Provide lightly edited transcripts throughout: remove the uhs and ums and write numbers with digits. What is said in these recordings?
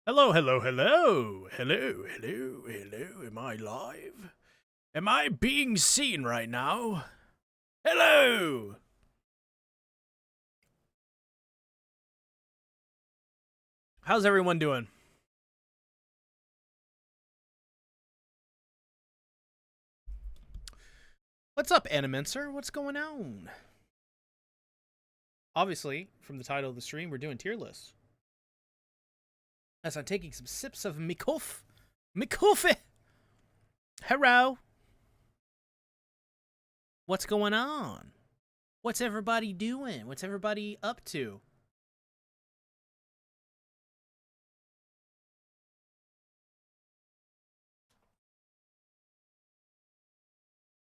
Hello, hello, hello. Hello, hello, hello. Am I live? Am I being seen right now? Hello! How's everyone doing? What's up, Animencer? What's going on? Obviously, from the title of the stream, we're doing tier lists. As I'm taking some sips of me coffee. Hello. What's going on? What's everybody doing? What's everybody up to?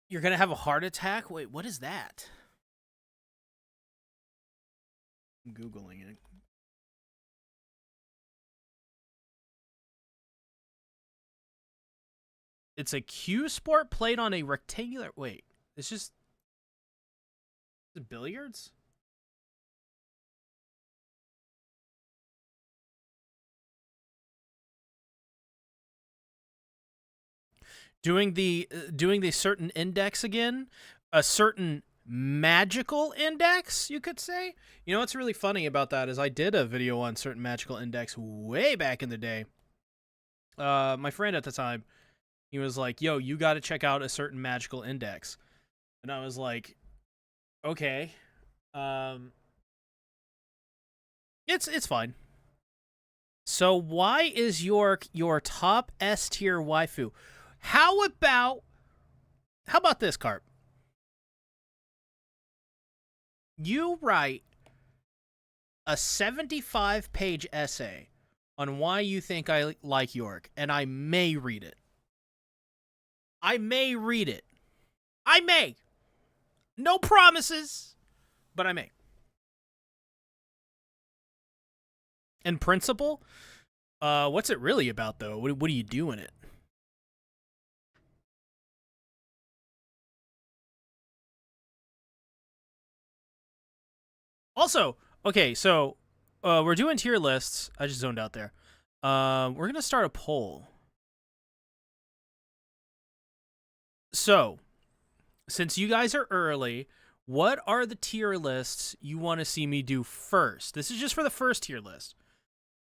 You're gonna have a heart attack? Wait, what is that? I'm Googling it. It's a cue sport played on a rectangular... Wait, it's just... Is it billiards? Doing the certain index again? A certain magical index, you could say? You know what's really funny about that is I did a video on certain magical index way back in the day. My friend at the time, he was like, yo, you got to check out a certain magical index. And I was like, okay. It's fine. So why is your top S tier waifu? How about this, Carp? You write a 75-page essay on why you think I like York, and I may read it. I may read it. I may. No promises, but I may. In principle, what's it really about, though? What do you do in it? Also, okay, so we're doing tier lists. I just zoned out there. We're going to start a poll. So, since you guys are early, what are the tier lists you want to see me do first? This is just for the first tier list.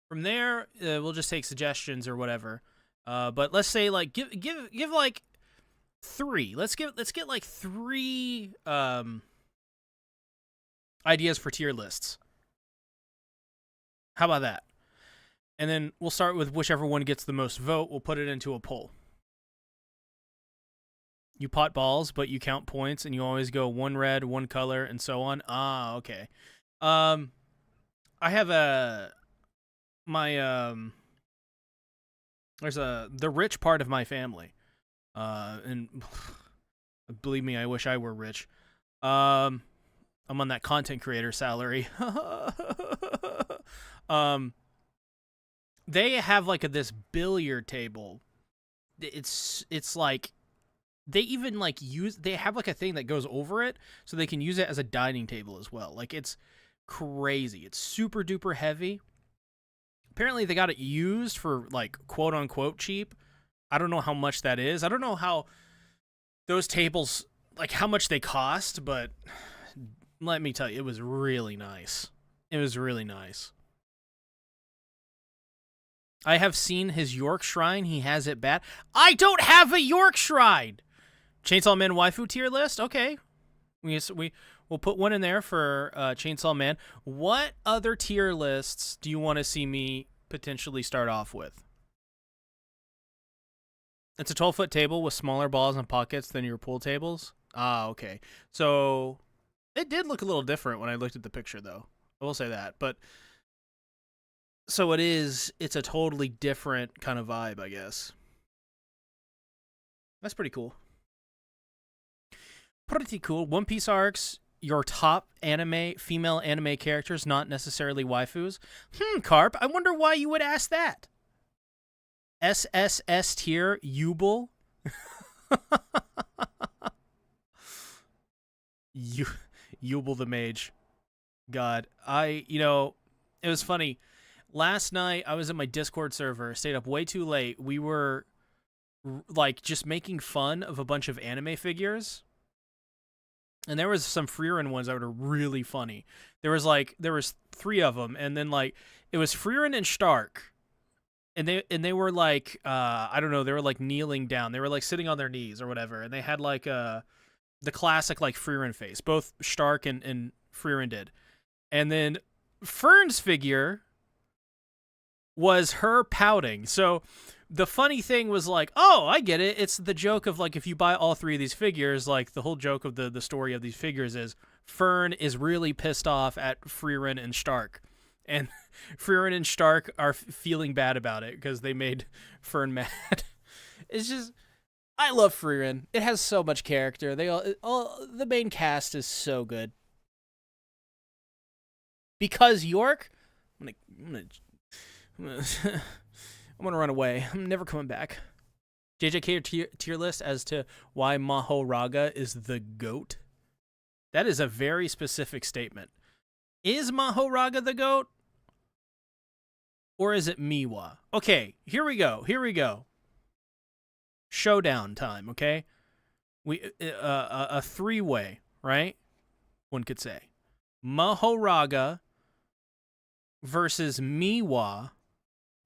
From there, we'll just take suggestions or whatever. But let's say like give like 3. Let's get like 3 ideas for tier lists. How about that? And then we'll start with whichever one gets the most vote. We'll put it into a poll. You pot balls, but you count points, and you always go 1 red, 1 color, and so on. Ah, okay. I have there's the rich part of my family, and believe me, I wish I were rich. I'm on that content creator salary. They have like this billiard table. It's like they even like they have like a thing that goes over it so they can use it as a dining table as well. Like it's crazy. It's super duper heavy. Apparently they got it used for like quote unquote cheap. I don't know how much that is. I don't know how those tables, like how much they cost, but let me tell you, it was really nice. It was really nice. I have seen his York Shrine. He has it bad. I don't have a York Shrine! Chainsaw Man waifu tier list? Okay. We'll put one in there for Chainsaw Man. What other tier lists do you want to see me potentially start off with? It's a 12-foot table with smaller balls and pockets than your pool tables. Ah, okay. So it did look a little different when I looked at the picture, though. I will say that. But so it's a totally different kind of vibe, I guess. That's pretty cool. Pretty cool. One Piece arcs, your top female anime characters, not necessarily waifus. Carp, I wonder why you would ask that. SSS tier, Yubel. Yubel the Mage. God, it was funny. Last night I was in my Discord server, stayed up way too late. We were like just making fun of a bunch of anime figures. And there was some Frieren ones that were really funny. There was 3 of them, and then like it was Frieren and Stark. And they were like I don't know, they were like kneeling down. They were like sitting on their knees or whatever, and they had like the classic like Frieren face. Both Stark and Frieren did. And then Fern's figure was her pouting. So the funny thing was like, oh, I get it. It's the joke of like if you buy all 3 of these figures, like the whole joke of the story of these figures is Fern is really pissed off at Frieren and Stark. And Frieren and Stark are feeling bad about it because they made Fern mad. It's just, I love Frieren. It has so much character. They all the main cast is so good. Because York, I'm gonna run away. I'm never coming back. JJK tier list as to why Mahoraga is the GOAT. That is a very specific statement. Is Mahoraga the GOAT? Or is it Miwa? Okay, here we go. Showdown time, okay? We a 3-way, right? One could say. Mahoraga versus Miwa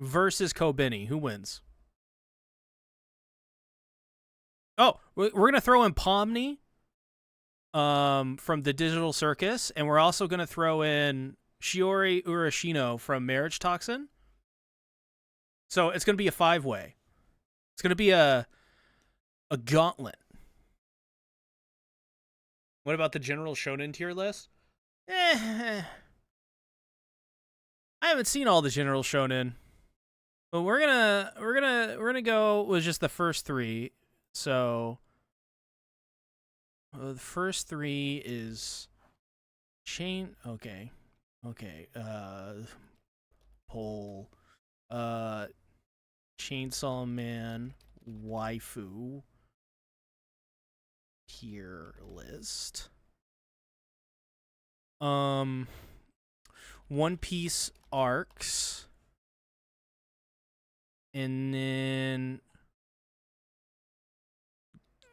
versus Kobeni. Who wins? Oh, we're going to throw in Pomni from the Digital Circus, and we're also going to throw in Shiori Urashino from Marriage Toxin. So it's going to be a 5-way. It's going to be a gauntlet. What about the general shonen tier list? I haven't seen all the general shonen. But we're gonna go with just the first 3. So the first 3 is okay. Poll Chainsaw Man waifu tier list. One Piece arcs. And then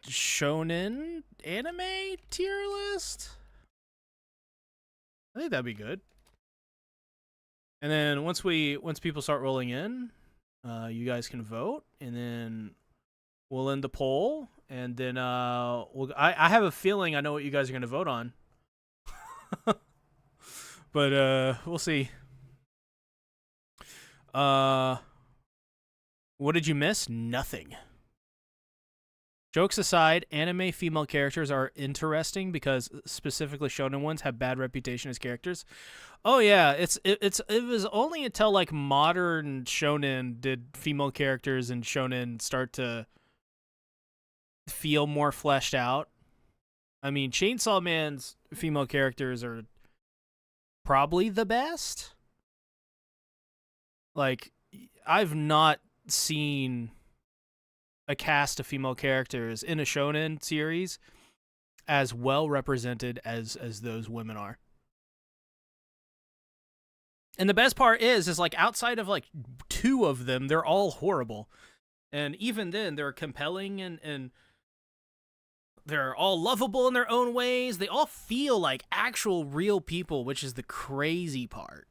shonen anime tier list. I think that'd be good. And then once people start rolling in, you guys can vote, and then we'll end the poll, and then I have a feeling I know what you guys are gonna vote on. But we'll see. What did you miss? Nothing. Jokes aside, anime female characters are interesting because specifically shonen ones have bad reputation as characters. Oh yeah, it was only until like modern shonen did female characters in shonen start to feel more fleshed out. I mean, Chainsaw Man's female characters are probably the best. Like, I've not seen a cast of female characters in a shonen series as well represented as those women are. And the best part is like outside of like 2 of them, they're all horrible. And even then, they're compelling and they're all lovable in their own ways. They all feel like actual real people, which is the crazy part.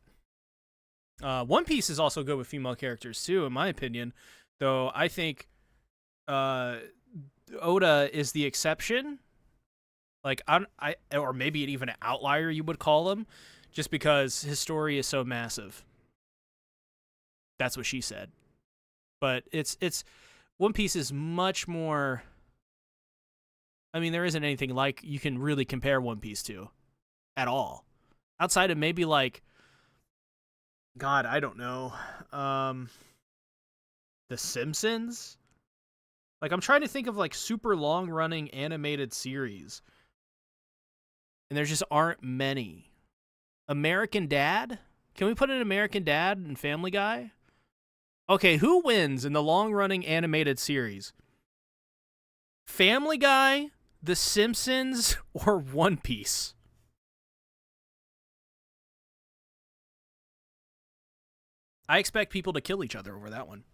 One Piece is also good with female characters too, in my opinion. Though I think Oda is the exception. Like or maybe even an outlier you would call him, just because his story is so massive. That's what she said. But it's One Piece is much more. I mean, there isn't anything like you can really compare One Piece to at all. Outside of maybe like, God, I don't know. The Simpsons? Like, I'm trying to think of like super long running animated series. And there just aren't many. American Dad? Can we put in American Dad and Family Guy? Okay, who wins in the long running animated series? Family Guy, The Simpsons, or One Piece? I expect people to kill each other over that one.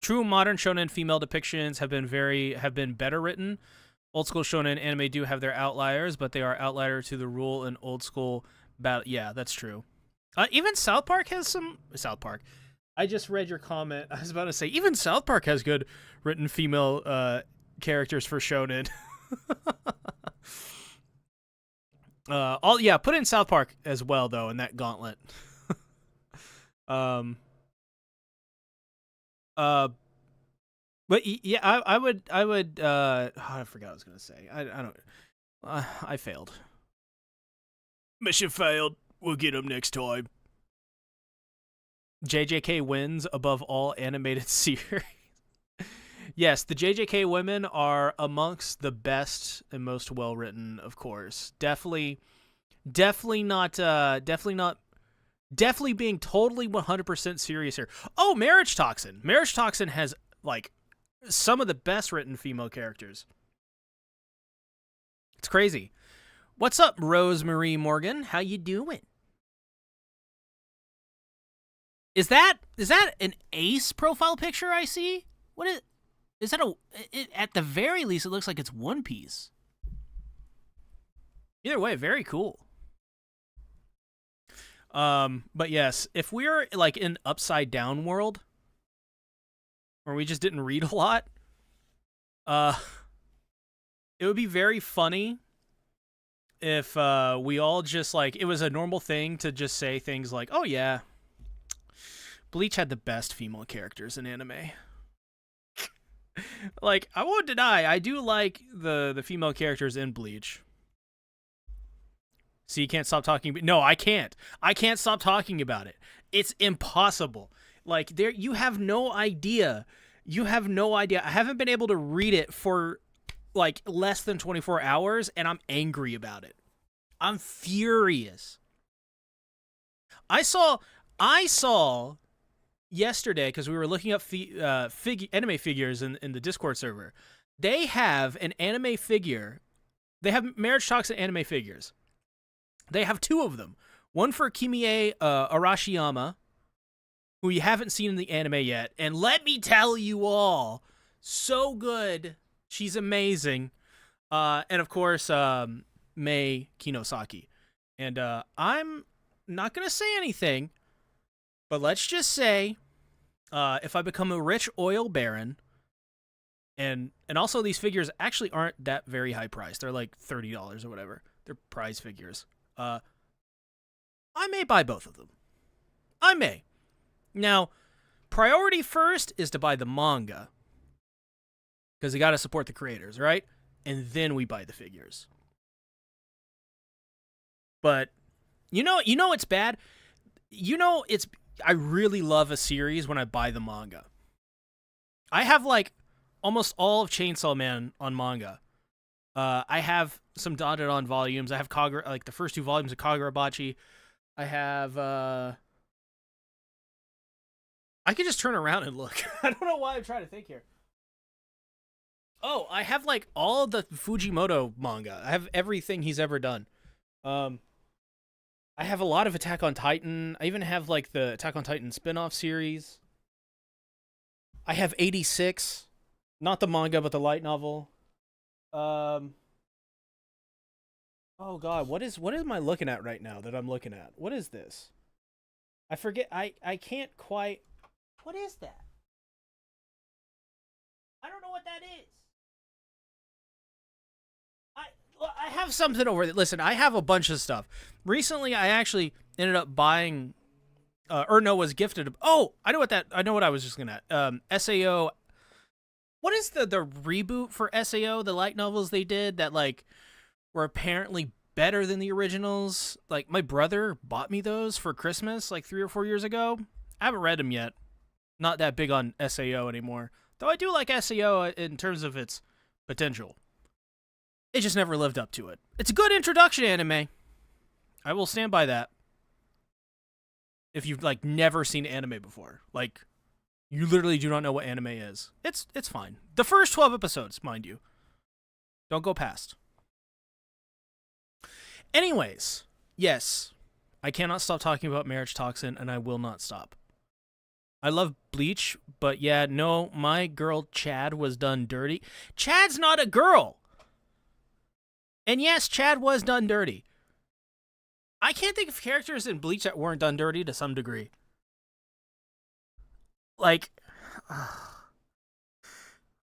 True modern shonen female depictions have been better written. Old school shonen anime do have their outliers, but they are outlier to the rule in old school battle. Yeah, that's true. Even South Park has some South Park. I just read your comment. I was about to say even South Park has good written female characters for shonen. Put in South Park as well though in that gauntlet. But yeah, I would I forgot what I was gonna say. I don't I failed. Mission failed. We'll get him next time. JJK wins above all animated series. Yes, the JJK women are amongst the best and most well written, of course. Definitely not being totally 100% serious here. Oh, Marriage Toxin. Marriage Toxin has like some of the best written female characters. It's crazy. What's up, Rosemarie Morgan? How you doing? Is that an Ace profile picture I see? What is that at the very least it looks like it's One Piece. Either way, very cool. But yes, if we're like in Upside Down world where we just didn't read a lot, it would be very funny if we all just like it was a normal thing to just say things like, "Oh yeah, Bleach had the best female characters in anime." Like, I won't deny, I do like the female characters in Bleach. See, you can't stop talking. No, I can't. I can't stop talking about it. It's impossible. Like, you have no idea. You have no idea. I haven't been able to read it for like less than 24 hours, and I'm angry about it. I'm furious. I saw yesterday, because we were looking up anime figures in the Discord server. They have an anime figure. They have Marriage Toxin anime figures. They have two of them. One for Kimie Arashiyama, who you haven't seen in the anime yet. And let me tell you all, so good. She's amazing. And of course, Mei Kinosaki. And I'm not going to say anything, but let's just say, if I become a rich oil baron, and also these figures actually aren't that very high priced. They're like $30 or whatever. They're prize figures. I may buy both of them. I may. Now, priority first is to buy the manga, because you got to support the creators, right? And then we buy the figures. But you know it's bad. I really love a series when I buy the manga. I have like almost all of Chainsaw Man on manga. I have some dotted on volumes. I have like the first two volumes of Kagurabachi. I have I could just turn around and look. I don't know why I'm trying to think here. Oh, I have like all of the Fujimoto manga. I have everything he's ever done. I have a lot of Attack on Titan. I even have like the Attack on Titan spin-off series. I have 86. Not the manga, but the light novel. Oh god, what am I looking at right now that I'm looking at? What is this? I forget. I can't quite. What is that? I don't know what that is. I have something over there. Listen, I have a bunch of stuff. Recently, I actually ended up buying, was gifted. Oh, I know what I was just looking at. SAO. What is the reboot for SAO? The light novels they did that like were apparently better than the originals. Like my brother bought me those for Christmas like 3 or 4 years ago. I haven't read them yet. Not that big on SAO anymore. Though I do like SAO in terms of its potential. It just never lived up to it. It's a good introduction anime. I will stand by that. If you've like never seen anime before, like you literally do not know what anime is, it's fine. The first 12 episodes, mind you. Don't go past. Anyways, yes, I cannot stop talking about Marriage Toxin, and I will not stop. I love Bleach, but yeah, no, my girl Chad was done dirty. Chad's not a girl! And yes, Chad was done dirty. I can't think of characters in Bleach that weren't done dirty to some degree. Like,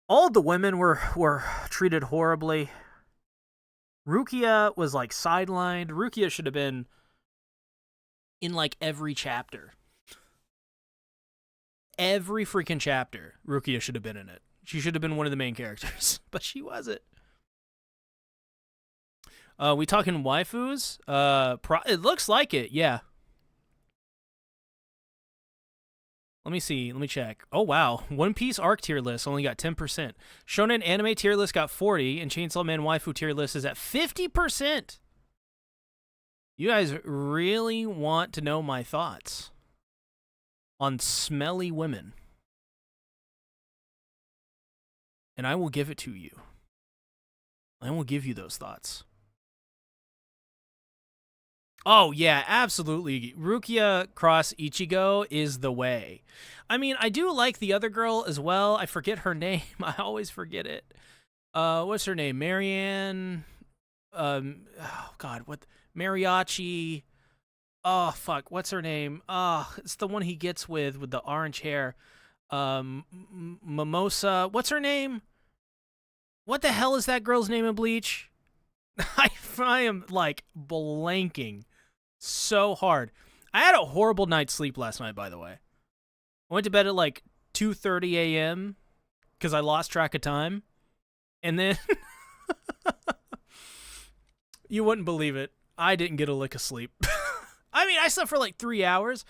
all the women were treated horribly. Rukia was like sidelined. Rukia should have been in like every chapter. Every freaking chapter, Rukia should have been in it. She should have been one of the main characters, but she wasn't. We talking waifus? It looks like it, yeah. Let me see. Let me check. Oh, wow. One Piece arc tier list only got 10%. Shonen anime tier list got 40%, and Chainsaw Man waifu tier list is at 50%. You guys really want to know my thoughts on smelly women. And I will give it to you. I will give you those thoughts. Oh, yeah, absolutely. Rukia cross Ichigo is the way. I mean, I do like the other girl as well. I forget her name. I always forget it. What's her name? Marianne. Oh, God, what? Mariachi. Oh, fuck. What's her name? Oh, it's the one he gets with the orange hair. Mimosa. What's her name? What the hell is that girl's name in Bleach? I am, like, blanking so hard. I had a horrible night's sleep last night, by the way. I went to bed at, like, 2:30 a.m. because I lost track of time. And then... you wouldn't believe it. I didn't get a lick of sleep. I mean, I slept for, like, 3 hours.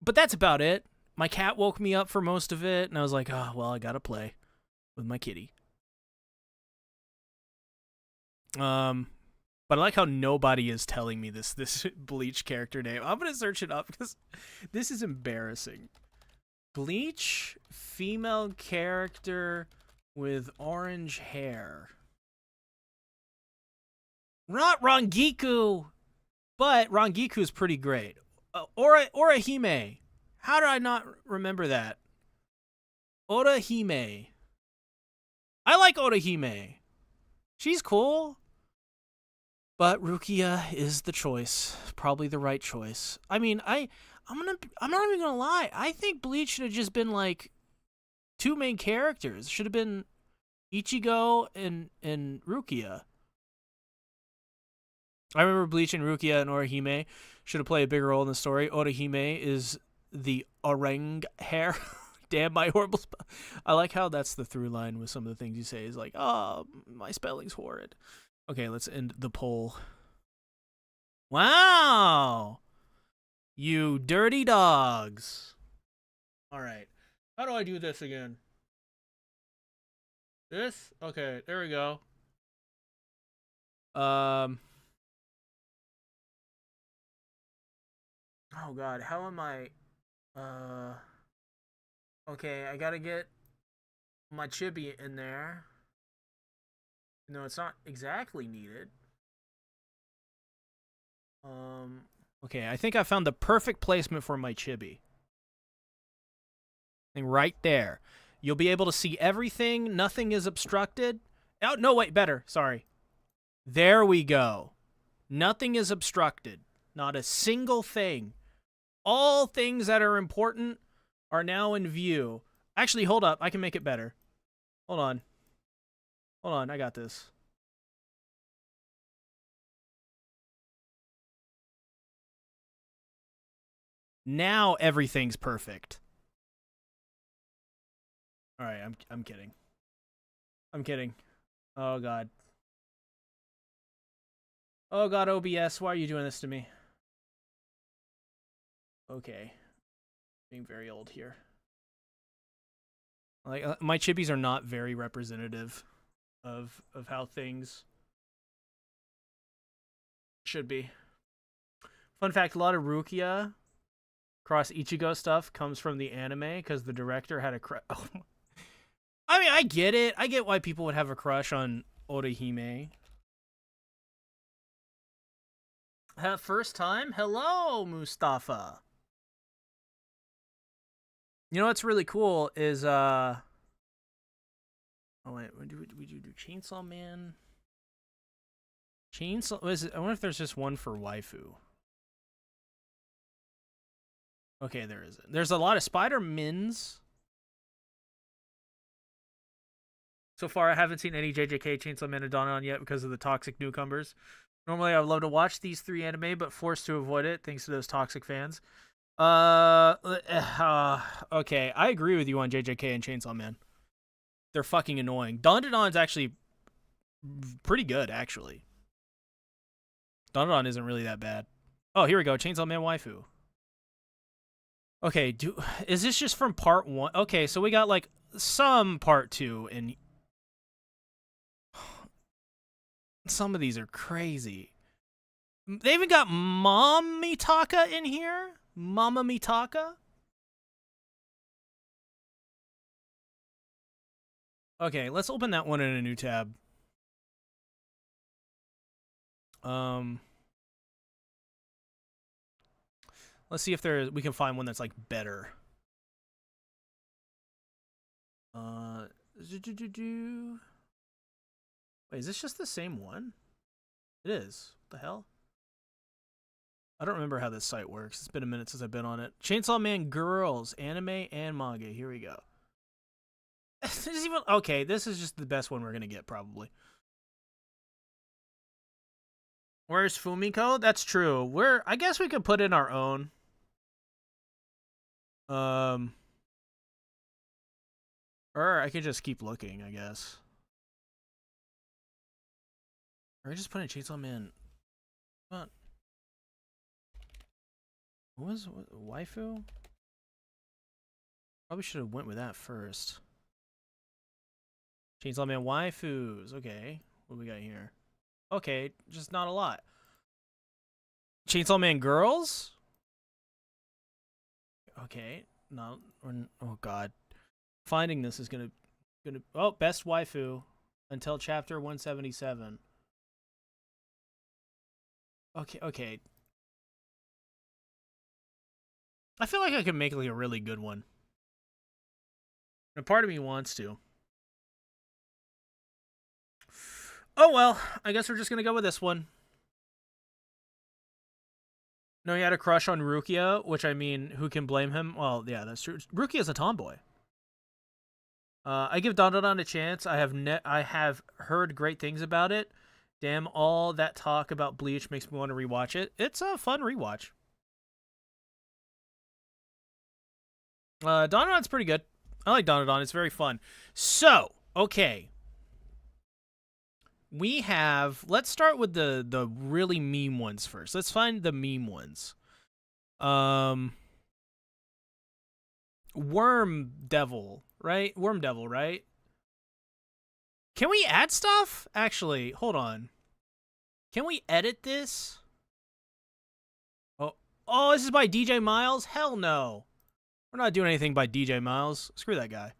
But that's about it. My cat woke me up for most of it, and I was like, oh, well, I gotta play with my kitty. But I like how nobody is telling me this Bleach character name. I'm gonna search it up because this is embarrassing. Bleach female character with orange hair. Not Rangiku, but Rangiku is pretty great. Orihime. How did I not remember that? Orihime. I like Orihime. She's cool. But Rukia is the choice. Probably the right choice. I mean, I'm not even gonna lie. I think Bleach should have just been like 2 main characters. Should have been Ichigo and Rukia. I remember Bleach and Rukia and Orihime should have played a bigger role in the story. Orihime is the orang hair. Damn, my horrible I like how that's the through line with some of the things you say is like, oh, my spelling's horrid. Okay, let's end the poll. Wow! You dirty dogs. Alright. How do I do this again? This? Okay, there we go. Oh god, how am I... Okay, I gotta get my chibi in there. No, it's not exactly needed. Okay, I think I found the perfect placement for my chibi. And right there. You'll be able to see everything. Nothing is obstructed. Oh, no, wait, better. Sorry. There we go. Nothing is obstructed. Not a single thing. All things that are important are now in view. Actually, hold up. I can make it better. Hold on. Hold on. I got this. Now everything's perfect. All right, I'm kidding. I'm kidding. Oh god. Oh god, OBS, why are you doing this to me? Okay. Being very old here. Like my chibis are not very representative of how things should be. Fun fact, a lot of Rukia cross Ichigo stuff comes from the anime because the director had a crush. Oh. I mean, I get it. I get why people would have a crush on Orihime. First time? Hello, Mustafa. You know what's really cool is oh wait, we do Chainsaw Man? Chainsaw is it, I wonder if there's just one for waifu. Okay, there isn't. There's a lot of Spider-Mins. So far, I haven't seen any JJK, Chainsaw Man, and Dawn yet because of the toxic newcomers. Normally, I would love to watch these three anime, but forced to avoid it thanks to those toxic fans. Okay, I agree with you on JJK and Chainsaw Man. They're fucking annoying. Dawn's actually pretty good, actually. Dawn isn't really that bad. Oh, here we go. Chainsaw Man waifu. Okay, is this just from part 1? Okay, so we got like some part 2 and some of these are crazy. They even got Mom Mitaka in here? Mama Mitaka? Okay, let's open that one in a new tab. Let's see if we can find one that's like better. Wait, is this just the same one? It is. What the hell? I don't remember how this site works. It's been a minute since I've been on it. Chainsaw Man Girls, anime and manga. Here we go. Okay, this is just the best one we're gonna get, probably. Where's Fumiko? That's true. I guess we could put in our own. Or I could just keep looking, I guess. Or I just put in Chainsaw Man. What? What was waifu? Probably should have went with that first. Chainsaw Man waifus. Okay, what do we got here? Okay, just not a lot. Chainsaw Man girls. Okay, no. Oh god, finding this is gonna. Oh, best waifu until chapter 177. Okay. I feel like I could make like a really good one. And part of me wants to. Oh well, I guess we're just gonna go with this one. No, he had a crush on Rukia, which I mean, who can blame him? Well, yeah, that's true. Rukia's a tomboy. I give Don a chance. I have heard great things about it. Damn, all that talk about Bleach makes me want to rewatch it. It's a fun rewatch. Donodon's pretty good. I like Donodon. It's very fun. So, okay. We have... Let's start with the really meme ones first. Let's find the meme ones. Worm Devil, right? Worm Devil, right? Can we add stuff? Actually, hold on. Can we edit this? Oh, this is by DJ Miles? Hell no. We're not doing anything by DJ Miles. Screw that guy.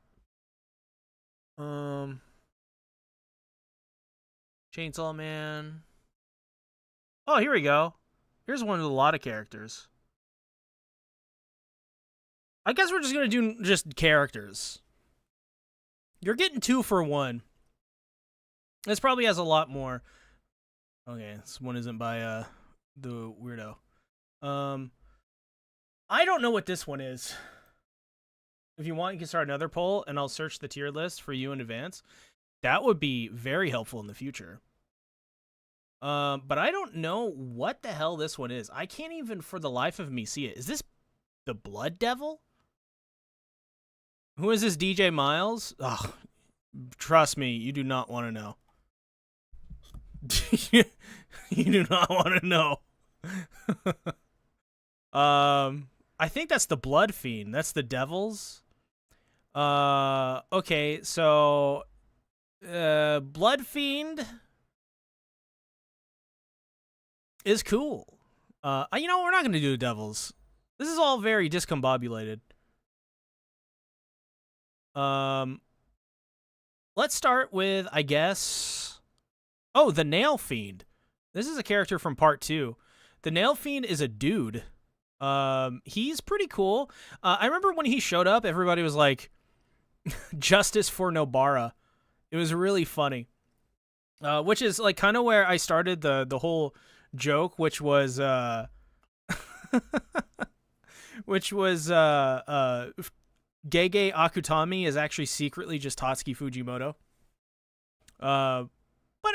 Chainsaw Man. Oh, here we go. Here's one with a lot of characters. I guess we're just going to do just characters. You're getting 2 for 1. This probably has a lot more. Okay, this one isn't by the weirdo. I don't know what this one is. If you want, you can start another poll, and I'll search the tier list for you in advance. That would be very helpful in the future. But I don't know what the hell this one is. I can't even, for the life of me, see it. Is this the Blood Devil? Who is this DJ Miles? Ugh, trust me, you do not want to know. You do not want to know. I think that's the Blood Fiend. That's the Devils. Okay, so Blood Fiend is cool. You know, we're not gonna do the Devils. This is all very discombobulated. Let's start with, I guess... Oh, the Nail Fiend. This is a character from part 2. The Nail Fiend is a dude. He's pretty cool. I remember when he showed up, everybody was like, "Justice for Nobara." It was really funny. Which is like kind of where I started the whole joke, which was Gege Akutami is actually secretly just Tatsuki Fujimoto. But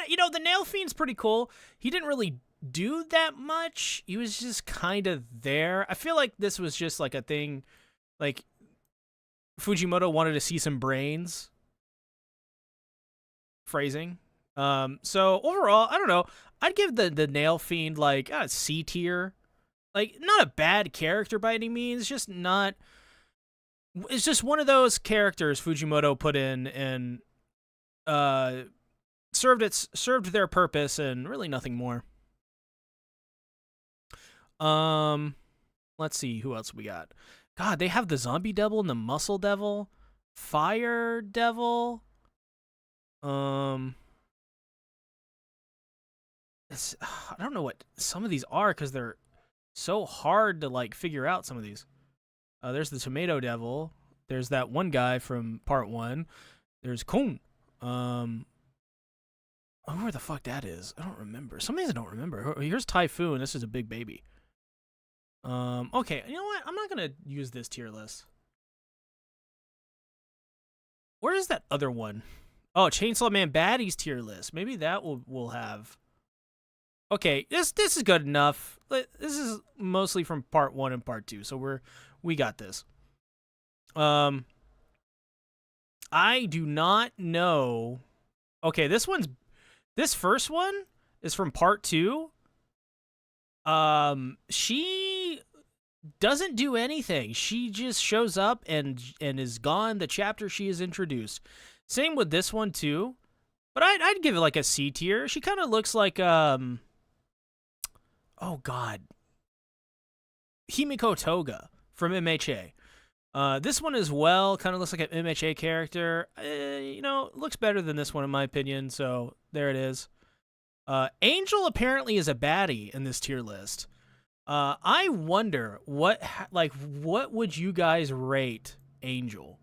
the Nail Fiend's pretty cool. He didn't really do that much. He was just kind of there. I feel like this was just like a thing, like Fujimoto wanted to see some brains. Phrasing. So overall, I don't know. I'd give the Nail Fiend like a C tier. Like, not a bad character by any means, just not. It's just one of those characters Fujimoto put in and served their purpose and really nothing more. Let's see who else we got. God, they have the Zombie Devil and the Muscle Devil, Fire Devil. I don't know what some of these are because they're so hard to like figure out some of these. There's the Tomato Devil. There's that one guy from part 1. There's Kun. Where the fuck that is? I don't remember. Some of these I don't remember. Here's Typhoon. This is a big baby. Okay, you know what? I'm not gonna use this tier list. Where is that other one? Oh, Chainsaw Man Baddies tier list. Maybe that we'll have. Okay, this is good enough. This is mostly from part 1 and part 2, so we got this. I do not know. Okay, this first one is from part 2. She doesn't do anything. She just shows up and is gone the chapter she is introduced. Same with this one too. But I'd give it like a C tier. She kind of looks like oh god, Himiko Toga from MHA. This one as well kind of looks like an MHA character. Looks better than this one in my opinion. So there it is. Angel apparently is a baddie in this tier list. I wonder what would you guys rate Angel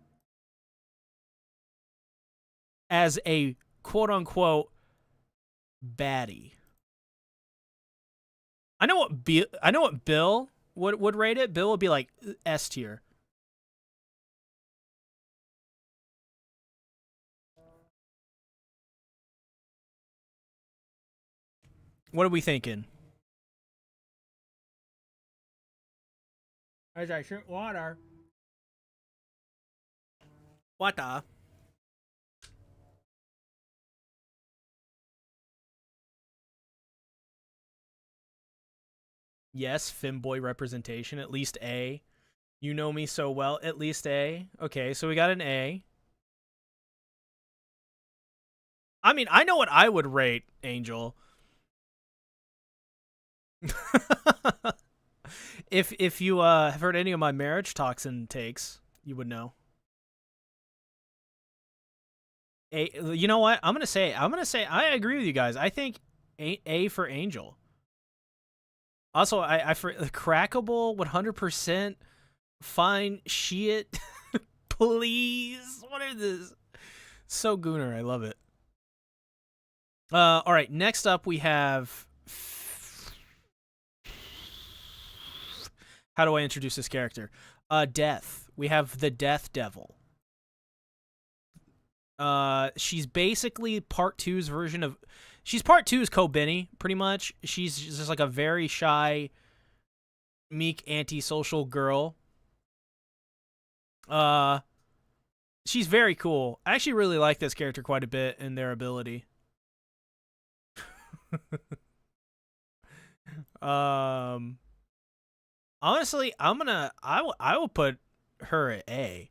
as a quote unquote baddie? I know what Bill would rate it. Bill would be like S tier. What are we thinking? As I drink water. Water. Yes, femboy representation. At least A. You know me so well. At least A. Okay, so we got an A. I mean, I know what I would rate Angel. If you have heard any of my marriage toxin takes, you would know. You know what? I'm gonna say I agree with you guys. I think A for Angel. Also, I for crackable 100% fine shit. Please, what are this? So Gooner, I love it. All right, next up we have. How do I introduce this character? Death. We have the Death Devil. She's basically part 2's version of. She's part 2's Kobeni, pretty much. She's just like a very shy, meek, antisocial girl. She's very cool. I actually really like this character quite a bit and their ability. Honestly, I will put her at A.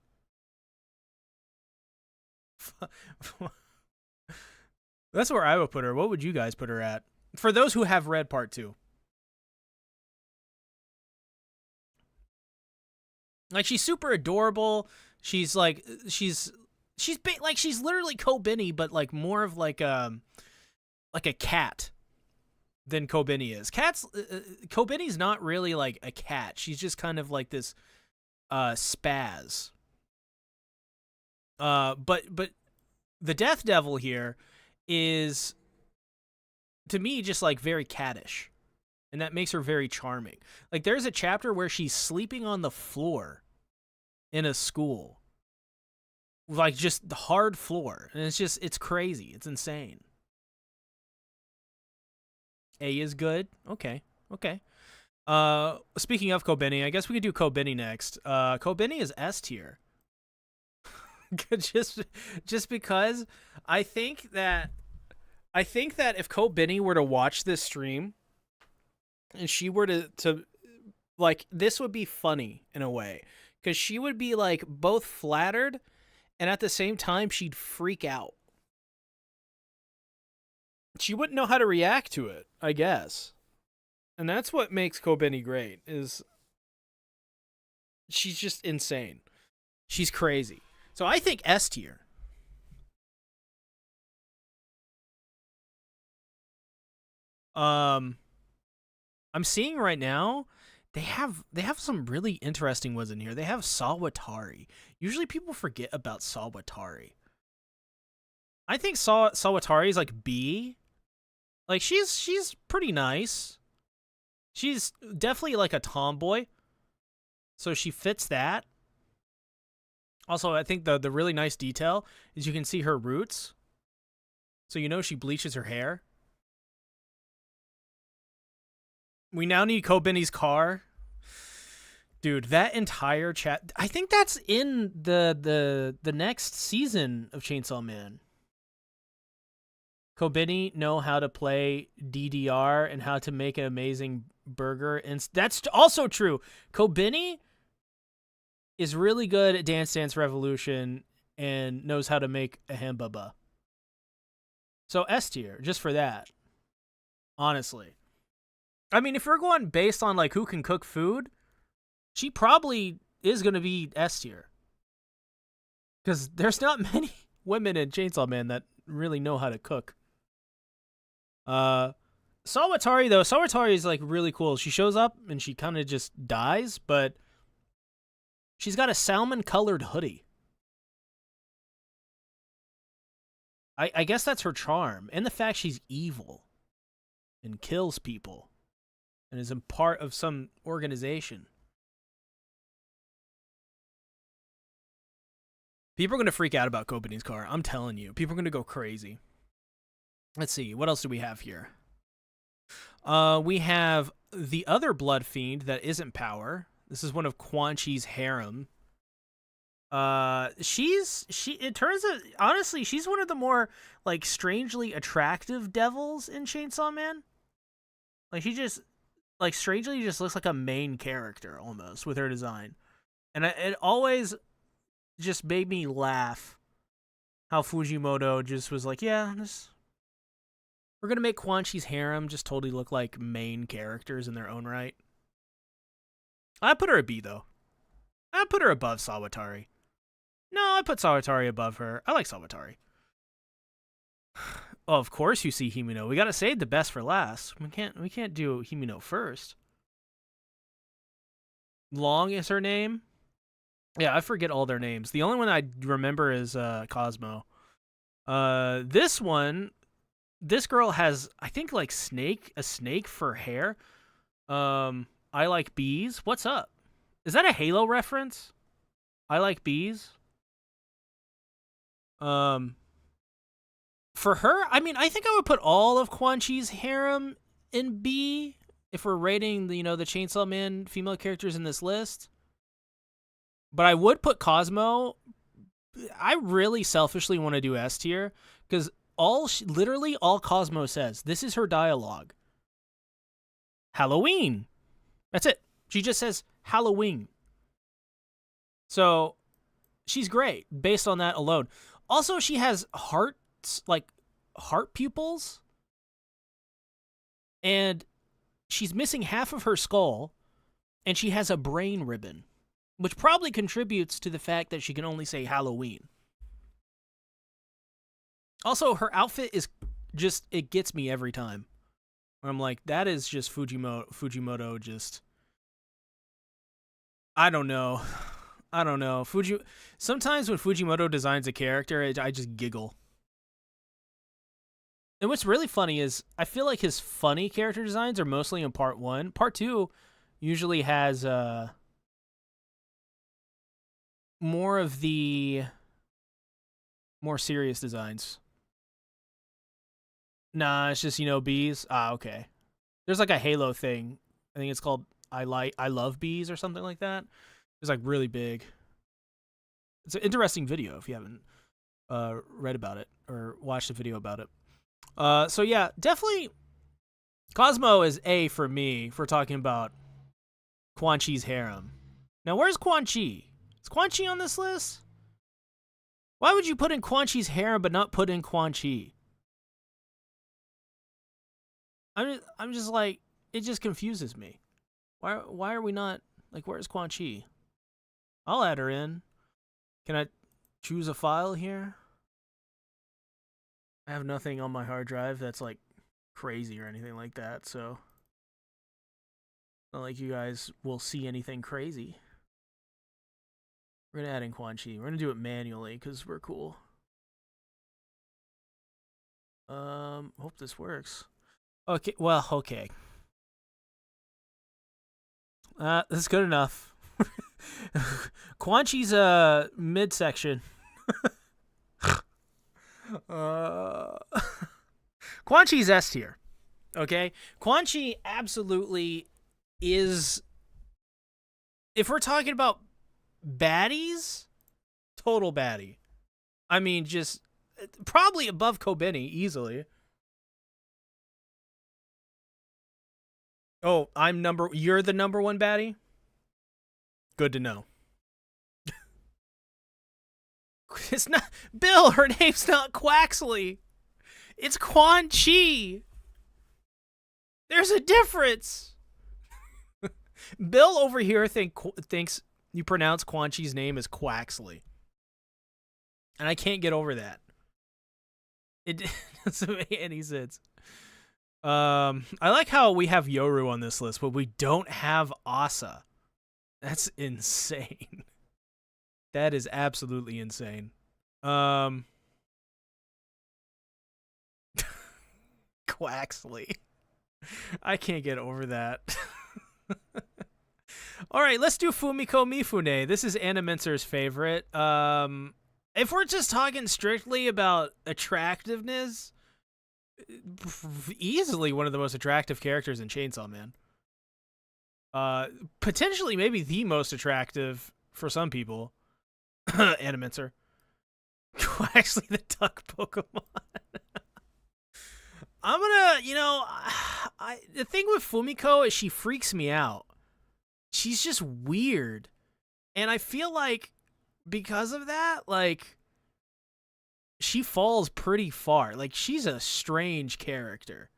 That's where I would put her. What would you guys put her at? For those who have read part 2. Like, she's super adorable. She's like she's literally Kobeni, but like more of like a cat. than Kobeni is. Kobeni's not really like a cat. She's just kind of like this spaz. But the Death Devil here is, to me, just like very cattish, and that makes her very charming. Like there's a chapter where she's sleeping on the floor in a school, like just the hard floor, and it's crazy. It's insane. A is good. Okay. Speaking of Kobeni, I guess we could do Kobeni next. Kobeni is S tier. just because I think that if Kobeni were to watch this stream and she were to like, this would be funny in a way, because she would be like both flattered and at the same time she'd freak out. She wouldn't know how to react to it, I guess. And that's what makes Kobeni great, is she's just insane. She's crazy. So I think S tier. I'm seeing right now they have some really interesting ones in here. They have Sawatari. Usually people forget about Sawatari. I think Sawatari is like B. Like she's pretty nice. She's definitely like a tomboy, so she fits that. Also, I think the really nice detail is you can see her roots, so you know she bleaches her hair. We now need Kobeni's car. Dude, that entire chat, I think that's in the next season of Chainsaw Man. Kobeni know how to play DDR and how to make an amazing burger, and that's also true. Kobeni is really good at Dance Dance Revolution and knows how to make a hambaba. So S tier, just for that. Honestly. I mean, if we're going based on like who can cook food, she probably is going to be S tier. Because there's not many women in Chainsaw Man that really know how to cook. Sawatari though, Sawatari is like really cool. She shows up and she kind of just dies, but she's got a salmon colored hoodie. I guess that's her charm, and the fact she's evil and kills people and is a part of some organization. People are going to freak out about Kobeni's car. I'm telling you. People are going to go crazy. Let's see. What else do we have here? We have the other Blood Fiend that isn't Power. This is one of Quan Chi's harem. It turns out, honestly, she's one of the more, like, strangely attractive devils in Chainsaw Man. Like, she just, like, strangely just looks like a main character, almost, with her design. And it always just made me laugh how Fujimoto just was like, yeah, we're gonna make Quan Chi's harem just totally look like main characters in their own right. I put her a B, though. I put her above Sawatari. No, I put Sawatari above her. I like Sawatari. Oh, of course you see Himino. We gotta save the best for last. We can't do Himino first. Long is her name. Yeah, I forget all their names. The only one I remember is Cosmo. This girl has, I think, like a snake for hair. I like bees. What's up? Is that a Halo reference? I like bees. For her, I mean, I think I would put all of Quan Chi's harem in B if we're rating the Chainsaw Man female characters in this list. But I would put Cosmo. I really selfishly want to do S tier because literally all Cosmo says, this is her dialogue. Halloween. That's it. She just says Halloween. So she's great based on that alone. Also, she has hearts, like heart pupils. And she's missing half of her skull. And she has a brain ribbon, which probably contributes to the fact that she can only say Halloween. Also, her outfit is just, it gets me every time. Where I'm like, that is just Fujimoto just, I don't know. I don't know. Sometimes when Fujimoto designs a character, I just giggle. And what's really funny is I feel like his funny character designs are mostly in part 1. Part 2 usually has more of the more serious designs. Nah, it's just, bees. Ah, okay. There's like a Halo thing. I think it's called I Love Bees or something like that. It's like really big. It's an interesting video if you haven't read about it or watched a video about it. So yeah, definitely Cosmo is A for me for talking about Quan Chi's harem. Now, where's Quan Chi? Is Quan Chi on this list? Why would you put in Quan Chi's harem but not put in Quan Chi? I'm just like, it just confuses me. Why are we not, like, where's Quan Chi? I'll add her in. Can I choose a file here? I have nothing on my hard drive that's like crazy or anything like that, so not like you guys will see anything crazy. We're gonna add in Quan Chi. We're gonna do it manually because we're cool. Hope this works. Okay, well, okay. This is good enough. Quan Chi's midsection. Quan Chi's S tier. Okay? Quan Chi absolutely is, if we're talking about baddies, total baddie. I mean, just probably above Kobeni easily. Oh, you're the number one baddie? Good to know. It's not Bill, her name's not Quaxley. It's Quan Chi. There's a difference. Bill over here thinks you pronounce Quan Chi's name as Quaxley. And I can't get over that. It doesn't make any sense. I like how we have Yoru on this list, but we don't have Asa. That's insane. That is absolutely insane. Quaxley. I can't get over that. All right, let's do Fumiko Mifune. This is Anna Mincer's favorite. If we're just talking strictly about attractiveness, easily one of the most attractive characters in Chainsaw Man. Potentially maybe the most attractive for some people. Anna Mincer. Actually, the duck Pokemon. I'm gonna, the thing with Fumiko is she freaks me out. She's just weird. And I feel like because of that, like, she falls pretty far. Like, she's a strange character.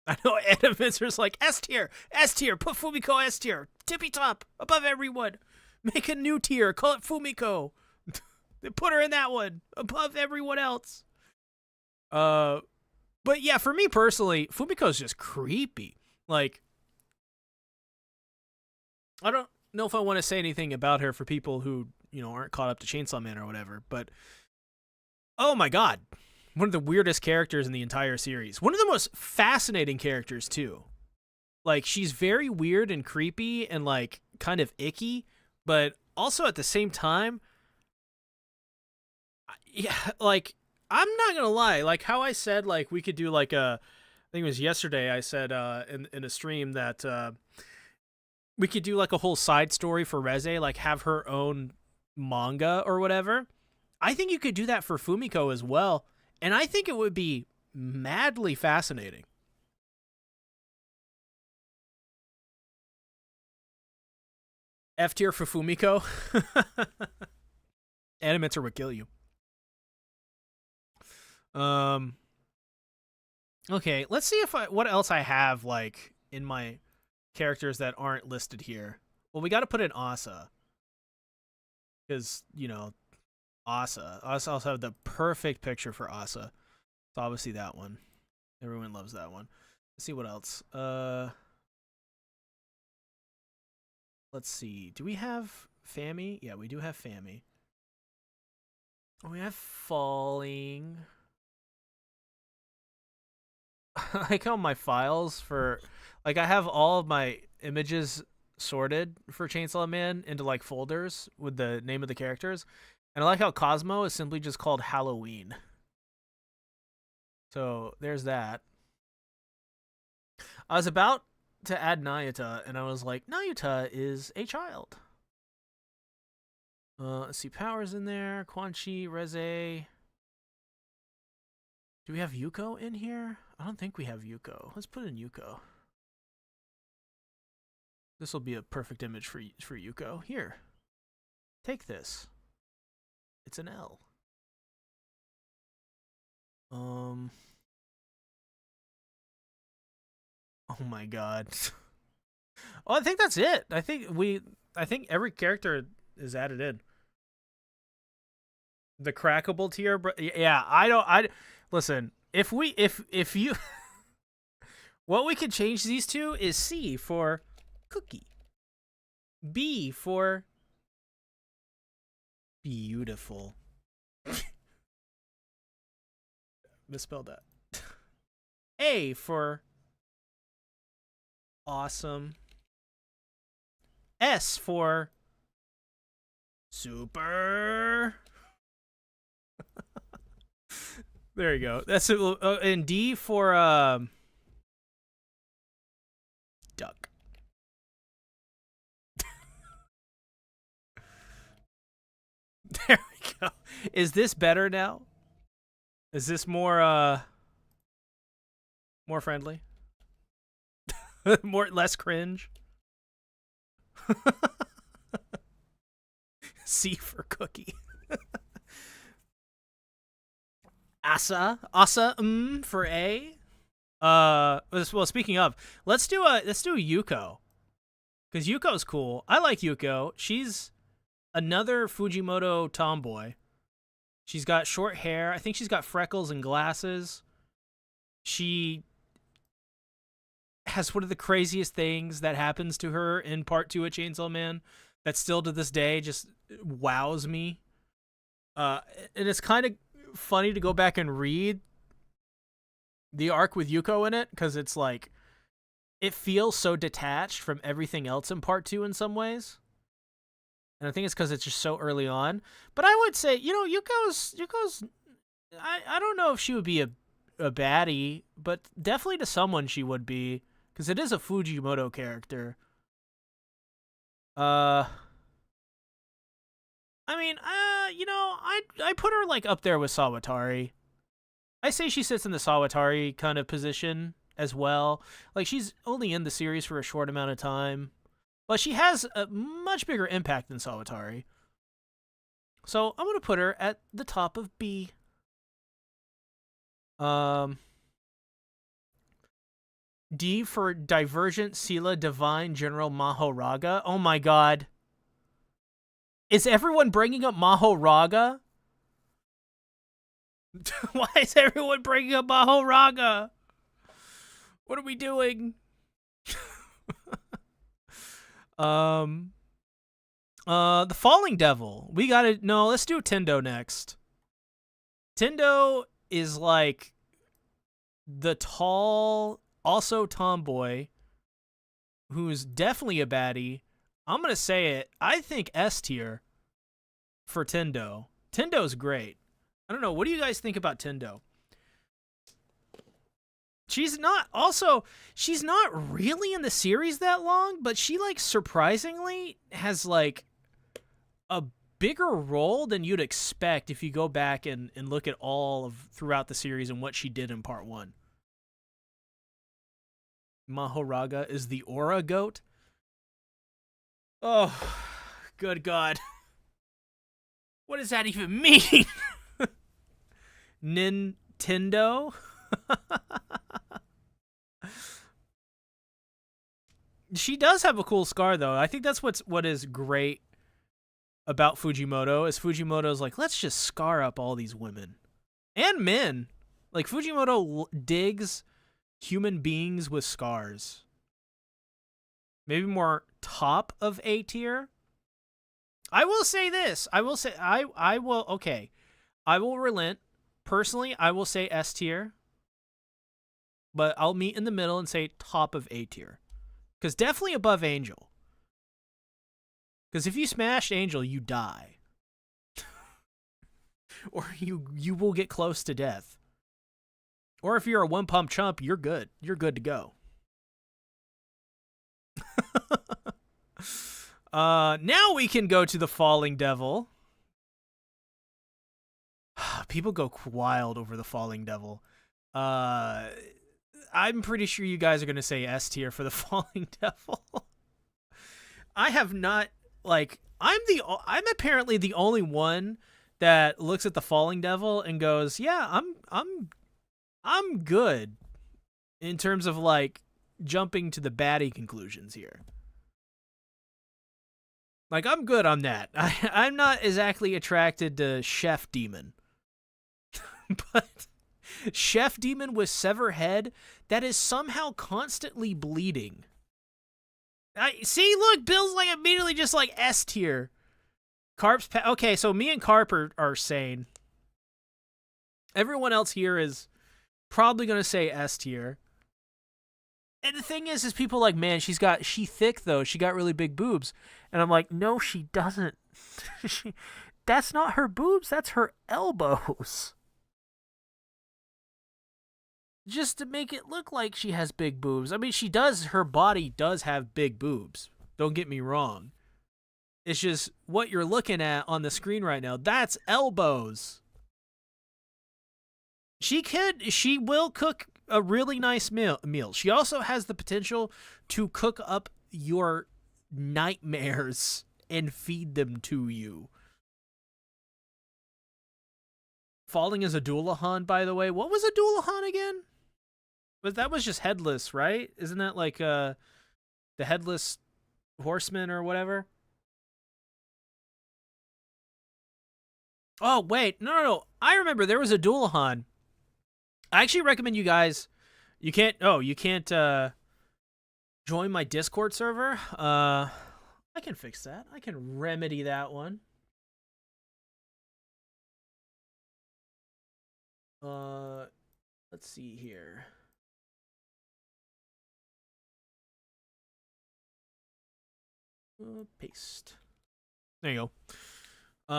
I know Anna Mincer's like, S tier, put Fumiko S tier, tippy top, above everyone. Make a new tier, call it Fumiko. Put her in that one, above everyone else. But yeah, for me personally, Fumiko's just creepy. Like, I don't know if I want to say anything about her for people who, aren't caught up to Chainsaw Man or whatever, but oh my god. One of the weirdest characters in the entire series. One of the most fascinating characters, too. Like, she's very weird and creepy and, like, kind of icky, but also at the same time, yeah, like, I'm not gonna lie. Like, how I said, like, we could do, like, I think it was yesterday, I said in a stream that we could do, like, a whole side story for Reze, like, have her own manga or whatever. I think you could do that for Fumiko as well. And I think it would be madly fascinating. F tier for Fumiko. Anna Mincer would kill you. Okay, let's see what else I have, like, in my characters that aren't listed here. Well, we got to put in Asa. Because, Asa. Asa also have the perfect picture for Asa. It's obviously that one. Everyone loves that one. Let's see what else. Let's see. Do we have Fami? Yeah, we do have Fami. Oh, we have Falling. I like how my files for, like, I have all of my images sorted for Chainsaw Man into like folders with the name of the characters, and I like how Cosmo is simply just called Halloween. So there's that. I was about to add Nayuta, and I was like, Nayuta is a child. Let's see, Power's in there, Quan Chi, Reze. Do we have Yuko in here? I don't think we have Yuko. Let's put in Yuko. This will be a perfect image for Yuko. Here, take this. It's an L. Oh my god. Oh, I think that's it. I think every character is added in. The crackable tier, yeah. Listen. If you, what we could change these to is C for cookie, B for beautiful. Misspelled that. A for awesome. S for super. There you go. That's it. And D for duck. There we go. Is this better now? Is this more friendly? Less cringe? C for cookie. Asa for A. Well, speaking of, let's do Yuko, because Yuko's cool. I like Yuko. She's another Fujimoto tomboy. She's got short hair. I think she's got freckles and glasses. She has one of the craziest things that happens to her in part 2 of Chainsaw Man that still to this day just wows me. And it's kind of funny to go back and read the arc with Yuko in it, because it's like, it feels so detached from everything else in part 2 in some ways. And I think it's because it's just so early on. But I would say, Yuko's I don't know if she would be a baddie, but definitely to someone she would be, because it is a Fujimoto character. I mean, I put her like up there with Sawatari. I say she sits in the Sawatari kind of position as well. Like, she's only in the series for a short amount of time, but she has a much bigger impact than Sawatari. So I'm gonna put her at the top of B. D for Divergent Sila Divine General Mahoraga. Oh my god. Is everyone bringing up Mahoraga? Why is everyone bringing up Mahoraga? What are we doing? The Falling Devil. Let's do Tendo next. Tendo is like the tall, also tomboy, who's definitely a baddie. I'm going to say it. I think S tier for Tendo. Tendo's great. I don't know. What do you guys think about Tendo? She's not really in the series that long, but she, like, surprisingly has, like, a bigger role than you'd expect if you go back and look at all of throughout the series and what she did in part 1. Mahoraga is the aura goat. Oh, good God. What does that even mean? Nintendo? She does have a cool scar, though. I think that's what is great about Fujimoto, is Fujimoto's like, let's just scar up all these women. And men. Like, Fujimoto digs human beings with scars. Maybe more top of A tier. I will say this. I will say I will okay. I will relent. Personally, I will say S tier. But I'll meet in the middle and say top of A tier. Because definitely above Angel. Because if you smashed Angel, you die. Or you will get close to death. Or if you're a one-pump chump, you're good. You're good to go. Now we can go to the Falling Devil. People go wild over the Falling Devil. I'm pretty sure you guys are going to say S tier for the Falling Devil. I have not, like, I'm apparently the only one that looks at the Falling Devil and goes, yeah, I'm good in terms of, like, jumping to the baddie conclusions here. Like, I'm good on that. I'm not exactly attracted to Chef Demon. But Chef Demon with sever head that is somehow constantly bleeding. See, look, Bill's like immediately just like S tier. Carp's okay, so me and Carp are sane. Everyone else here is probably gonna say S tier. And the thing is people like, man, she thick though. She got really big boobs. And I'm like, no, she doesn't. That's not her boobs. That's her elbows. Just to make it look like she has big boobs. I mean, she does. Her body does have big boobs. Don't get me wrong. It's just what you're looking at on the screen right now. That's elbows. She will cook a really nice meal. She also has the potential to cook up your nightmares and feed them to you. Falling is a Doulahan, by the way. What was a Doulahan again? But that was just headless, right? Isn't that like the headless horseman or whatever? Oh, wait. No. I remember there was a Doulahan. I actually recommend you guys, you can't join my Discord server. I can fix that. I can remedy that one. Let's see here. Paste. There you go.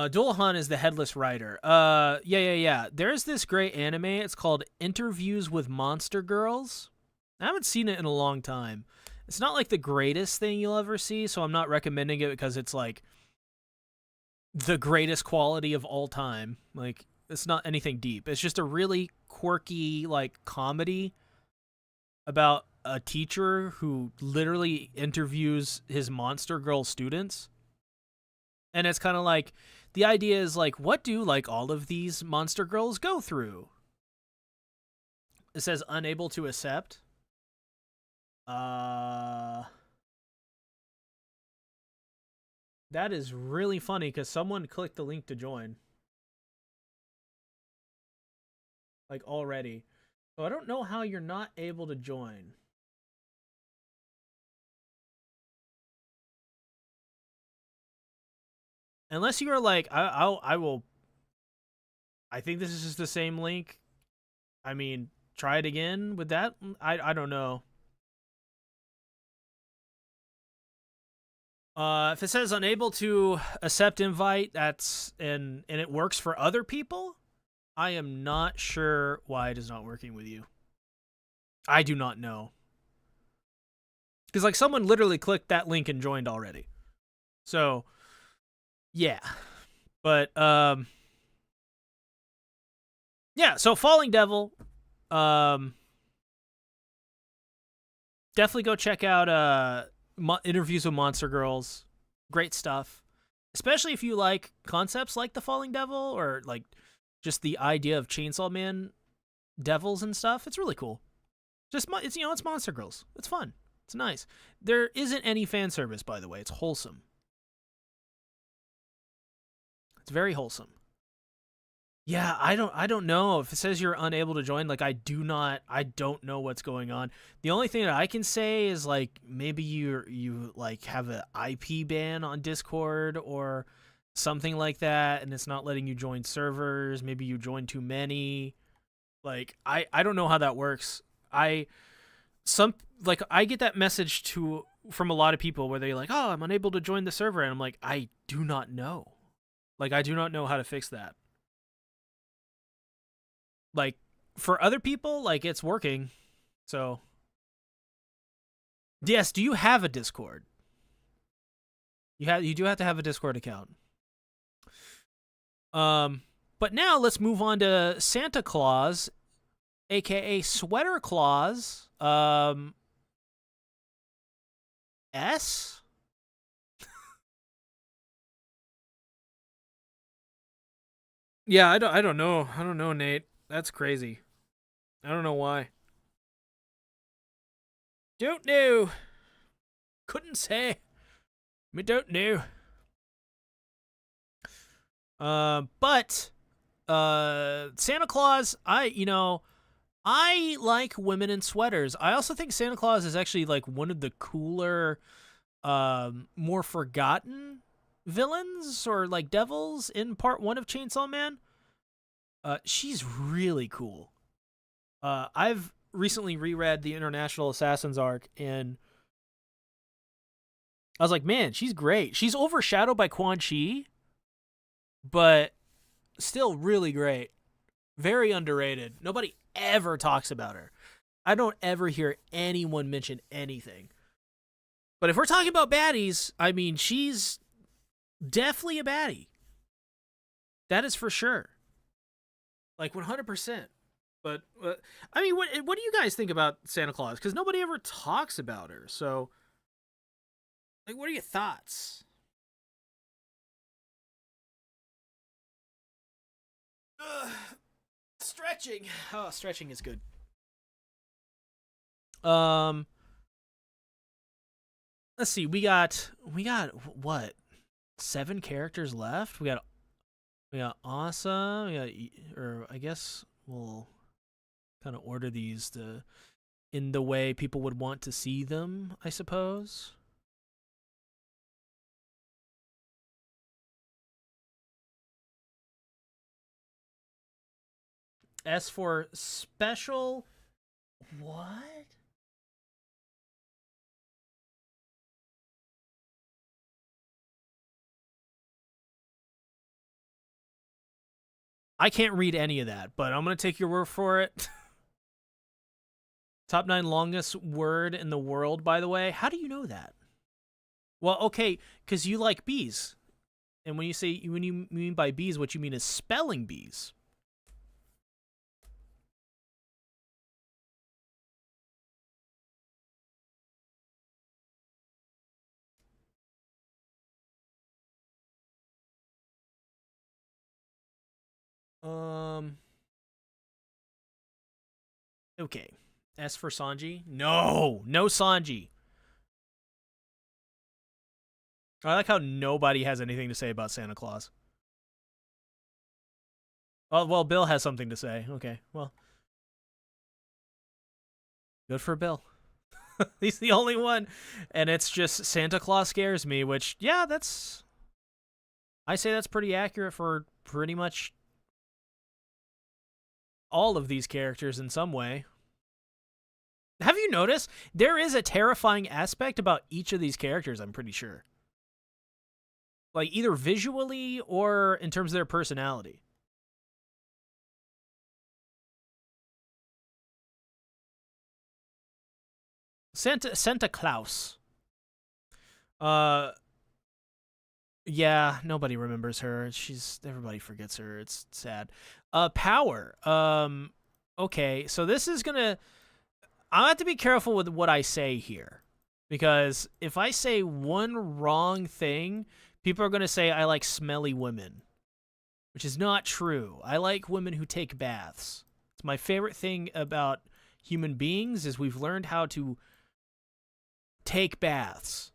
Doulahan is the headless rider. Yeah. There's this great anime. It's called Interviews with Monster Girls. I haven't seen it in a long time. It's not like the greatest thing you'll ever see, so I'm not recommending it because it's like the greatest quality of all time. Like, it's not anything deep. It's just a really quirky, like, comedy about a teacher who literally interviews his monster girl students. And it's kind of like, the idea is like, what do like all of these monster girls go through? It says unable to accept. That is really funny because someone clicked the link to join. Like already. So I don't know how you're not able to join. Unless you are like, I will. I think this is just the same link. I mean, try it again with that. I don't know. If it says unable to accept invite, that's and it works for other people, I am not sure why it is not working with you. I do not know. Because like someone literally clicked that link and joined already. So yeah. But yeah, so Falling Devil, definitely go check out Interviews with Monster Girls. Great stuff. Especially if you like concepts like the Falling Devil or like just the idea of Chainsaw Man devils and stuff. It's really cool. Just it's it's Monster Girls. It's fun. It's nice. There isn't any fan service, by the way. It's wholesome. It's very wholesome. Yeah, I don't know if it says you're unable to join. Like I don't know what's going on. The only thing that I can say is like maybe you like have an IP ban on Discord or something like that, and it's not letting you join servers. Maybe you join too many. Like I don't know how that works. I some like I get that message to from a lot of people where they're like, "Oh, I'm unable to join the server," and I'm like, I do not know. Like I do not know how to fix that. Like for other people, like it's working. So yes, do you have a Discord? You do have to have a Discord account. Um, but now let's move on to Santa Claus, aka Sweater Claus. S. Yeah, I don't know. I don't know, Nate. That's crazy. I don't know why. Don't know. Couldn't say. Me don't know. But Santa Claus, I like women in sweaters. I also think Santa Claus is actually like one of the cooler, more forgotten villains or like devils in part one of Chainsaw Man. She's really cool. I've recently reread the International Assassins arc, and I was like, man, she's great. She's overshadowed by Quan Chi, but still really great. Very underrated. Nobody ever talks about her. I don't ever hear anyone mention anything. But if we're talking about baddies, I mean, she's definitely a baddie. That is for sure. Like 100%. But I mean, what do you guys think about Santa Claus? Because nobody ever talks about her. So, like, what are your thoughts? Ugh, stretching. Oh, stretching is good. Um, let's see. We got what? 7 characters left. We got awesome. Or I guess we'll kind of order these in the way people would want to see them. I suppose. As for special, what? I can't read any of that, but I'm gonna take your word for it. Top 9 longest word in the world, by the way. How do you know that? Well, okay, because you like bees, and when you mean by bees, what you mean is spelling bees. Um. Okay. S for Sanji? No, no Sanji. I like how nobody has anything to say about Santa Claus. Well, Bill has something to say. Okay, well, good for Bill. He's the only one, and it's just Santa Claus scares me. Which, yeah, I say that's pretty accurate for pretty much all of these characters in some way. Have you noticed there is a terrifying aspect about each of these characters? I'm pretty sure, like either visually or in terms of their personality. Santa Claus. Uh, yeah, nobody remembers her. Everybody forgets her. It's sad. Power. Okay, so this is gonna. I have to be careful with what I say here, because if I say one wrong thing, people are gonna say I like smelly women, which is not true. I like women who take baths. It's my favorite thing about human beings is we've learned how to take baths.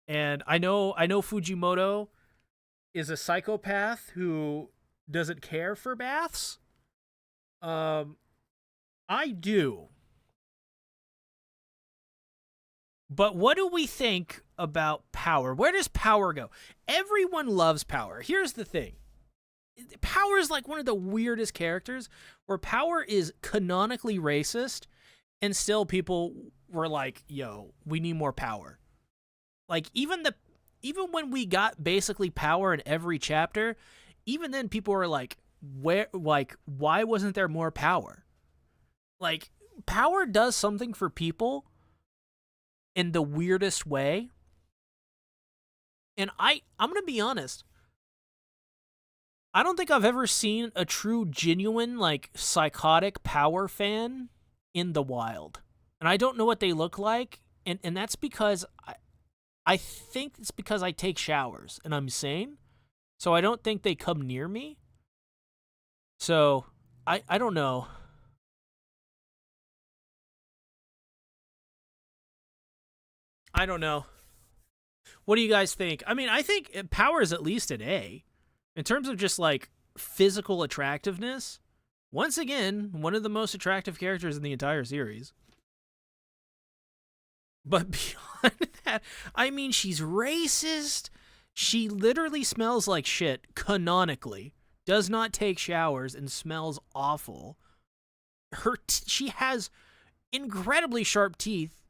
And I know Fujimoto is a psychopath who doesn't care for baths. I do. But what do we think about Power? Where does Power go? Everyone loves Power. Here's the thing. Power is like one of the weirdest characters where Power is canonically racist and still people were like, yo, we need more power. Like even when we got basically power in every chapter, even then people were like, why wasn't there more power? Like power does something for people in the weirdest way. And I'm going to be honest. I don't think I've ever seen a true, genuine, like, psychotic power fan in the wild. And I don't know what they look like. And that's because I think it's because I take showers and I'm sane. So I don't think they come near me. So I don't know. I don't know. What do you guys think? I mean, I think Power is at least an A. In terms of just, like, physical attractiveness, once again, one of the most attractive characters in the entire series. But beyond that, I mean, she's racist. She literally smells like shit, canonically. Does not take showers and smells awful. She has incredibly sharp teeth.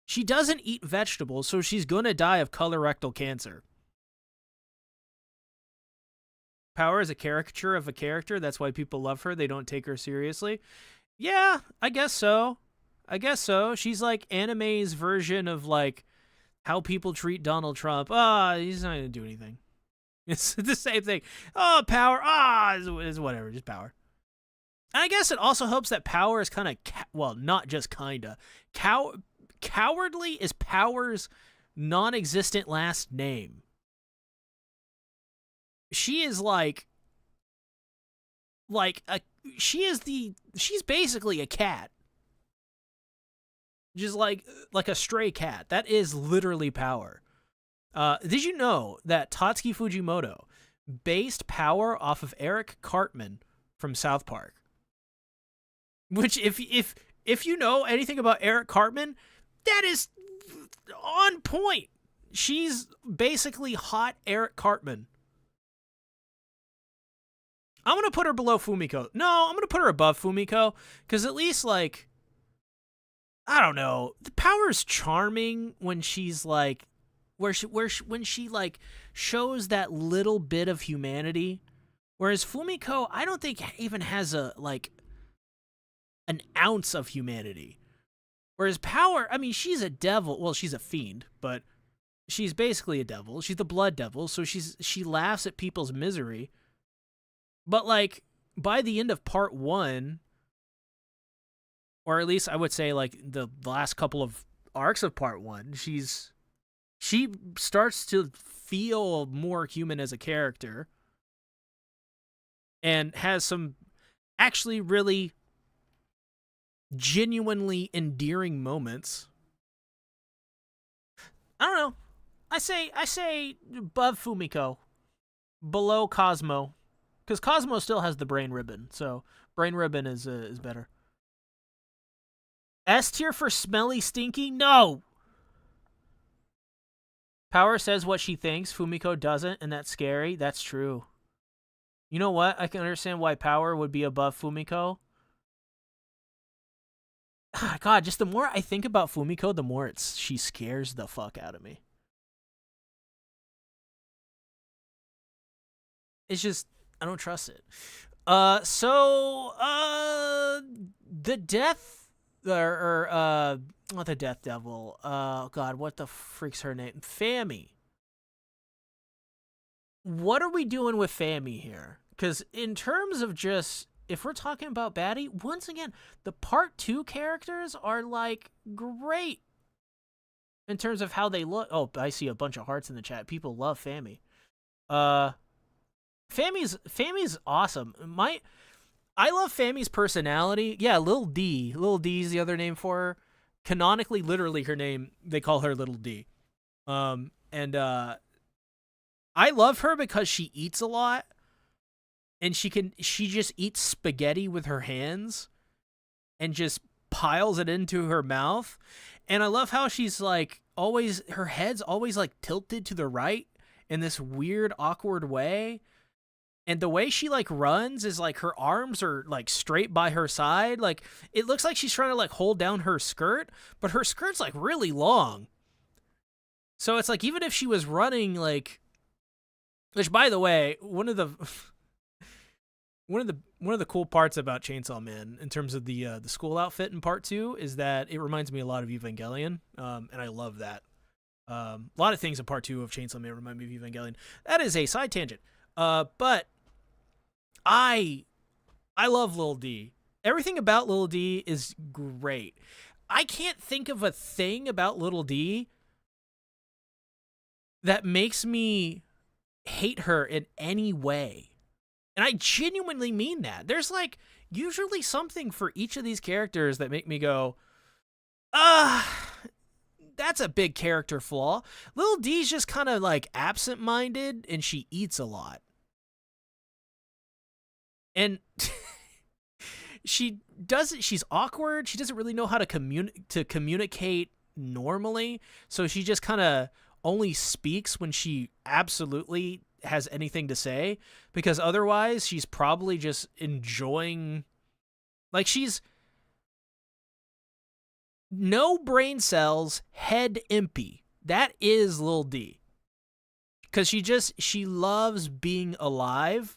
She doesn't eat vegetables, so she's gonna die of colorectal cancer. Power is a caricature of a character. That's why people love her. They don't take her seriously. Yeah, I guess so. She's like anime's version of like how people treat Donald Trump. He's not gonna do anything. It's the same thing. Oh, Power. Is whatever. Just Power. And I guess it also helps that Power is kind of not just kinda. Cowardly is Power's non-existent last name. She is she's basically a cat. Just like a stray cat. That is literally Power. Did you know that Tatsuki Fujimoto based Power off of Eric Cartman from South Park? Which if you know anything about Eric Cartman, that is on point. She's basically hot Eric Cartman. I'm going to put her below Fumiko. No, I'm going to put her above Fumiko, because at least, like, I don't know. The Power's charming when she's, like, when she, like, shows that little bit of humanity. Whereas Fumiko, I don't think even has an ounce of humanity. Whereas Power, I mean, she's a devil. Well, she's a fiend, but she's basically a devil. She's the blood devil, so she laughs at people's misery. But, like, by the end of part 1, or at least I would say, like, the last couple of arcs of part 1, she starts to feel more human as a character and has some actually really genuinely endearing moments. I don't know. I say above Fumiko, below Cosmo. Because Cosmo still has the brain ribbon, so brain ribbon is better. S tier for smelly stinky? No! Power says what she thinks, Fumiko doesn't, and that's scary. That's true. You know what? I can understand why Power would be above Fumiko. God, just the more I think about Fumiko, the more she scares the fuck out of me. It's just, I don't trust it. The death, not the Death Devil. God, what the freak's her name? Fami. What are we doing with Fami here? Because in terms of just, if we're talking about baddie, once again, the part 2 characters are, like, great. In terms of how they look. Oh, I see a bunch of hearts in the chat. People love Fami. Fami's awesome. I love Fami's personality. Yeah, Lil D. Lil D is the other name for her. Canonically, literally her name, they call her Little D. I love her because she eats a lot. and she just eats spaghetti with her hands and just piles it into her mouth. And I love how she's like always, her head's always like tilted to the right in this weird, awkward way. And the way she like runs is like her arms are like straight by her side. Like it looks like she's trying to like hold down her skirt, but her skirt's like really long. So it's like even if she was running like, which by the way, one of the cool parts about Chainsaw Man in terms of the school outfit in part 2 is that it reminds me a lot of Evangelion, and I love that. A lot of things in part 2 of Chainsaw Man remind me of Evangelion. That is a side tangent. But I love Lil D. Everything about Lil D is great. I can't think of a thing about Lil D that makes me hate her in any way. And I genuinely mean that. There's like usually something for each of these characters that make me go, that's a big character flaw. Lil D's just kind of like absent-minded and she eats a lot. And she's awkward. She doesn't really know how to communicate normally. So she just kind of only speaks when she absolutely has anything to say, because otherwise she's probably just enjoying, like, she's no brain cells, head empty. That is Lil D. Because she loves being alive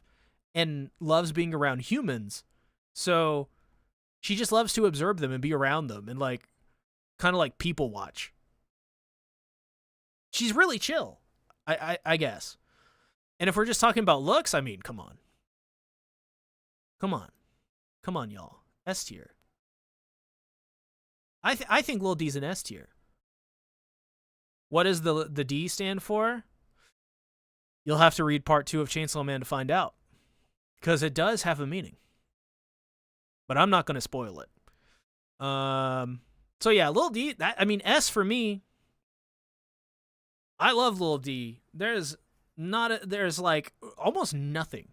and loves being around humans. So she just loves to observe them and be around them and like kind of like people watch. She's really chill, I guess. And if we're just talking about looks, I mean, come on. Come on, y'all. S tier. I think Lil D's an S tier. What does the D stand for? You'll have to read part 2 of Chainsaw Man to find out. Because it does have a meaning. But I'm not going to spoil it. So yeah, Lil D, S for me. I love Lil D. There's like almost nothing.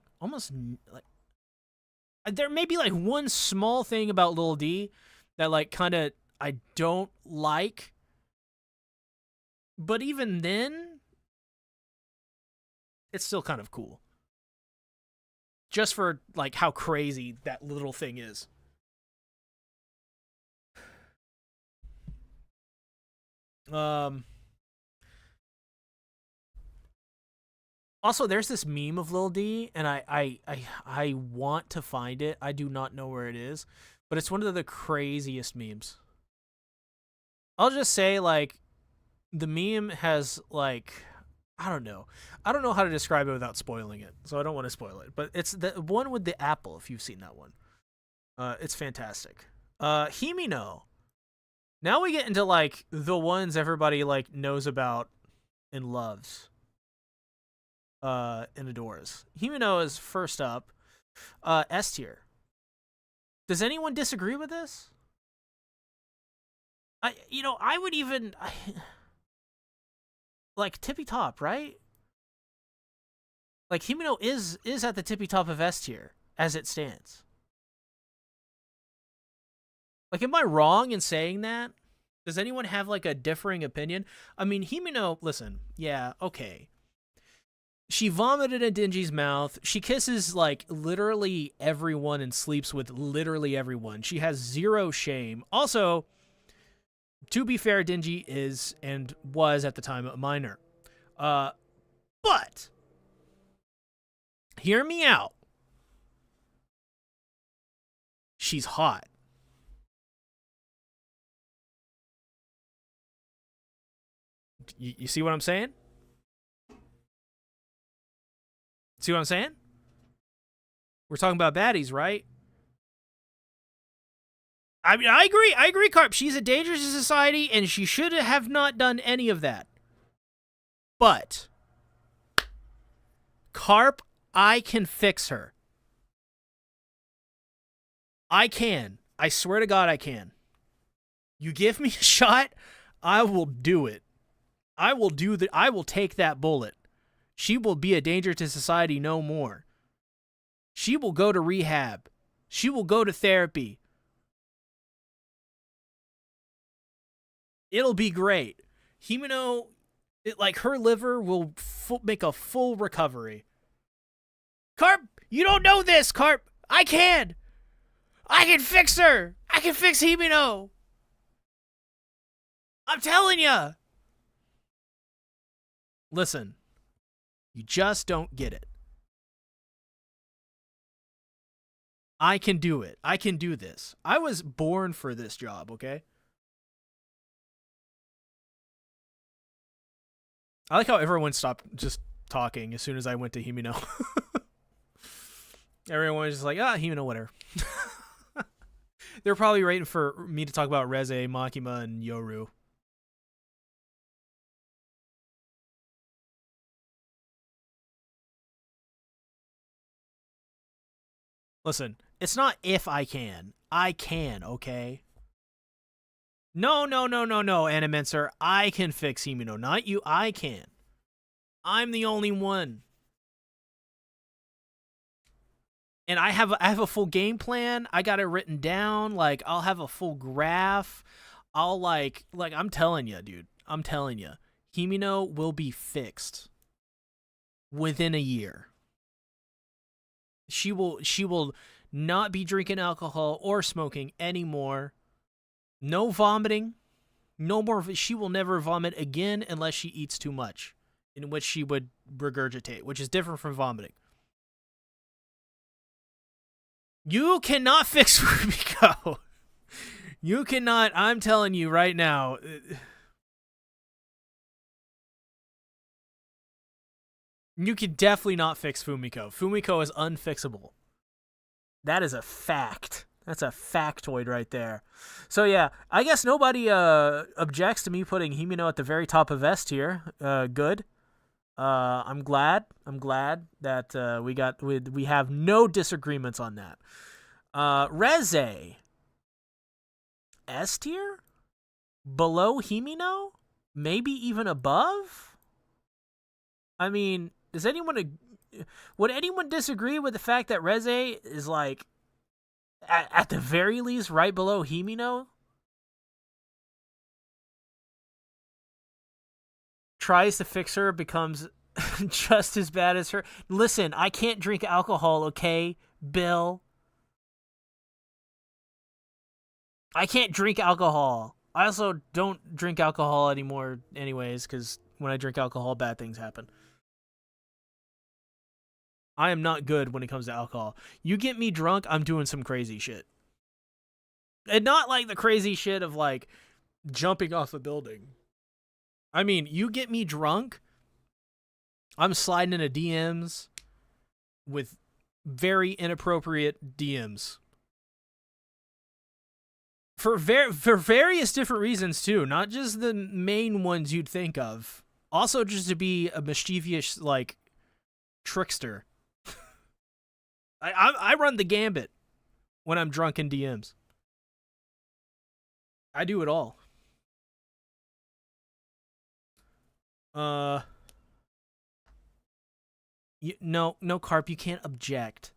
There may be like one small thing about Lil D that like kind of I don't like. But even then, it's still kind of cool. Just for like how crazy that little thing is. Also, there's this meme of Lil D, and I want to find it. I do not know where it is, but it's one of the craziest memes. I'll just say, like, the meme has, like, I don't know how to describe it without spoiling it, so I don't want to spoil it. But it's the one with the apple, if you've seen that one. It's fantastic. Himino. Now we get into, like, the ones everybody, like, knows about and loves. And adores. Himino is first up. S tier. Does anyone disagree with this? I would even like tippy top, right? Like Himino is at the tippy top of S tier as it stands. Like, am I wrong in saying that? Does anyone have like a differing opinion? I mean, Himino, listen, yeah, okay. She vomited in Denji's mouth. She kisses, like, literally everyone and sleeps with literally everyone. She has zero shame. Also, to be fair, Denji is and was at the time a minor. But, hear me out. She's hot. You see what I'm saying? See what I'm saying? We're talking about baddies, right? I mean, I agree, Carp. She's a danger to society, and she should have not done any of that. But, Carp, I can fix her. I can. I swear to God I can. You give me a shot, I will do it. I will take that bullet. She will be a danger to society no more. She will go to rehab. She will go to therapy. It'll be great. Himeno, like her liver will make a full recovery. Carp, you don't know this, Carp. I can. I can fix her. I can fix Himeno. I'm telling you. Listen, you just don't get it. I can do it. I can do this. I was born for this job, okay? I like how everyone stopped just talking as soon as I went to Himeno. Everyone was just like, Himeno, whatever. They're probably waiting for me to talk about Reze, Makima, and Yoru. Listen, it's not if I can. I can, okay? No, Animenser. I can fix Himeno, not you. I can. I'm the only one. And I have a full game plan. I got it written down. Like, I'll have a full graph. I'll like I'm telling you, dude. I'm telling you. Himeno will be fixed within a year. She will not be drinking alcohol or smoking anymore. No vomiting. No more. She will never vomit again unless she eats too much, in which she would regurgitate, which is different from vomiting. You cannot fix Fumiko. You cannot. I'm telling you right now. You can definitely not fix Fumiko. Fumiko is unfixable. That is a fact. That's a factoid right there. So yeah, I guess nobody objects to me putting Himeno at the very top of S tier. Good. I'm glad that we have no disagreements on that. Reze, S tier, below Himeno, maybe even above. I mean, would anyone disagree with the fact that Reze is like at the very least right below Himeno? Tries to fix her, becomes just as bad as her. Listen, I can't drink alcohol, okay, Bill? I can't drink alcohol. I also don't drink alcohol anymore anyways, because when I drink alcohol, bad things happen. I am not good when it comes to alcohol. You get me drunk, I'm doing some crazy shit. And not like the crazy shit of like jumping off a building. I mean, you get me drunk, I'm sliding into DMs with very inappropriate DMs. For various different reasons too, not just the main ones you'd think of. Also just to be a mischievous like trickster. I run the gambit when I'm drunk in DMs. I do it all. No, Carp, you can't object.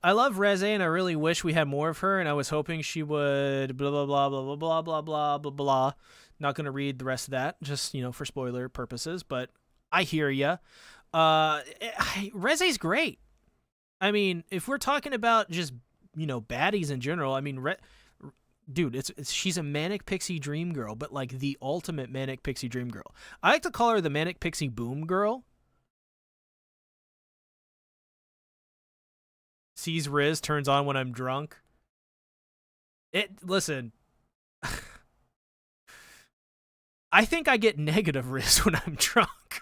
I love Reze, and I really wish we had more of her, and I was hoping she would blah, blah, blah, blah, blah, blah, blah, blah, blah, blah. Not going to read the rest of that, just, for spoiler purposes, but I hear ya. Reze's great. I mean, if we're talking about just, baddies in general, I mean, dude, she's a manic pixie dream girl, but like the ultimate manic pixie dream girl. I like to call her the manic pixie boom girl. Sees Riz, turns on when I'm drunk. Listen. I think I get negative Riz when I'm drunk.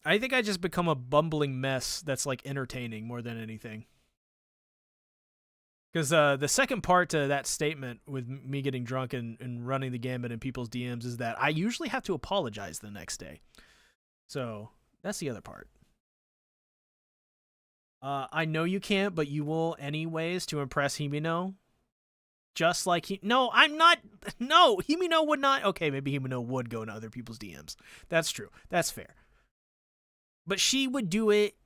I think I just become a bumbling mess that's like entertaining more than anything. Because the second part to that statement with me getting drunk and running the gambit in people's DMs is that I usually have to apologize the next day. So that's the other part. I know you can't, but you will anyways to impress Himeno. Just like no, I'm not. No, Himeno would not. Okay, maybe Himeno would go into other people's DMs. That's true. That's fair. But she would do it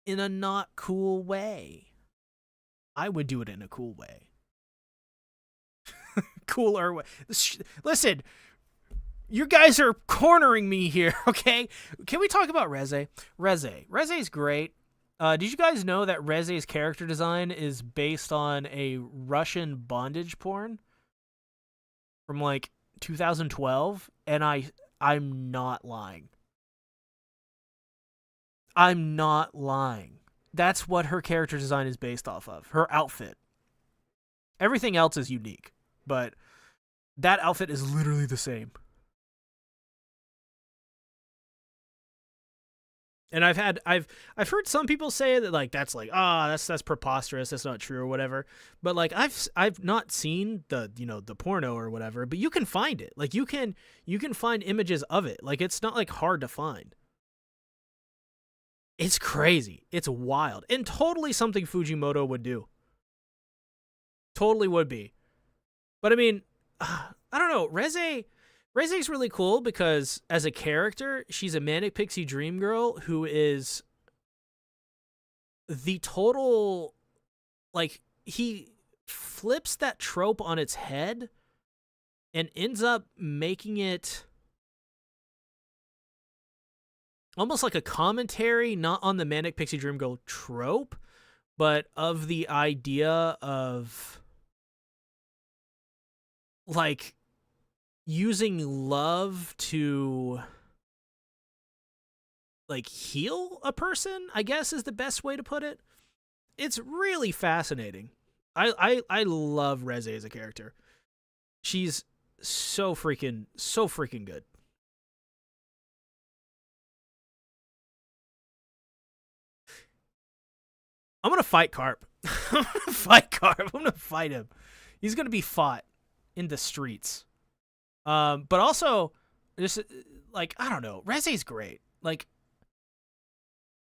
in a not cool way. I would do it in a cool way. Cooler way. Listen, you guys are cornering me here, okay? Can we talk about Reze? Reze's great. Did you guys know that Reze's character design is based on a Russian bondage porn from like 2012? And I'm not lying. I'm not lying. That's what her character design is based off of. Her outfit. Everything else is unique, but that outfit is literally the same. And I've heard some people say that like that's preposterous, that's not true or whatever. But like I've not seen the the porno or whatever, but you can find it. Like you can find images of it. Like it's not like hard to find. It's crazy. It's wild. And totally something Fujimoto would do. Totally would be. But I mean, I don't know. Reze's really cool because as a character, she's a manic pixie dream girl who is the total, like, he flips that trope on its head and ends up making it almost like a commentary, not on the manic pixie dream girl trope, but of the idea of like using love to like heal a person, I guess is the best way to put it. It's really fascinating. I love Reze as a character. She's so freaking good. I'm gonna fight Carp. I'm gonna fight him. He's gonna be fought in the streets. But also, just like I don't know, Reze's great. Like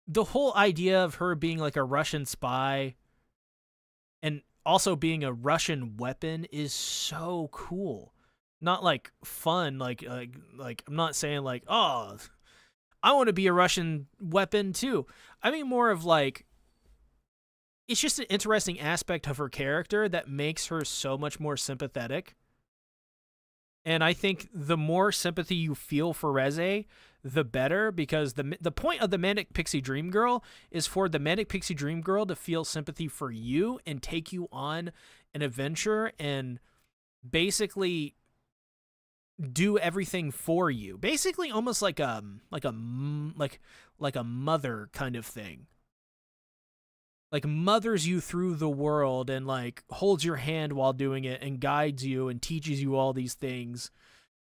the whole idea of her being like a Russian spy, and also being a Russian weapon is so cool. Not like fun, like I'm not saying like, oh, I want to be a Russian weapon too. I mean more of like, it's just an interesting aspect of her character that makes her so much more sympathetic. And I think the more sympathy you feel for Reze, the better, because the point of the Manic Pixie Dream Girl is for the Manic Pixie Dream Girl to feel sympathy for you and take you on an adventure and basically do everything for you. Basically almost like a mother kind of thing. Like mothers you through the world and like holds your hand while doing it and guides you and teaches you all these things.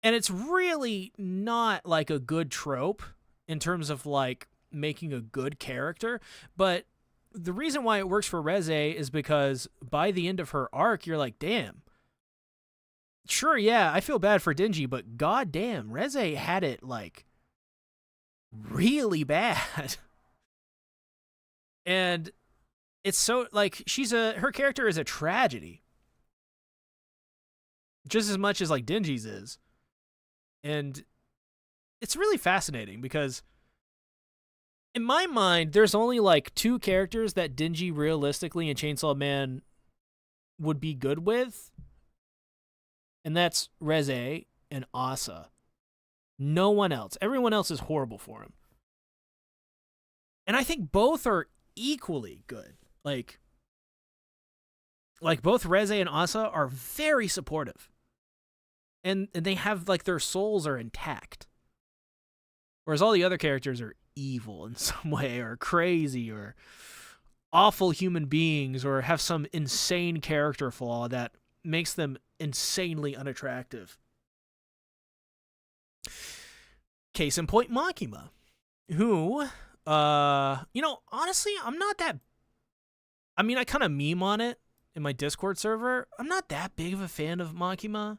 And it's really not like a good trope in terms of like making a good character. But the reason why it works for Reze is because by the end of her arc, you're like, damn. Sure, yeah, I feel bad for Denji, but goddamn, Reze had it like really bad. And it's so like her character is a tragedy just as much as like Denji's is. And it's really fascinating because in my mind there's only like two characters that Denji realistically in Chainsaw Man would be good with, and that's Reze and Asa. No one else. Everyone else is horrible for him. And I think both are equally good. Like both Reze and Asa are very supportive. And they have like their souls are intact. Whereas all the other characters are evil in some way, or crazy, or awful human beings, or have some insane character flaw that makes them insanely unattractive. Case in point, Makima, who, honestly, I'm not that. I mean, I kind of meme on it in my Discord server. I'm not that big of a fan of Makima.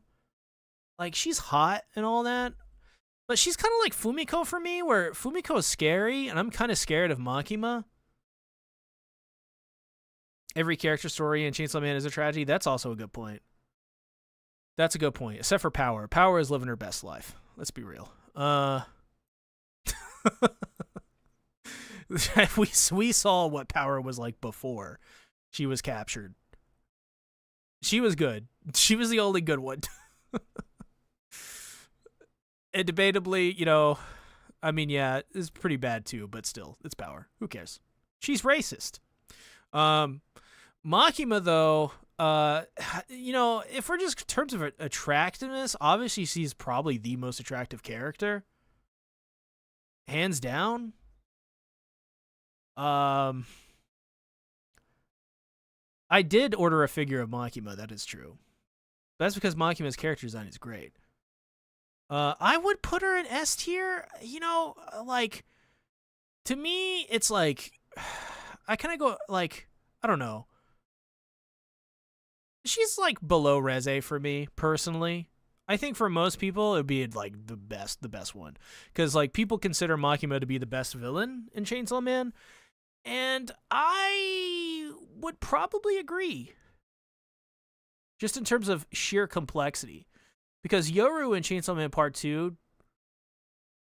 Like, she's hot and all that, but she's kind of like Fumiko for me, where Fumiko is scary, and I'm kind of scared of Makima. Every character story in Chainsaw Man is a tragedy. That's also a good point. That's a good point, except for Power. Power is living her best life. Let's be real. we saw what power was like before she was captured. She was good. She was the only good one. And debatably, you know, I mean, yeah, it's pretty bad too, but still, it's power. Who cares? She's racist. Makima, though, you know, if we're just in terms of attractiveness, obviously she's probably the most attractive character. Hands down. I did order a figure of Makima, that is true. That's because Makima's character design is great. I would put her in S tier. You know, like, to me, it's like, I kind of go, like, I don't know. She's, like, below Reze for me, personally. I think for most people, it would be, like, the best one. Because, like, people consider Makima to be the best villain in Chainsaw Man. And I would probably agree. Just in terms of sheer complexity. Because Yoru in Chainsaw Man Part 2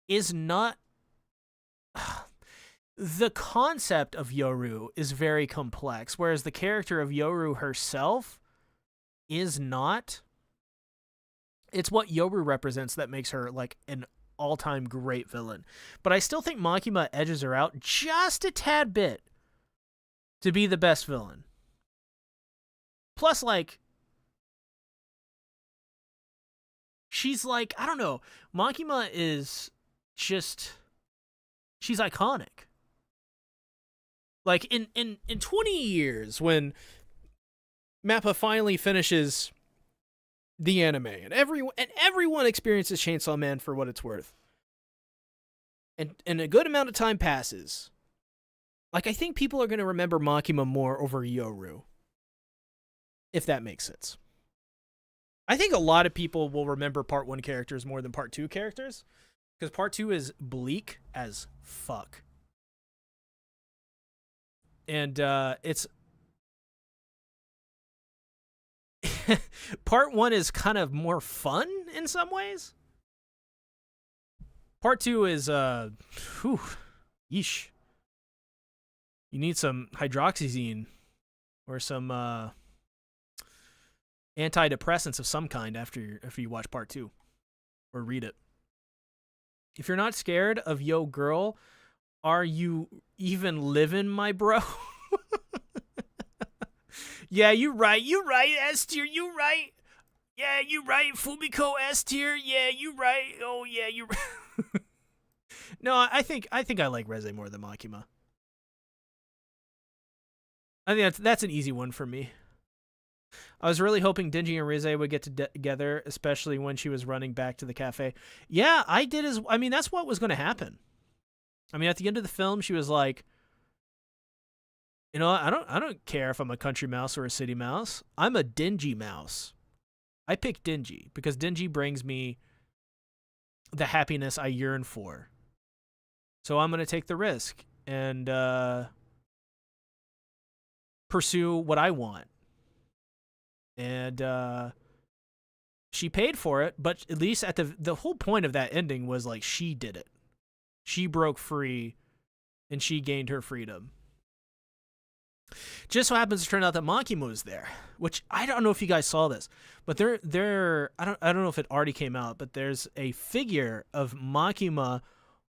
is not... The concept of Yoru is very complex, whereas the character of Yoru herself is not. It's what Yoru represents that makes her like an all-time great villain. But I still think Makima edges her out just a tad bit to be the best villain. Plus, like, she's like, I don't know, Makima is just, she's iconic. Like, in 20 years, when Mappa finally finishes the anime, and everyone experiences Chainsaw Man for what it's worth, and a good amount of time passes, like, I think people are going to remember Makima more over Yoru, if that makes sense. I think a lot of people will remember Part 1 characters more than Part 2 characters, because Part 2 is bleak as fuck. And it's... Part 1 is kind of more fun in some ways. Part 2 is, yeesh. You need some hydroxyzine or some antidepressants of some kind after you watch Part 2 or read it. If you're not scared of Yo Girl, are you even living, my bro? Yeah, you right, S tier, you right. Yeah, you right, Fumiko S tier. Yeah, you right. Oh yeah, you right. No, I think I like Reze more than Makima. I think that's an easy one for me. I was really hoping Denji and Reze would get together, especially when she was running back to the cafe. Yeah, I did I mean, that's what was going to happen. I mean, at the end of the film, she was like, you know, I don't care if I'm a country mouse or a city mouse. I'm a Denji mouse. I pick Denji because Denji brings me the happiness I yearn for. So I'm going to take the risk and pursue what I want. And she paid for it, but at least at the whole point of that ending was like she did it. She broke free and she gained her freedom. Just so happens to turn out that Makima was there, which I don't know if you guys saw this, but there I don't know if it already came out, but there's a figure of Makima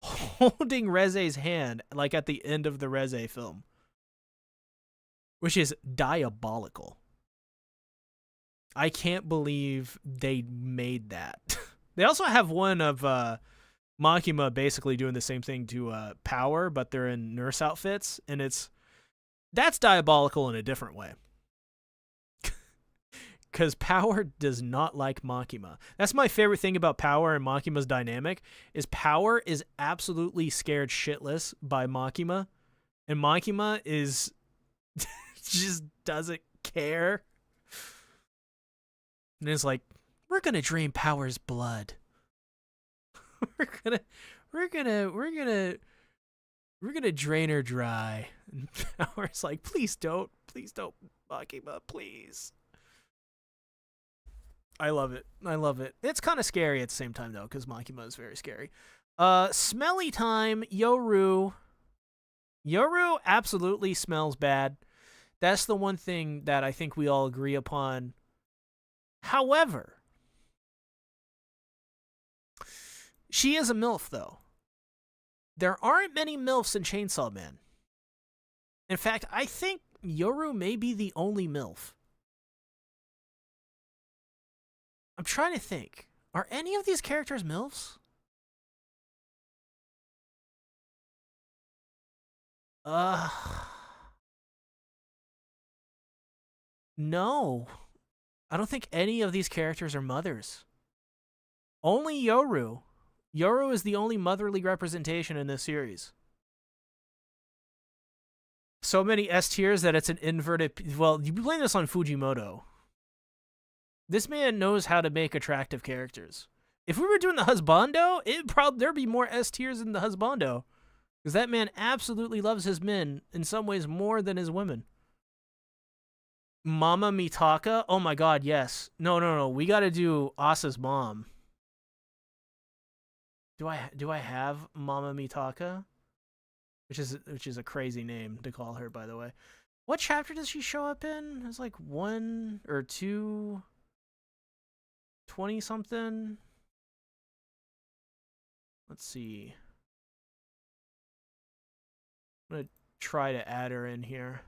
holding Reze's hand like at the end of the Reze film, which is diabolical. I can't believe they made that. They also have one of Makima basically doing the same thing to Power, but they're in nurse outfits, and that's diabolical in a different way. Because Power does not like Makima. That's my favorite thing about Power and Makima's dynamic, is Power is absolutely scared shitless by Makima, and Makima is just doesn't care. And it's like, we're gonna drain Power's blood. we're gonna drain her dry. And Power's like, please don't, Makima, please. I love it. It's kind of scary at the same time though, because Makima is very scary. Smelly time, Yoru Yoru absolutely smells bad. That's the one thing that I think we all agree upon. However, she is a MILF, though. There aren't many MILFs in Chainsaw Man. In fact, I think Yoru may be the only MILF. I'm trying to think. Are any of these characters MILFs? No. I don't think any of these characters are mothers. Only Yoru. Yoru is the only motherly representation in this series. So many S tiers that it's an inverted... Well, you blame this on Fujimoto. This man knows how to make attractive characters. If we were doing the husbando, there'd be more S tiers in the husbando. Because that man absolutely loves his men in some ways more than his women. Mama Mitaka? Oh my god, yes. No. We gotta do Asa's mom. Do I have Mama Mitaka? Which is a crazy name to call her, by the way. What chapter does she show up in? It's like 1 or 2... 20-something? Let's see. I'm going to try to add her in here.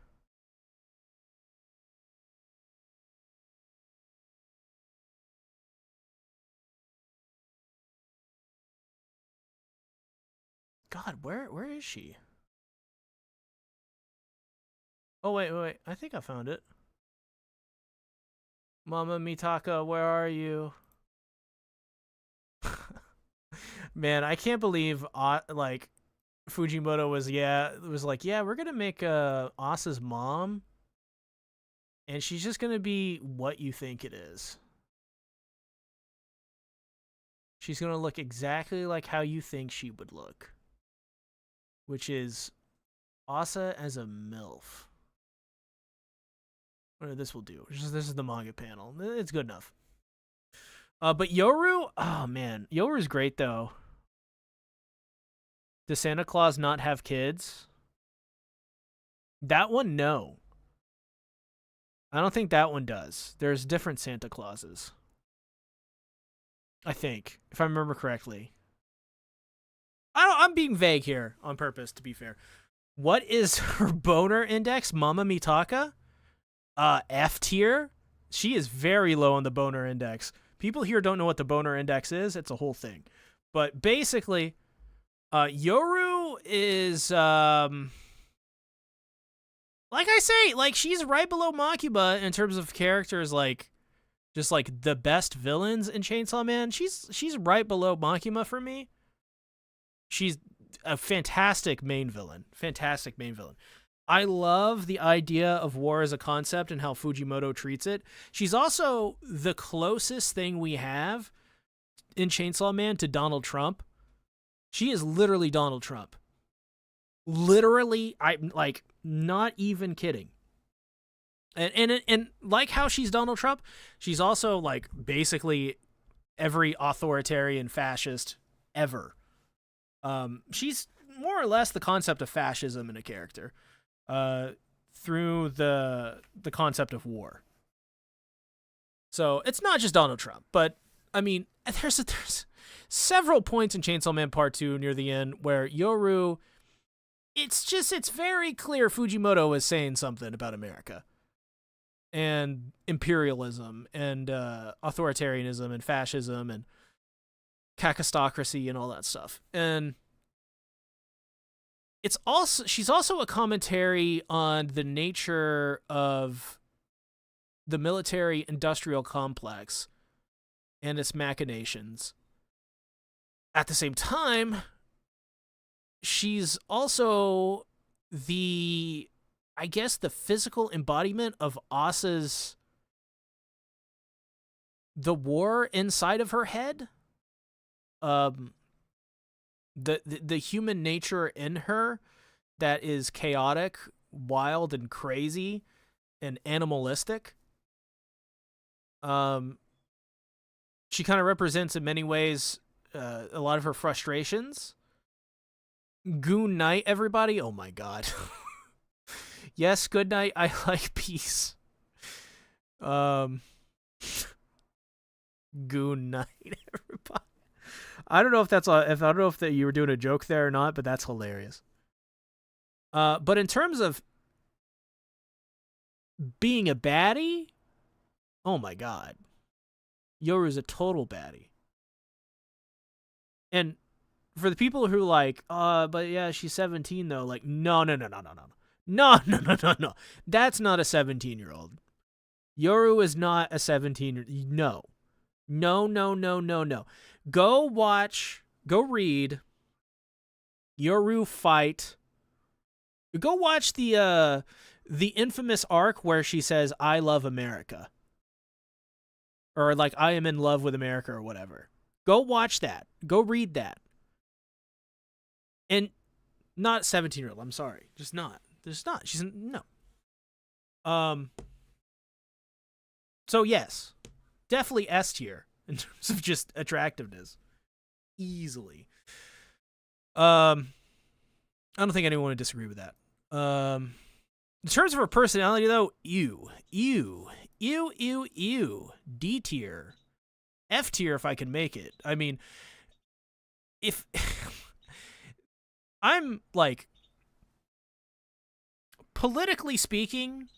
God, where is she? Oh, wait. I think I found it. Mama Mitaka, where are you? Man, I can't believe like Fujimoto was like, yeah, we're gonna make Asa's mom, and she's just gonna be what you think it is. She's gonna look exactly like how you think she would look, which is Asa as a MILF. What this will do? This is the manga panel. It's good enough. But Yoru, oh man, Yoru's great though. Does Santa Claus not have kids? That one, no. I don't think that one does. There's different Santa Clauses. I think, if I remember correctly. I'm being vague here on purpose, to be fair. What is her boner index? Mama Mitaka? F tier? She is very low on the boner index. People here don't know what the boner index is. It's a whole thing. But basically, Yoru is, like I say, like, she's right below Makima in terms of characters, like, just, like, the best villains in Chainsaw Man. She's right below Makima for me. She's a fantastic main villain. Fantastic main villain. I love the idea of war as a concept and how Fujimoto treats it. She's also the closest thing we have in Chainsaw Man to Donald Trump. She is literally Donald Trump. Literally, I'm like not even kidding. And like how she's Donald Trump, she's also like basically every authoritarian fascist ever. She's more or less the concept of fascism in a character. Through the concept of war. So it's not just Donald Trump, but I mean, there's several points in Chainsaw Man Part 2 near the end where Yoru, it's very clear Fujimoto is saying something about America and imperialism and authoritarianism and fascism and kakistocracy and all that stuff. And she's also a commentary on the nature of the military industrial complex and its machinations. At the same time, she's also the physical embodiment of Asa's the war inside of her head. The human nature in her that is chaotic, wild, and crazy, and animalistic. She kind of represents in many ways a lot of her frustrations Goon night, everybody. Oh my god. Yes, good night. I like peace. Um, Goon night, everybody. I don't know if that's if I don't know if that you were doing a joke there or not, but that's hilarious. But in terms of being a baddie, oh my god, Yoru's a total baddie. And for the people who like, but yeah, she's 17 though. Like, no. That's not a 17-year-old. Yoru is not a 17. No. Go read Yoru fight. Go watch the infamous arc where she says, "I love America," or like, "I am in love with America," or whatever. Go watch that. Go read that. And not 17-year-old. I'm sorry, just not. Just not. She's no. So yes, definitely S tier in terms of just attractiveness, easily. I don't think anyone would disagree with that. In terms of her personality, though, ew, D tier, F tier if I can make it. I mean, if I'm like, politically speaking,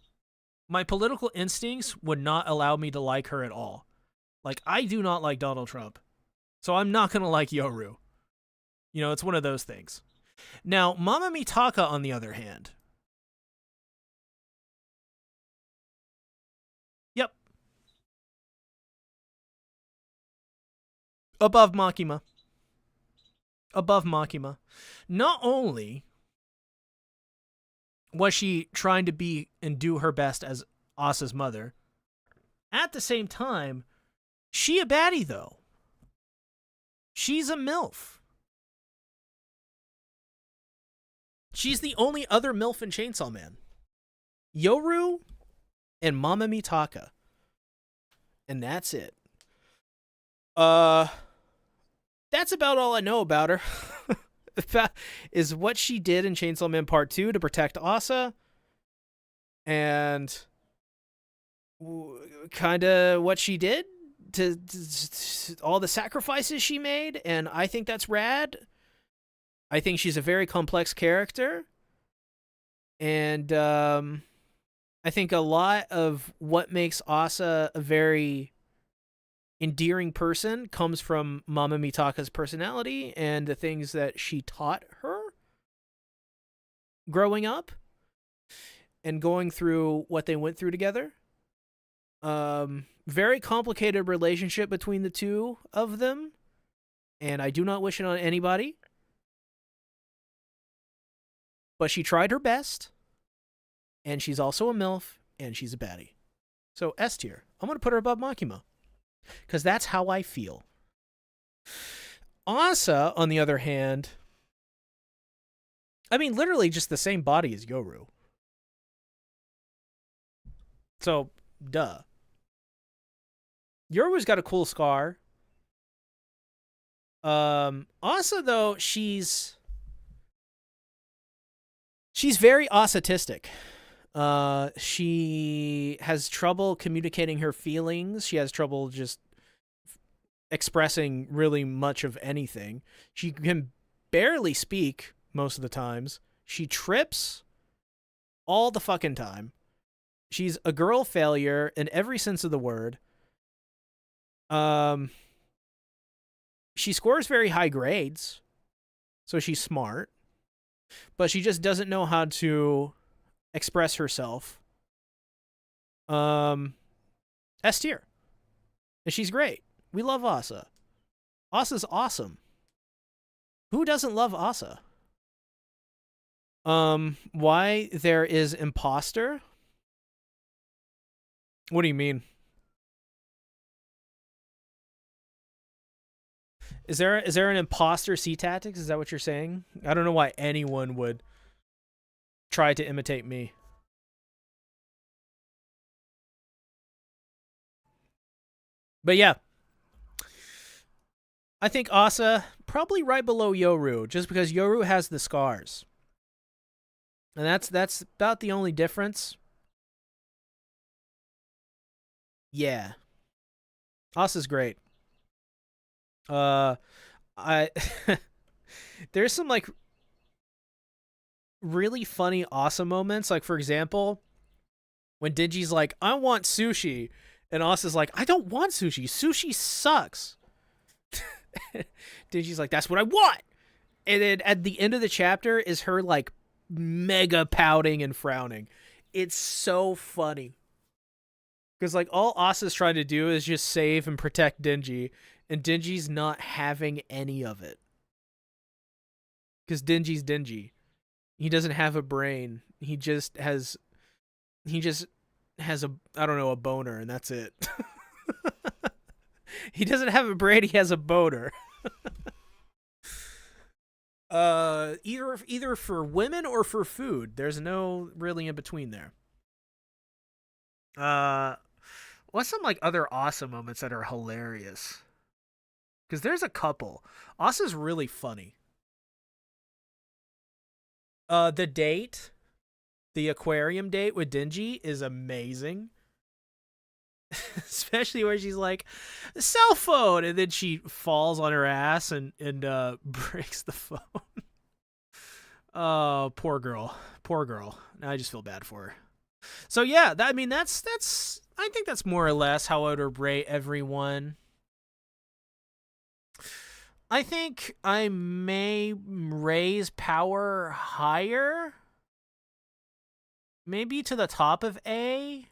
my political instincts would not allow me to like her at all. Like, I do not like Donald Trump, so I'm not gonna like Yoru. You know, it's one of those things. Now, Mama Mitaka, on the other hand. Yep. Above Makima. Not only was she trying to be and do her best as Asa's mother, at the same time, she a baddie, though. She's a MILF. She's the only other MILF in Chainsaw Man. Yoru and Mama Mitaka. And that's it. That's about all I know about her. Is what she did in Chainsaw Man Part 2 to protect Asa. And kind of what she did to all the sacrifices she made. And I think that's rad. I think she's a very complex character. And I think a lot of what makes Asa a very endearing person comes from Mama Mitaka's personality and the things that she taught her growing up and going through what they went through together. Very complicated relationship between the two of them, and I do not wish it on anybody. But she tried her best, and she's also a MILF, and she's a baddie. So S tier. I'm going to put her above Makima, because that's how I feel. Asa, on the other hand, I mean, literally just the same body as Yoru. So, duh. Yoru's got a cool scar. Asa, though, she's very autistic. She has trouble communicating her feelings. She has trouble just expressing really much of anything. She can barely speak most of the times. She trips all the fucking time. She's a girl failure in every sense of the word. She scores very high grades, so she's smart, but she just doesn't know how to express herself. S tier. And she's great. We love Asa. Asa's awesome. Who doesn't love Asa? Why there is imposter? What do you mean? Is there an imposter SeaTactics? Is that what you're saying? I don't know why anyone would try to imitate me. But yeah. I think Asa probably right below Yoru, just because Yoru has the scars. And that's about the only difference. Yeah. Asa's great. I there's some like really funny Asa moments. Like for example, when Denji's like, I want sushi, and Asa's like, I don't want sushi. Sushi sucks. Denji's like, that's what I want. And then at the end of the chapter is her like mega pouting and frowning. It's so funny. Because like all Asa's trying to do is just save and protect Denji, and Denji's not having any of it. Because Denji's Denji. He doesn't have a brain. He just has a, I don't know, a boner, and that's it. He doesn't have a brain, he has a boner. Either for women or for food. There's no really in between there. What's some like other awesome moments that are hilarious? Because there's a couple. Asa's really funny. The date, the aquarium date with Denji is amazing. Especially where she's like, cell phone, and then she falls on her ass and breaks the phone. Oh, poor girl. Poor girl. Now I just feel bad for her. So yeah, I mean that's I think that's more or less how I would rate everyone. I think I may raise power higher. Maybe to the top of A.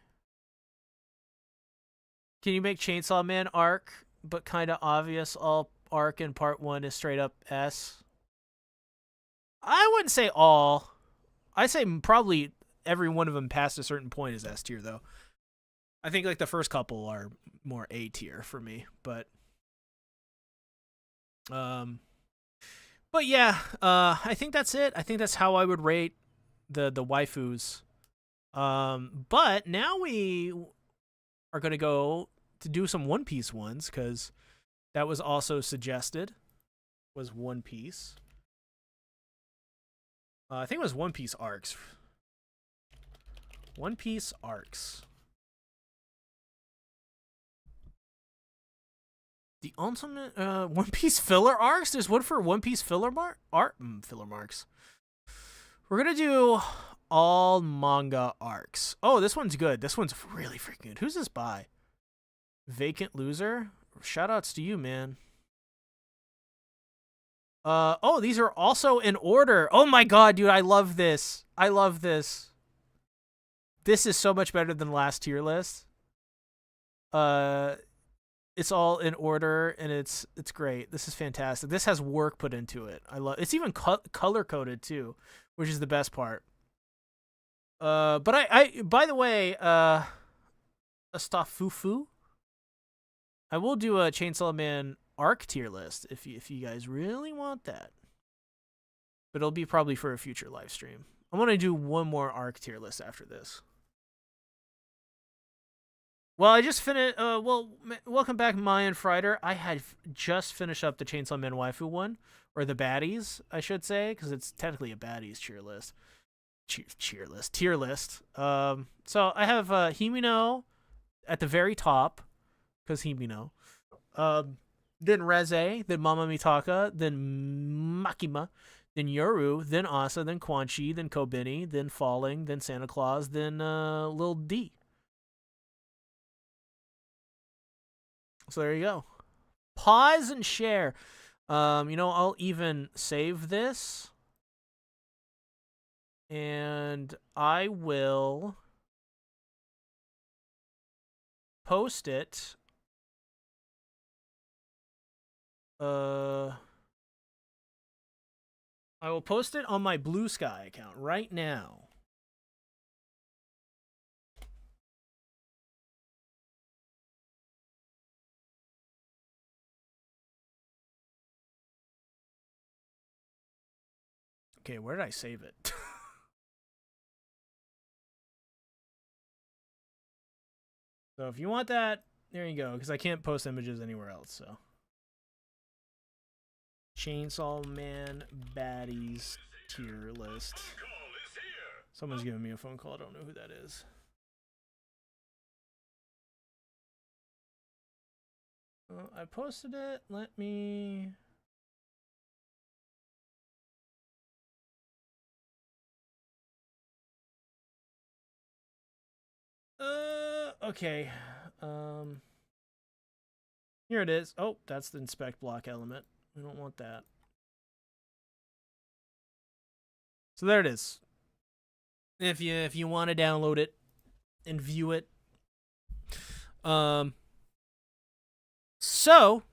Can you make Chainsaw Man arc, but kind of obvious all arc in part 1 is straight up S? I wouldn't say all. I'd say probably every one of them past a certain point is S tier, though. I think like the first couple are more A tier for me, but yeah, I think that's it. I think that's how I would rate the waifus. But now we are going to go to do some One Piece ones, because that was also suggested, was One Piece. I think it was One Piece arcs. One Piece arcs. The ultimate One Piece filler arcs? There's one for One Piece filler filler marks. We're going to do all manga arcs. Oh, this one's good. This one's really freaking good. Who's this by? Vacant Loser? Shoutouts to you, man. Oh, these are also in order. Oh my god, dude, I love this. I love this. This is so much better than the last tier list. It's all in order, and it's great. This is fantastic. This has work put into it. I love. It's even color coded too, which is the best part. But I by the way, Astafufu, I will do a Chainsaw Man arc tier list if you guys really want that. But it'll be probably for a future live stream. I'm gonna do one more arc tier list after this. Well, I just finished. Welcome back, Mayan Frieder. I had just finished up the Chainsaw Man waifu one, or the baddies, I should say, because it's technically a baddies tier list. Tier list. So I have Himino at the very top, because Himino. Then Reze, then Mama Mitaka, then Makima, then Yoru, then Asa, then Quan Chi, then Kobeni, then Falling, then Santa Claus, then Lil D. So there you go. Pause and share. I'll even save this, and I will post it. I will post it on my Blue Sky account right now. Okay, where did I save it? So if you want that, there you go, because I can't post images anywhere else, so. Chainsaw Man baddies tier list. Someone's giving me a phone call. I don't know who that is. I posted it. Let me... Okay. Here it is. Oh, that's the inspect block element. We don't want that. So there it is. If you want to download it and view it. So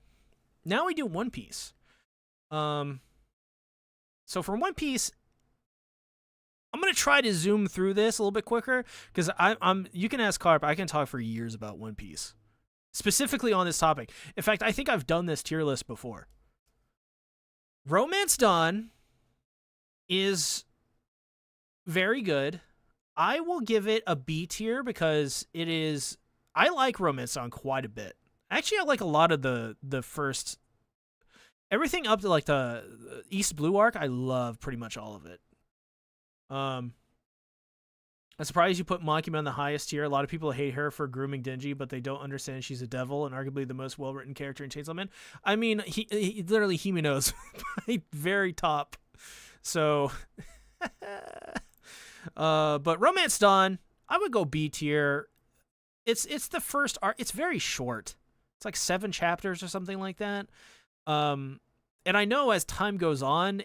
now we do One Piece. So for One Piece, I'm gonna try to zoom through this a little bit quicker because I'm. You can ask Carp. I can talk for years about One Piece, specifically on this topic. In fact, I think I've done this tier list before. Romance Dawn is very good. I will give it a B tier because it is. I like Romance Dawn quite a bit. Actually, I like a lot of the first. Everything up to like the East Blue arc, I love pretty much all of it. I'm surprised you put Makima on the highest tier. A lot of people hate her for grooming Denji, but they don't understand she's a devil and arguably the most well-written character in Chainsaw Man. I mean, he literally Himeno's very top. So, but Romance Dawn, I would go B tier. It's the first arc. It's very short. It's like 7 chapters or something like that. And I know as time goes on,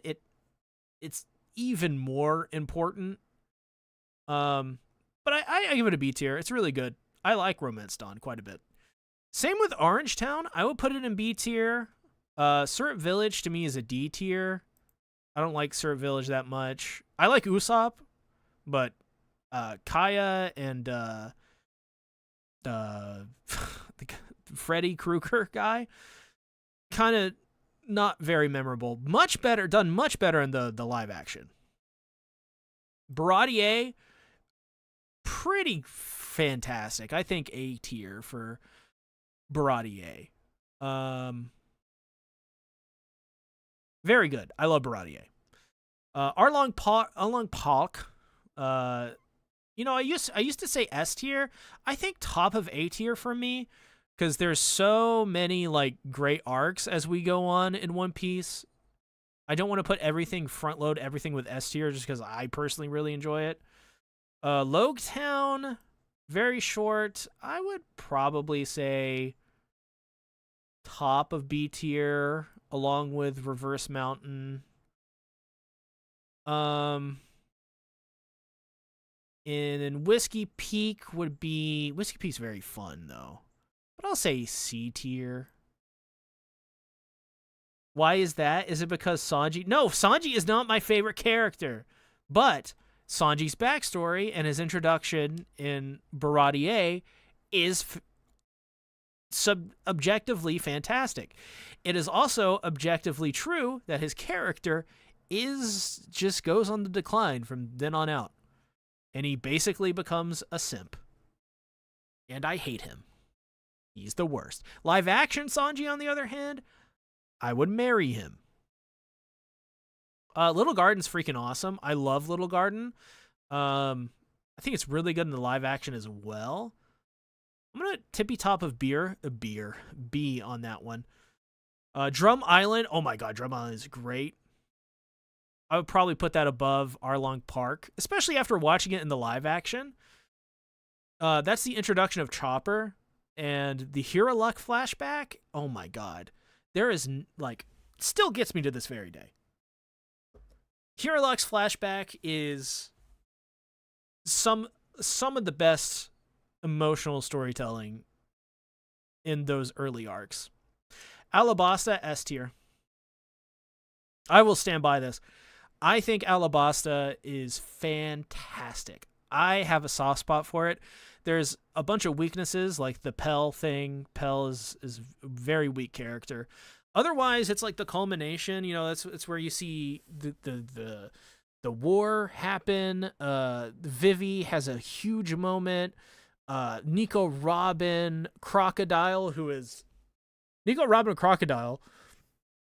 it's even more important. But I give it a B tier. It's really good. I like Romance Dawn quite a bit. Same with Orange Town. I would put it in B tier. Syrup Village to me is a D tier. I don't like Syrup Village that much. I like Usopp, but Kaya and the Freddy Krueger guy, kind of not very memorable. Much better, done much better in the live action. Baratier, pretty fantastic. I think A tier for Baratier. Very good. I love Baratier. Arlong Park. You know, I used to say S tier. I think top of A tier for me, because there's so many like great arcs as we go on in One Piece. I don't want to put everything front load everything with S tier just because I personally really enjoy it. Logetown, very short. I would probably say top of B tier along with Reverse Mountain. And then Whiskey Peak would be... Whiskey Peak's very fun, though. But I'll say C tier. Why is that? Is it because Sanji... No, Sanji is not my favorite character. But Sanji's backstory and his introduction in Baratier is objectively fantastic. It is also objectively true that his character just goes on the decline from then on out. And he basically becomes a simp. And I hate him. He's the worst. Live action Sanji, on the other hand, I would marry him. Little Garden's freaking awesome. I love Little Garden. I think it's really good in the live action as well. I'm going to tippy top of B on that one. Drum Island. Oh my god, Drum Island is great. I would probably put that above Arlong Park, especially after watching it in the live action. That's the introduction of Chopper and the Hero Luck flashback. Oh my god. There is, like, still gets me to this very day. Hero Luck's flashback is some of the best emotional storytelling in those early arcs. Alabasta, S tier. I will stand by this. I think Alabasta is fantastic. I have a soft spot for it. There's a bunch of weaknesses, like the Pell thing. Pell is a very weak character. Otherwise, it's like the culmination. You know, it's where you see the war happen. Vivi has a huge moment. Nico Robin, Crocodile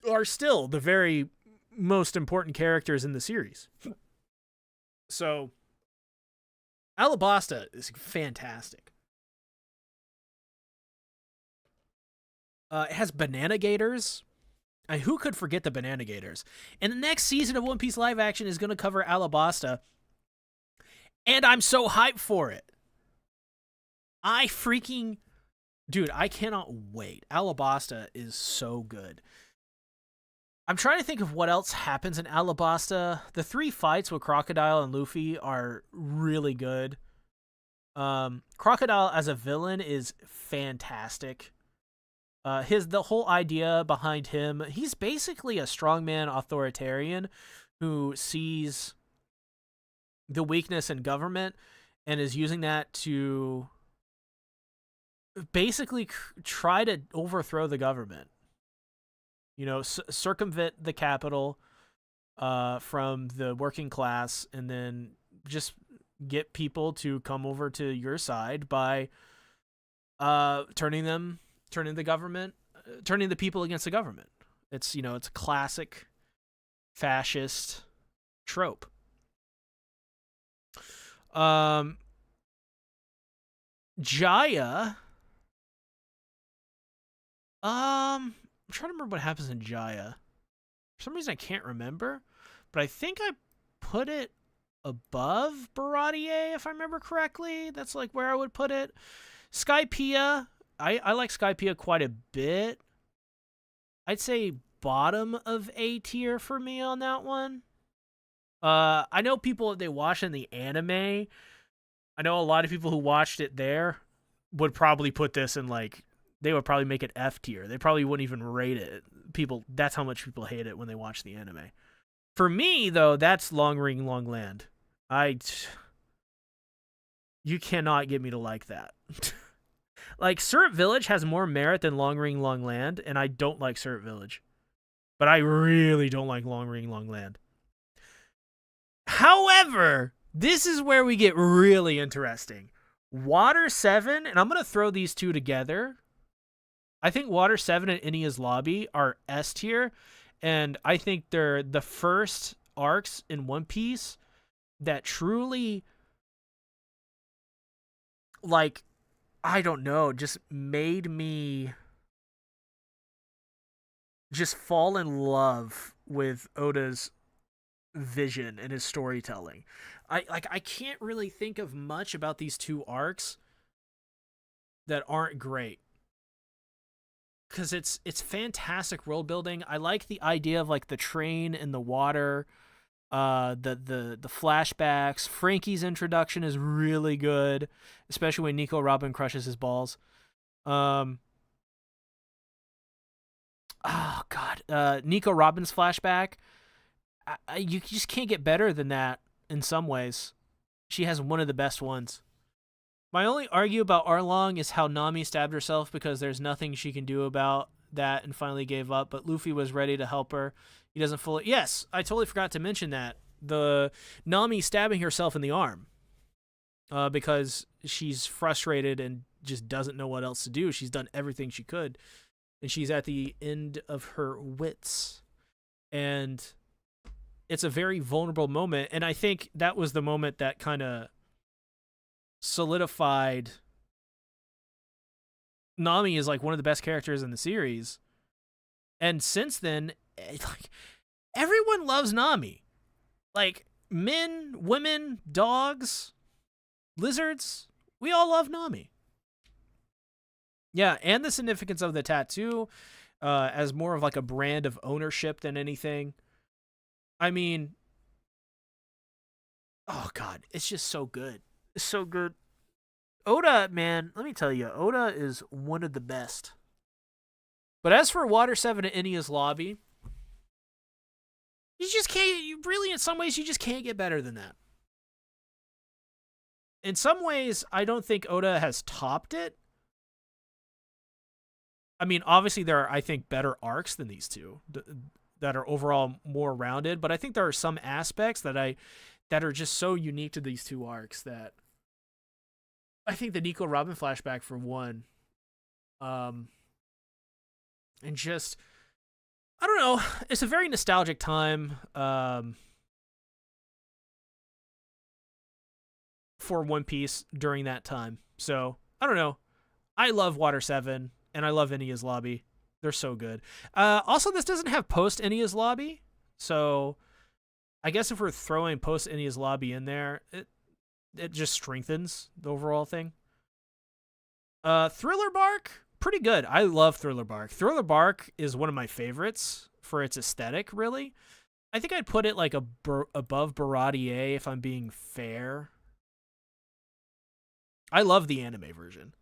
are still the very most important characters in the series. So Alabasta is fantastic. It has Banana Gators. Who could forget the Banana Gators? And the next season of One Piece live action is going to cover Alabasta. And I'm so hyped for it. Dude, I cannot wait. Alabasta is so good. I'm trying to think of what else happens in Alabasta. The 3 fights with Crocodile and Luffy are really good. Crocodile as a villain is fantastic. The whole idea behind him, he's basically a strongman authoritarian who sees the weakness in government and is using that to basically try to overthrow the government. You know, circumvent the capital from the working class, and then just get people to come over to your side by turning the people against the government. It's a classic fascist trope. Jaya. I'm trying to remember what happens in Jaya. For some reason I can't remember, but I think I put it above Baratier, if I remember correctly. That's like where I would put it. Skypiea, I like Skypiea quite a bit. I'd say bottom of A tier for me on that one. I know people, if they watch in the anime, I know a lot of people who watched it there would probably put this in they would probably make it F tier. They probably wouldn't even rate it. That's how much people hate it when they watch the anime. For me, though, that's Long Ring Long Land. You cannot get me to like that. Syrup Village has more merit than Long Ring Long Land, and I don't like Syrup Village. But I really don't like Long Ring Long Land. However, this is where we get really interesting. Water 7, and I'm going to throw these two together. I think Water 7 and Enia's Lobby are S tier, and I think they're the first arcs in One Piece that truly, I don't know, just made me just fall in love with Oda's vision and his storytelling. I can't really think of much about these two arcs that aren't great, because it's fantastic world building. I like the idea of the train in the water, the flashbacks. Frankie's introduction is really good, especially when Nico Robin crushes his balls. Oh god, Nico Robin's flashback. You just can't get better than that in some ways. She has one of the best ones. My only argue about Arlong is how Nami stabbed herself, because there's nothing she can do about that and finally gave up, but Luffy was ready to help her. He doesn't fully... Yes, I totally forgot to mention that. The Nami stabbing herself in the arm because she's frustrated and just doesn't know what else to do. She's done everything she could, and she's at the end of her wits. And it's a very vulnerable moment, and I think that was the moment that kind of solidified Nami is one of the best characters in the series. And since then, everyone loves Nami. Men, women, dogs, lizards, we all love Nami. Yeah, and the significance of the tattoo as more of a brand of ownership than anything. I mean, oh god, it's just so good. It's so good. Oda, man, let me tell you, Oda is one of the best. But as for Water 7 and Enia's Lobby, you just can't, in some ways, you just can't get better than that. In some ways, I don't think Oda has topped it. I mean, obviously there are, I think, better arcs than these two that are overall more rounded, but I think there are some aspects that are just so unique to these two arcs that I think the Nico Robin flashback, for one, and just, I don't know. It's a very nostalgic time for One Piece during that time. So I don't know. I love Water 7 and I love Eniya's Lobby. They're so good. Also, this doesn't have post Eniya's Lobby, so I guess if we're throwing post Eniya's Lobby in there, it just strengthens the overall thing. Thriller Bark, pretty good. I love Thriller Bark. Thriller Bark is one of my favorites for its aesthetic, really. I think I'd put it like above Baradier if I'm being fair. I love the anime version.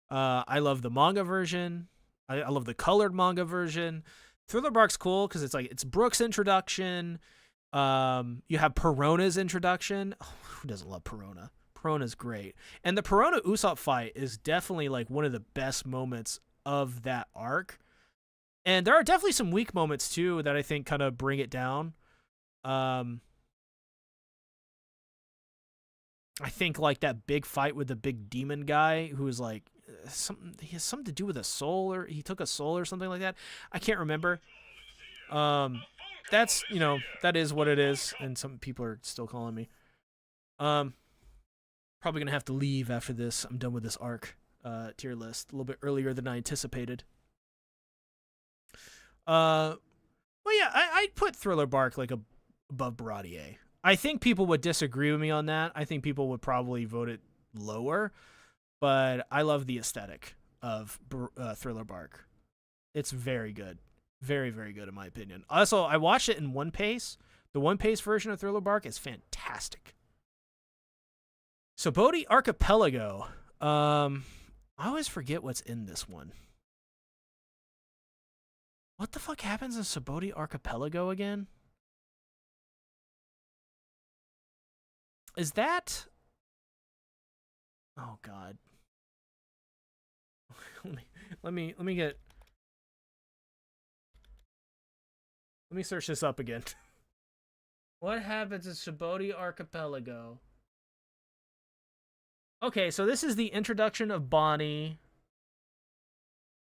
I love the manga version. I love the colored manga version. Thriller Bark's cool because it's Brooks' introduction. You have Perona's introduction. Oh, who doesn't love Perona? Perona's great. And the Perona Usopp fight is definitely like one of the best moments of that arc. And there are definitely some weak moments too that I think kind of bring it down. I think like that big fight with the big demon guy who is like he has something to do with a soul, or he took a soul or something like that. I can't remember. That's, that is what it is, and some people are still calling me. Probably gonna have to leave after this. I'm done with this arc tier list a little bit earlier than I anticipated. Well, yeah, I'd put Thriller Bark like above Baradier. I think people would disagree with me on that. I think people would probably vote it lower, but I love the aesthetic of Thriller Bark. It's very good. Very, very good in my opinion. Also, I watched it in One Pace. The One Pace version of Thriller Bark is fantastic. So Bodhi Archipelago. I always forget what's in this one. What the fuck happens in Subodhi Archipelago again? Is that... Oh god. let me get... Let me search this up again. What happens in Subodhi Archipelago? Okay, so this is the introduction of Bonnie.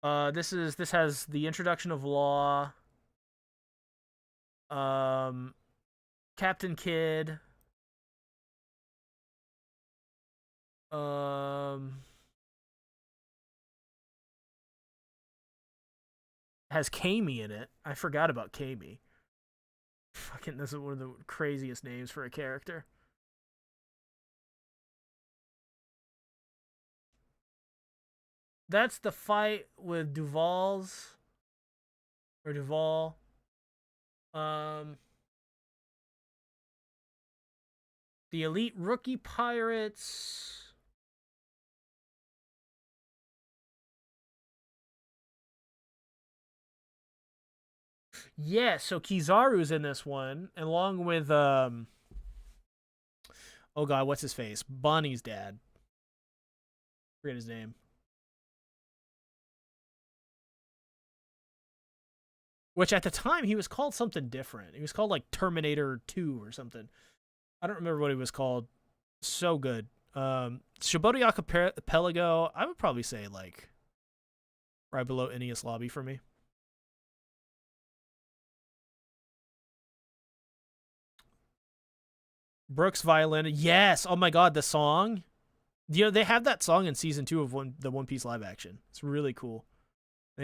This has the introduction of Law. Captain Kidd. Has Kami in it. I forgot about Kami. Fucking, this is one of the craziest names for a character. That's the fight with Duval. The Elite Rookie Pirates. Yeah, so Kizaru's in this one, along with oh god, what's his face? Bonnie's dad. Forget his name. Which at the time he was called something different. He was called like Terminator 2 or something. I don't remember what he was called. So good. Subodhi Archipelago, I would probably say like right below Eniya's Lobby for me. Brooks violin. Yes. Oh my god, the song. They have that song in season 2 of the One Piece live action. It's really cool.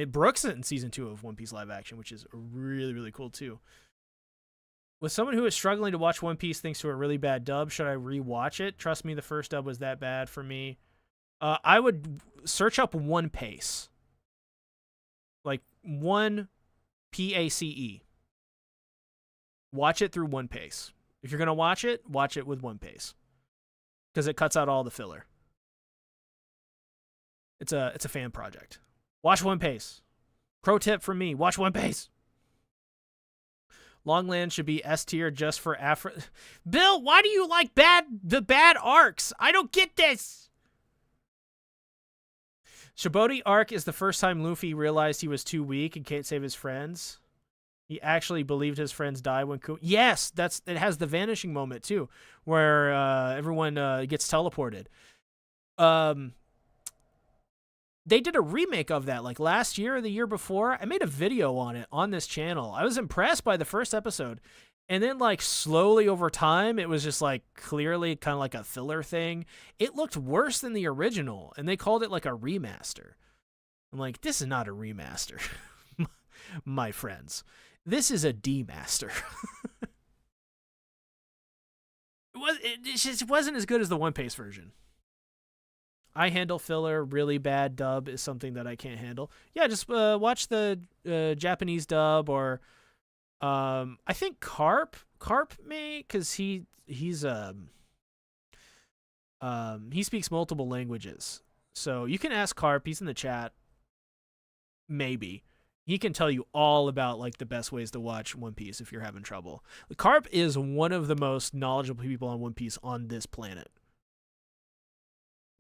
Brooks it in season 2 of One Piece live action, which is really, really cool too. With someone who is struggling to watch One Piece thanks to a really bad dub, should I rewatch it? Trust me, the first dub was that bad for me. I would search up One Pace. Like One Pace. Watch it through One Pace. If you're gonna watch it with One Pace, because it cuts out all the filler. It's a fan project. Watch One Pace. Pro tip from me: watch One Pace. Longland should be S tier just for Afro. Bill, why do you like the bad arcs? I don't get this. Subodhi arc is the first time Luffy realized he was too weak and can't save his friends. He actually believed his friends die when... Yes, it has the vanishing moment, too, where everyone gets teleported. they did a remake of that like last year or the year before. I made a video on it on this channel. I was impressed by the first episode. And then like slowly over time, it was just like clearly kind of like a filler thing. It looked worse than the original, and they called it like a remaster. I'm like, this is not a remaster, my friends. This is a demaster. It just wasn't as good as the One Piece version. I handle filler. Really bad dub is something that I can't handle. Yeah, just watch the Japanese dub, or I think Carp may, because he speaks multiple languages. So you can ask Carp. He's in the chat. Maybe he can tell you all about like the best ways to watch One Piece if you're having trouble. Carp is one of the most knowledgeable people on One Piece on this planet.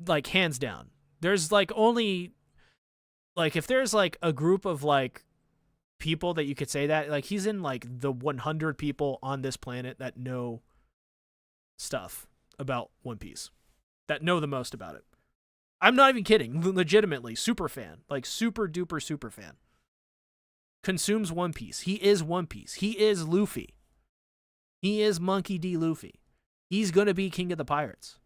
Like hands down. There's like only like if there's like a group of like people that you could say that, like he's in like the 100 people on this planet that know stuff about One Piece, that know the most about it. I'm not even kidding. Legitimately, super fan, like super duper super fan. Consumes One Piece. He is One Piece. He is Luffy. He is Monkey D. Luffy. He's gonna be King of the Pirates.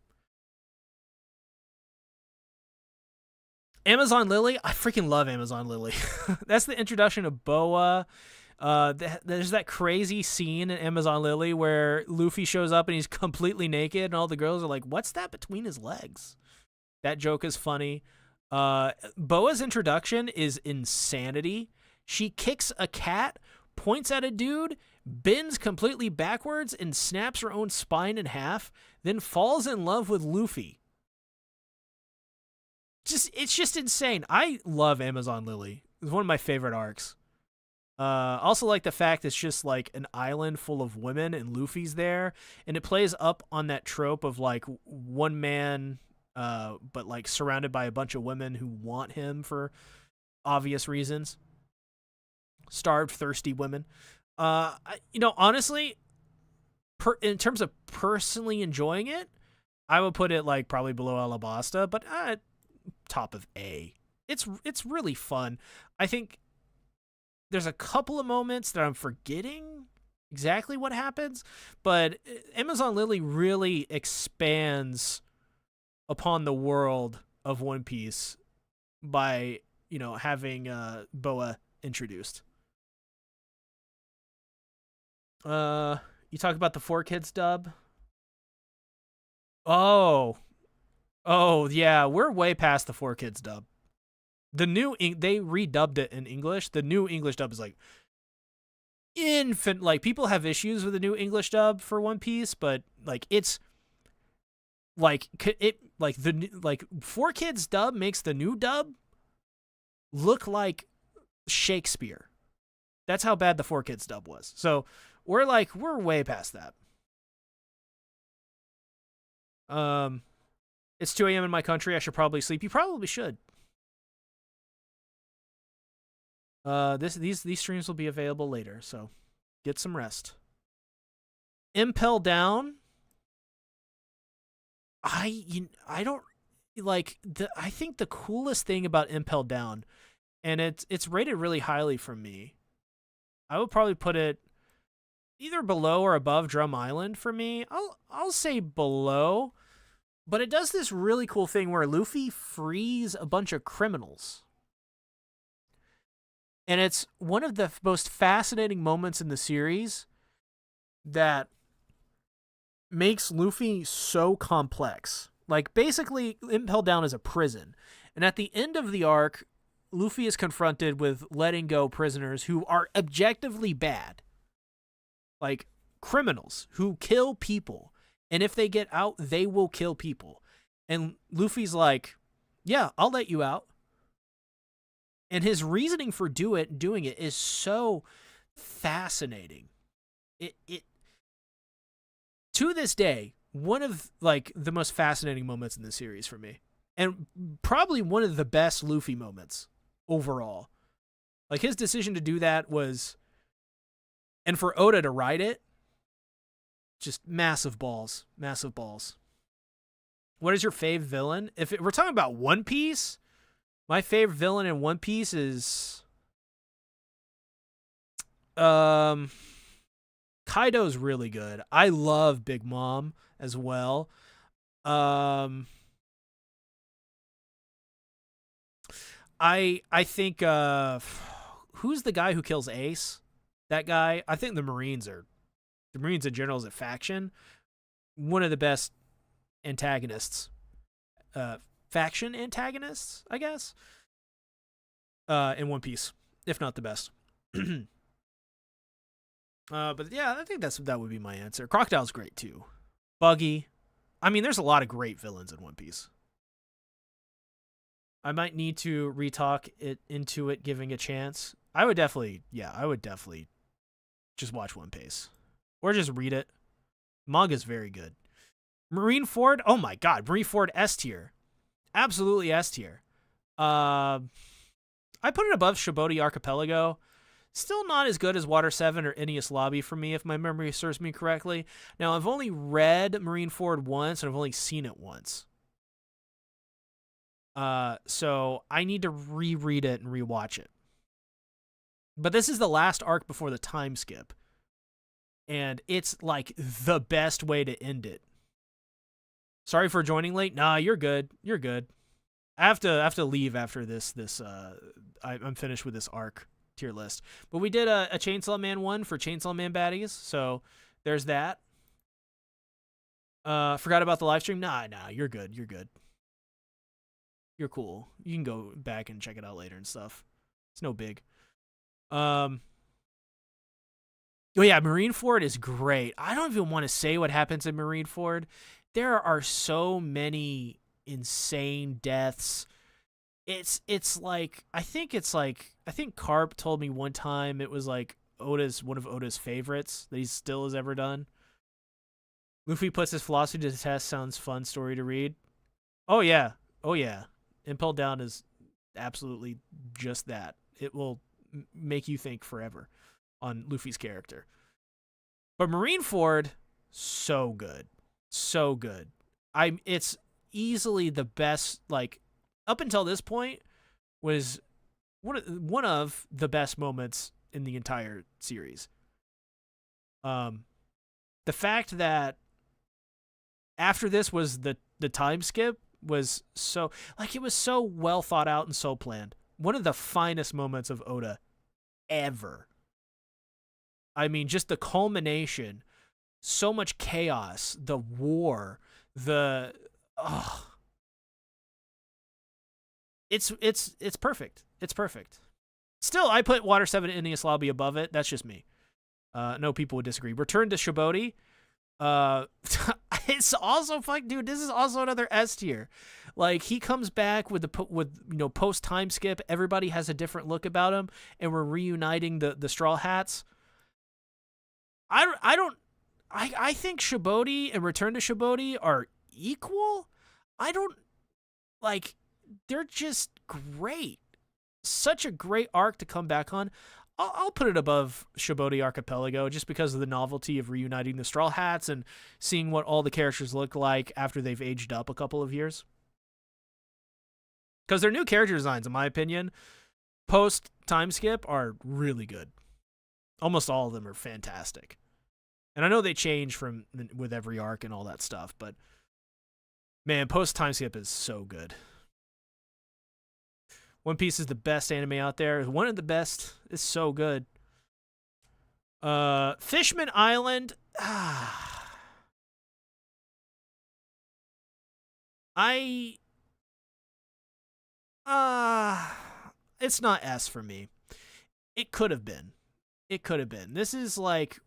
Amazon Lily, I freaking love Amazon Lily. That's the introduction of Boa. There's that crazy scene in Amazon Lily where Luffy shows up and he's completely naked, and all the girls are like, "What's that between his legs?" That joke is funny. Boa's introduction is insanity. She kicks a cat, points at a dude, bends completely backwards, and snaps her own spine in half, then falls in love with Luffy. It's just insane. I love Amazon Lily. It's one of my favorite arcs. Also like the fact it's just like an island full of women and Luffy's there, and it plays up on that trope of like one man, but like surrounded by a bunch of women who want him for obvious reasons. Starved, thirsty women. Honestly, in terms of personally enjoying it, I would put it like probably below Alabasta, but top of A. It's really fun. I think there's a couple of moments that I'm forgetting exactly what happens, but Amazon Lily really expands upon the world of One Piece by, having Boa introduced. You talk about the 4Kids dub? Oh yeah, we're way past the 4Kids dub. The new they redubbed it in English. The new English dub is like like people have issues with the new English dub for One Piece, but like it's like it like the like 4Kids dub makes the new dub look like Shakespeare. That's how bad the 4Kids dub was. So we're way past that. It's 2 a.m. in my country. I should probably sleep. You probably should. These streams will be available later, so get some rest. Impel Down. I don't like I think the coolest thing about Impel Down, and it's rated really highly from me. I would probably put it either below or above Drum Island for me. I'll say below. But it does this really cool thing where Luffy frees a bunch of criminals. And it's one of the most fascinating moments in the series that makes Luffy so complex. Like, basically, Impel Down is a prison. And at the end of the arc, Luffy is confronted with letting go prisoners who are objectively bad. Like, criminals who kill people. And if they get out, they will kill people. And Luffy's like, yeah, I'll let you out. And his reasoning for doing it is so fascinating. It to this day, one of like the most fascinating moments in the series for me. And probably one of the best Luffy moments overall. Like his decision to do that was, and for Oda to write it, just massive balls. What is your fave villain? If we're talking about One Piece, My favorite villain in One Piece is Kaido's really good. I love Big Mom as well. Um I think who's the guy who kills Ace? That guy? I think the Marines in general as a faction, one of the best antagonists. Faction antagonists, I guess. In One Piece, if not the best. But yeah, I think that would be my answer. Crocodile's great too. Buggy. I mean, there's a lot of great villains in One Piece. I might need to retalk it into it giving a chance. I would definitely just watch One Piece. Or just read it. Manga's very good. Marineford, oh my god, Marineford S tier. Absolutely S tier. I put it above Shibodi Archipelago. Still not as good as Water 7 or Enies Lobby for me, if my memory serves me correctly. Now, I've only read Marineford once, and I've only seen it once. So I need to reread it and rewatch it. But this is the last arc before the time skip. And it's like the best way to end it. Sorry for joining late. Nah, you're good. You're good. I have to leave after this. I'm finished with this arc tier list. But we did a Chainsaw Man one for Chainsaw Man baddies, so there's that. Forgot about the live stream. Nah, you're good. You're good. You're cool. You can go back and check it out later and stuff. It's no big. Oh yeah, Marineford is great. I don't even want to say what happens in Marineford. There are so many insane deaths. It's like I think Carp told me one time it was like one of Oda's favorites that he still has ever done. Luffy puts his philosophy to the test. Sounds fun story to read. Oh yeah. Impel Down is absolutely just that. It will make you think forever on Luffy's character. But Marineford, so good. So good. It's easily the best, like, up until this point, was one of the best moments in the entire series. The fact that after this was the time skip was so, like, it was so well thought out and so planned. One of the finest moments of Oda ever. I mean, just the culmination, so much chaos, the war, it's perfect. It's perfect. Still, I put Water 7 and Enies Lobby above it. That's just me. No people would disagree. Return to Shibodi. It's also fuck, dude. This is also another S tier. Like, he comes back with post time skip. Everybody has a different look about him, and we're reuniting the Straw Hats. I think Shibodi and Return to Shibodi are equal. I don't like. They're just great. Such a great arc to come back on. I'll put it above Shibodi Archipelago just because of the novelty of reuniting the Straw Hats and seeing what all the characters look like after they've aged up a couple of years. Because their new character designs, in my opinion, post time skip are really good. Almost all of them are fantastic. And I know they change with every arc and all that stuff, but man, post time skip is so good. One Piece is the best anime out there. One of the best. It's so good. Fishman Island. It's not S for me. It could have been. This is like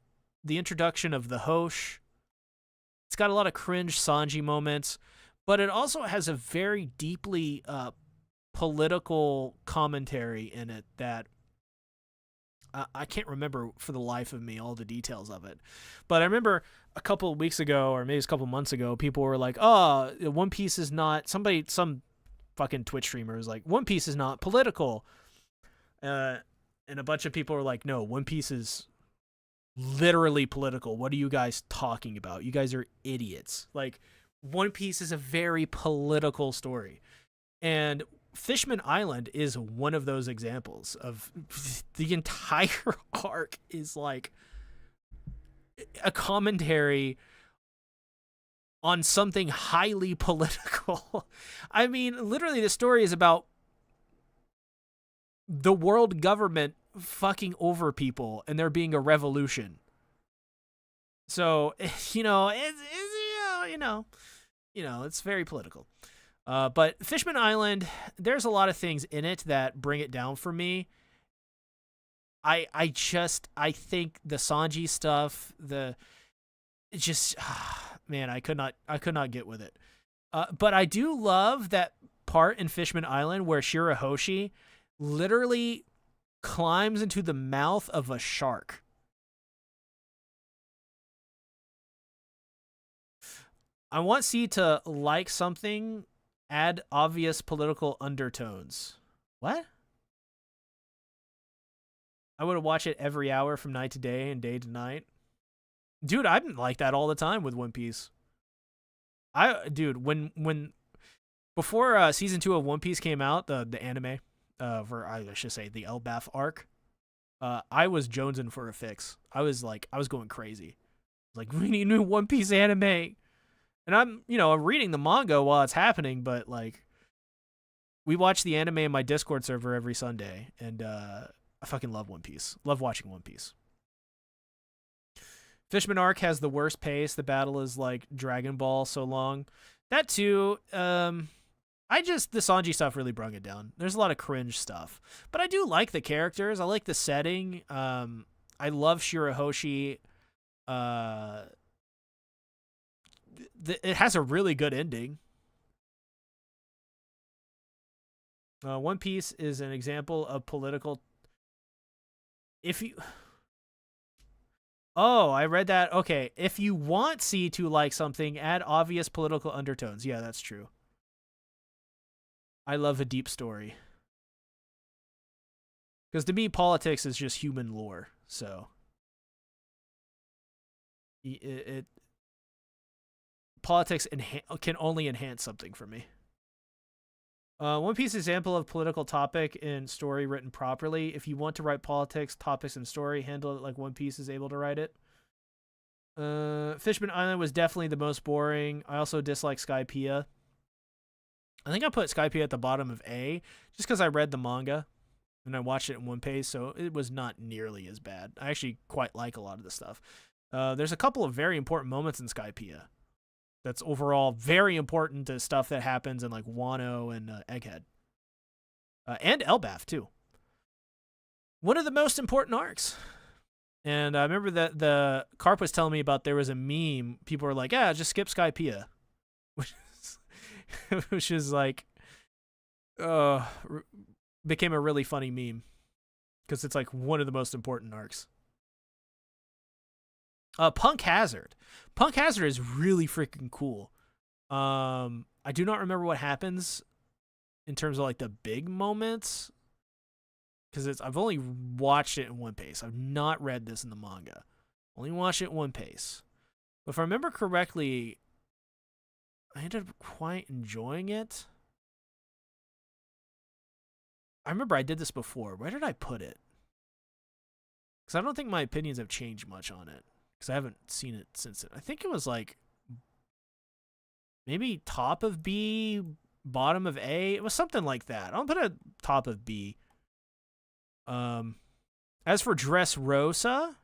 the introduction of the Hosh. It's got a lot of cringe Sanji moments, but it also has a very deeply political commentary in it that I can't remember for the life of me all the details of it. But I remember a couple of weeks ago, or maybe a couple months ago, people were like, oh, One Piece is not, some fucking Twitch streamer was like, One Piece is not political. And a bunch of people were like, no, One Piece is literally political. What are you guys talking about? You guys are idiots. Like, One Piece is a very political story. And Fishman Island is one of those examples of the entire arc is like a commentary on something highly political. I mean, literally, the story is about the world government fucking over people and there being a revolution. So, you know, it's very political. But Fishman Island, there's a lot of things in it that bring it down for me. I think the Sanji stuff, man, I could not get with it. But I do love that part in Fishman Island where Shirahoshi literally climbs into the mouth of a shark. I want C to like something, add obvious political undertones. What? I would watch it every hour from night to day and day to night. Dude, I'm like that all the time with One Piece. When before season 2 of One Piece came out, the anime, for I should say the Elbaf arc, I was jonesing for a fix. I was going crazy. Like, we need new One Piece anime. And I'm reading the manga while it's happening, but like, we watch the anime in my Discord server every Sunday, and I fucking love One Piece. Love watching One Piece. Fishman arc has the worst pace. The battle is like Dragon Ball so long. That too. The Sanji stuff really brung it down. There's a lot of cringe stuff, but I do like the characters. I like the setting. I love Shirahoshi. It has a really good ending. One Piece is an example of political. Oh, I read that. Okay, if you want C to like something, add obvious political undertones. Yeah, that's true. I love a deep story. Because to me, politics is just human lore. So politics can only enhance something for me. One Piece example of political topic and story written properly. If you want to write politics, topics, and story, handle it like One Piece is able to write it. Fishman Island was definitely the most boring. I also dislike Skypiea. I think I put Skypiea at the bottom of A just because I read the manga and I watched it in one pace, so it was not nearly as bad. I actually quite like a lot of the stuff. There's a couple of very important moments in Skypiea that's overall very important to stuff that happens in like Wano and Egghead. And Elbaf, too. One of the most important arcs. And I remember that the Carp was telling me about there was a meme. People were like, yeah, just skip Skypiea. Which is like, became a really funny meme. Because it's like one of the most important arcs. Punk Hazard. Punk Hazard is really freaking cool. I do not remember what happens in terms of like the big moments, because I've only watched it in one pace. I've not read this in the manga. Only watched it in one pace. But if I remember correctly, I ended up quite enjoying it. I remember I did this before. Where did I put it? Because I don't think my opinions have changed much on it. Because I haven't seen it since it. I think it was like maybe top of B, bottom of A. It was something like that. I'll put it top of B. As for Dressrosa,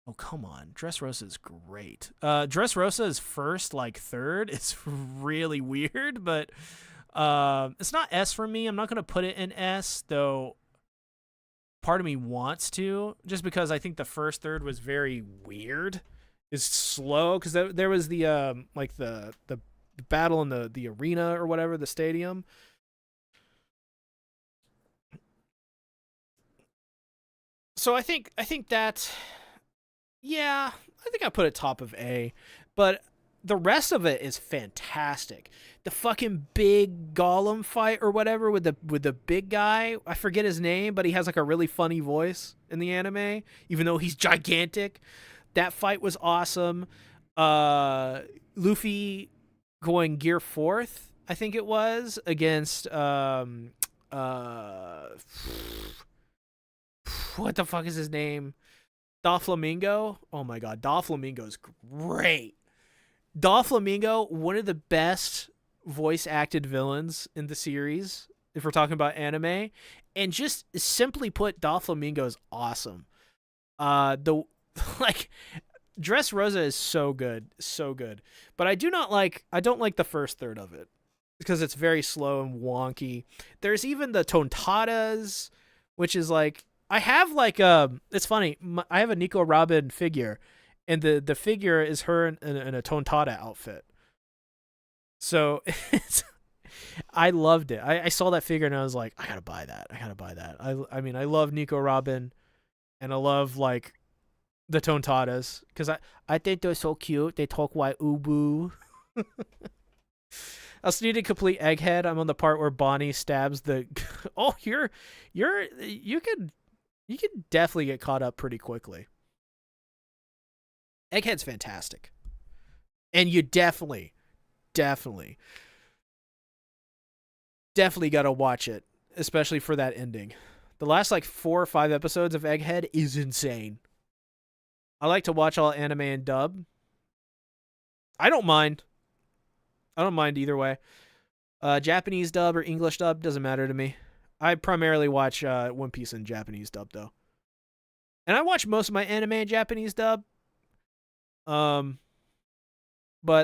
oh come on, Dressrosa is great. Dressrosa is first, like third. It's really weird, but it's not S for me. I'm not gonna put it in S though. Part of me wants to, just because I think the first third was very weird. Is slow because there was the like the battle in the arena or whatever, the stadium. So I think that, yeah, I think I put it top of A, but the rest of it is fantastic. The fucking big Gollum fight or whatever with the big guy, I forget his name, but he has like a really funny voice in the anime, even though he's gigantic. That fight was awesome. Luffy going gear fourth I think it was, against uh what the fuck is his name? Doflamingo. Oh my god, Doflamingo's great. Doflamingo, one of the best voice acted villains in the series, if we're talking about anime. And just simply put, Doflamingo is awesome. The like Dressrosa is so good, so good. But I don't like the first third of it because it's very slow and wonky. There's even the Tontadas, which is like, I have like it's funny. I have a Nico Robin figure, and the figure is her in a Tontada outfit. So I loved it. I saw that figure and I was like, I gotta buy that. I gotta buy that. I mean, I love Nico Robin, and I love like the Tontadas because I think they're so cute. They talk white ubu. I also need to complete Egghead. I'm on the part where Bonnie stabs the. Oh, you could definitely get caught up pretty quickly. Egghead's fantastic, and you definitely gotta watch it, especially for that ending. The last like 4 or 5 episodes of Egghead is insane. I like to watch all anime and dub. I don't mind either way. Japanese dub or English dub doesn't matter to me. I primarily watch One Piece in Japanese dub though, and I watch most of my anime in Japanese dub. But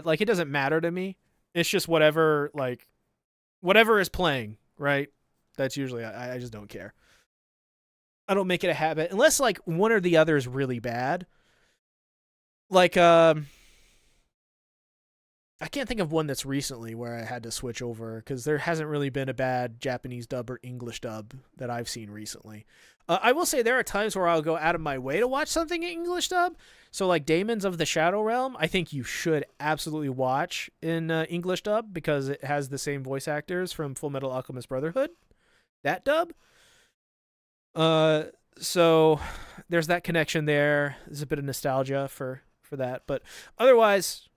like it doesn't matter to me. It's just whatever is playing, right? That's usually I just don't care. I don't make it a habit unless like one or the other is really bad. Like I can't think of one that's recently where I had to switch over because there hasn't really been a bad Japanese dub or English dub that I've seen recently. I will say there are times where I'll go out of my way to watch something in English dub. So like Daemons of the Shadow Realm, I think you should absolutely watch in English dub because it has the same voice actors from Full Metal Alchemist Brotherhood. That dub. So there's that connection there. There's a bit of nostalgia for that, but otherwise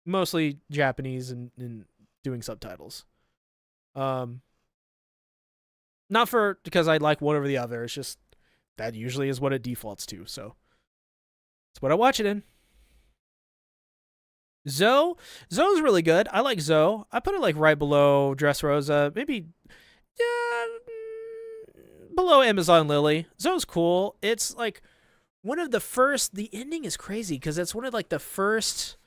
mostly Japanese and doing subtitles. Not because I like one over the other. It's just that usually is what it defaults to. So that's what I watch it in. Zoe's really good. I like Zoe. I put it like right below Dressrosa, maybe below Amazon Lily. Zoe's cool. It's like one of the first. The ending is crazy because it's one of like the first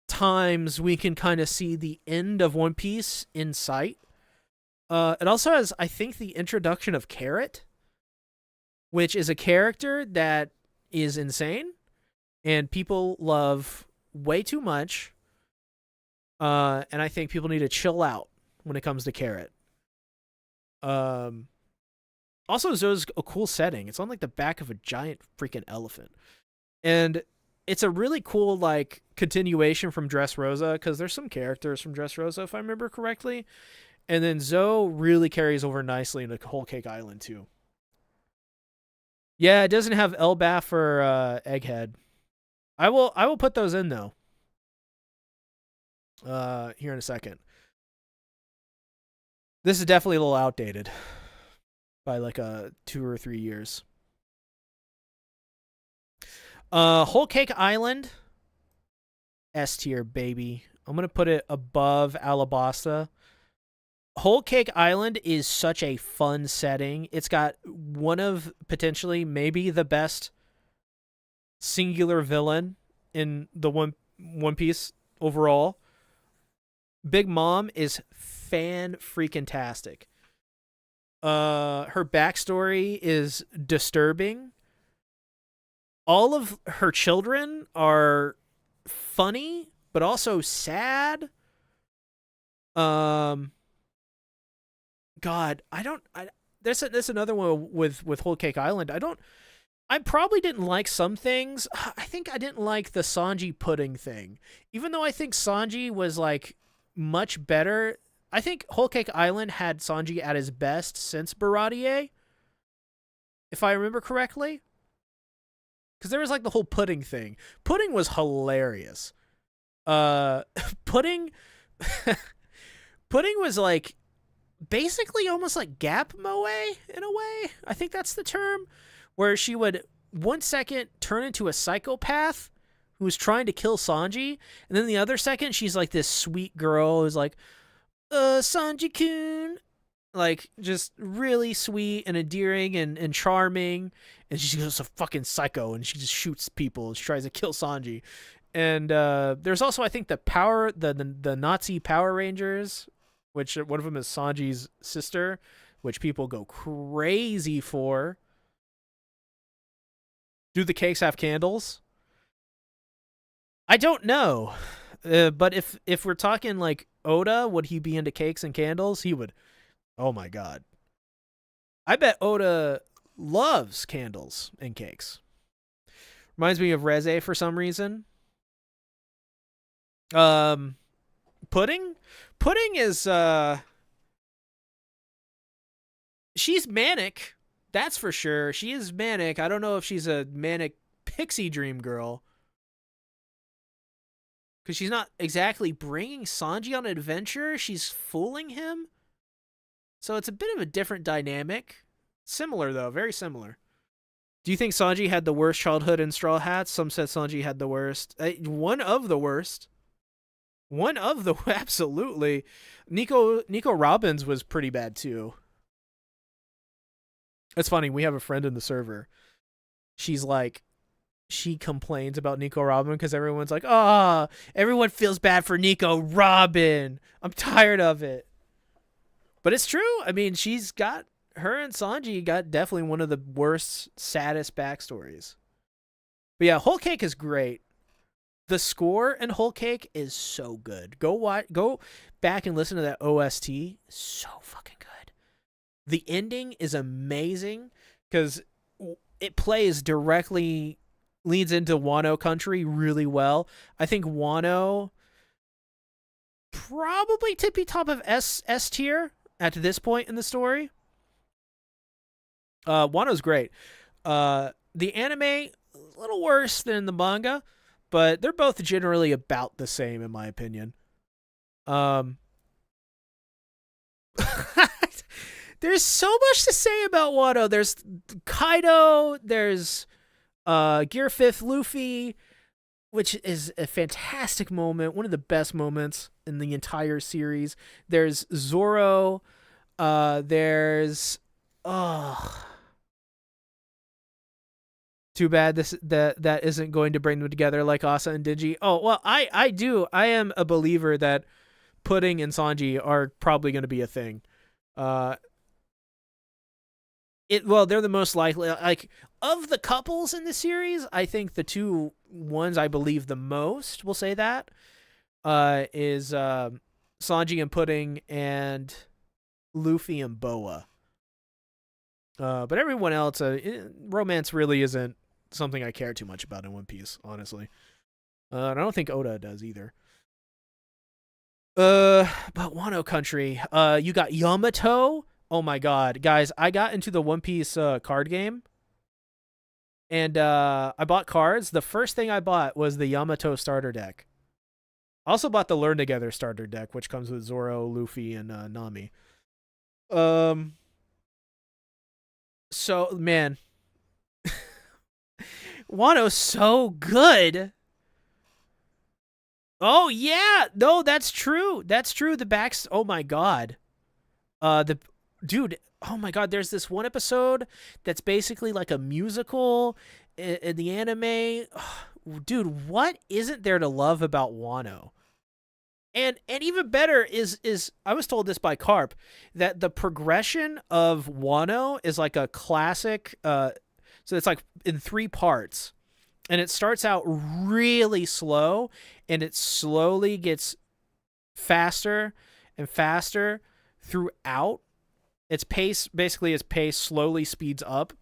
times we can kind of see the end of One Piece in sight. It also has, I think, the introduction of Carrot, which is a character that is insane and people love way too much. And I think people need to chill out when it comes to Carrot. Also, Zoe's a cool setting. It's on like the back of a giant freaking elephant. And it's a really cool like continuation from Dressrosa because there's some characters from Dressrosa, if I remember correctly. And then Zoe really carries over nicely into Whole Cake Island too. Yeah, it doesn't have Elbaf or Egghead. I will put those in though. Here in a second. This is definitely a little outdated by like 2 or 3 years. Whole Cake Island, S tier, baby. I'm gonna put it above Alabasta. Whole Cake Island is such a fun setting. It's got one of potentially maybe the best singular villain in the One Piece overall. Big Mom is fan-freaking-tastic. Her backstory is disturbing. All of her children are funny, but also sad. God, there's another one with Whole Cake Island. I probably didn't like some things. I think I didn't like the Sanji pudding thing. Even though I think Sanji was like much better. I think Whole Cake Island had Sanji at his best since Baratier, if I remember correctly. Because there was like the whole pudding thing. Pudding was hilarious. Pudding Pudding was like basically almost like Gap Moe in a way. I think that's the term, where she would 1 second turn into a psychopath who was trying to kill Sanji, and then the other second she's like this sweet girl who's like, Sanji-kun, like just really sweet and endearing and charming, and she's just a fucking psycho and she just shoots people and she tries to kill Sanji. And there's also, I think, the Nazi Power Rangers, which one of them is Sanji's sister, which people go crazy for. Do the cakes have candles? I don't know. But if we're talking like Oda, would he be into cakes and candles? He would. Oh my god. I bet Oda loves candles and cakes. Reminds me of Reze for some reason. Pudding? Pudding is she's manic. That's for sure. She is manic. I don't know if she's a manic pixie dream girl, because she's not exactly bringing Sanji on an adventure. She's fooling him. So it's a bit of a different dynamic. Similar, though. Very similar. Do you think Sanji had the worst childhood in Straw Hats? Some said Sanji had the worst. One of the worst. One of the... Absolutely. Nico Robbins was pretty bad, too. It's funny. We have a friend in the server. She's like... She complains about Nico Robin because everyone's like, everyone feels bad for Nico Robin. I'm tired of it. But it's true. I mean, her and Sanji got definitely one of the worst, saddest backstories. But yeah, Whole Cake is great. The score in Whole Cake is so good. Go back and listen to that OST. So fucking good. The ending is amazing because it plays directly... leads into Wano country really well. I think Wano probably tippy top of S tier at this point in the story. Wano's great. The anime a little worse than the manga, but they're both generally about the same in my opinion. There's so much to say about Wano. There's Kaido, there's Gear 5th Luffy, which is a fantastic moment, one of the best moments in the entire series. There's Zoro, there's too bad that isn't going to bring them together like Asa and Denji. Oh, well, I am a believer that Pudding and Sanji are probably going to be a thing. They're the most likely, like, of the couples in the series. I think the two ones I believe the most, we'll say that, is Sanji and Pudding and Luffy and Boa. But everyone else, romance really isn't something I care too much about in One Piece, honestly. And I don't think Oda does either. But Wano Country, you got Yamato. Oh my god, guys, I got into the One Piece card game, and I bought cards. The first thing I bought was the Yamato starter deck. I also bought the Learn Together starter deck, which comes with Zoro, Luffy, and Nami. So, man, Wano's so good. Oh, yeah. No, that's true. That's true. Oh my god. Dude, oh my god, there's this one episode that's basically like a musical in the anime. Dude, what isn't there to love about Wano? And even better is I was told this by Carp, that the progression of Wano is like a classic, so it's like in 3 parts. And it starts out really slow, and it slowly gets faster and faster throughout. Its pace slowly speeds up,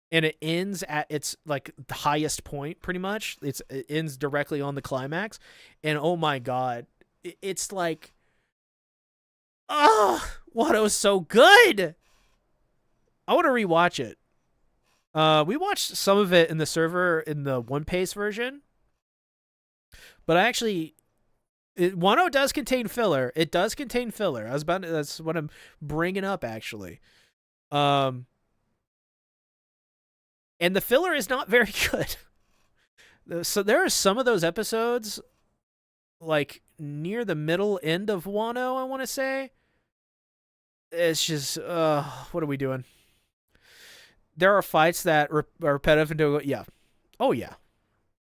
and it ends at its like the highest point. Pretty much, it ends directly on the climax, and oh my god, it's like, Wano's so good. I want to rewatch it. We watched some of it in the server in the One Piece version, but I actually Wano does contain filler. It does contain filler. That's what I'm bringing up actually. Um, and the filler is not very good. So there are some of those episodes, like near the middle end of Wano, I want to say. It's just, what are we doing? There are fights that are repetitive and do. Yeah, oh yeah.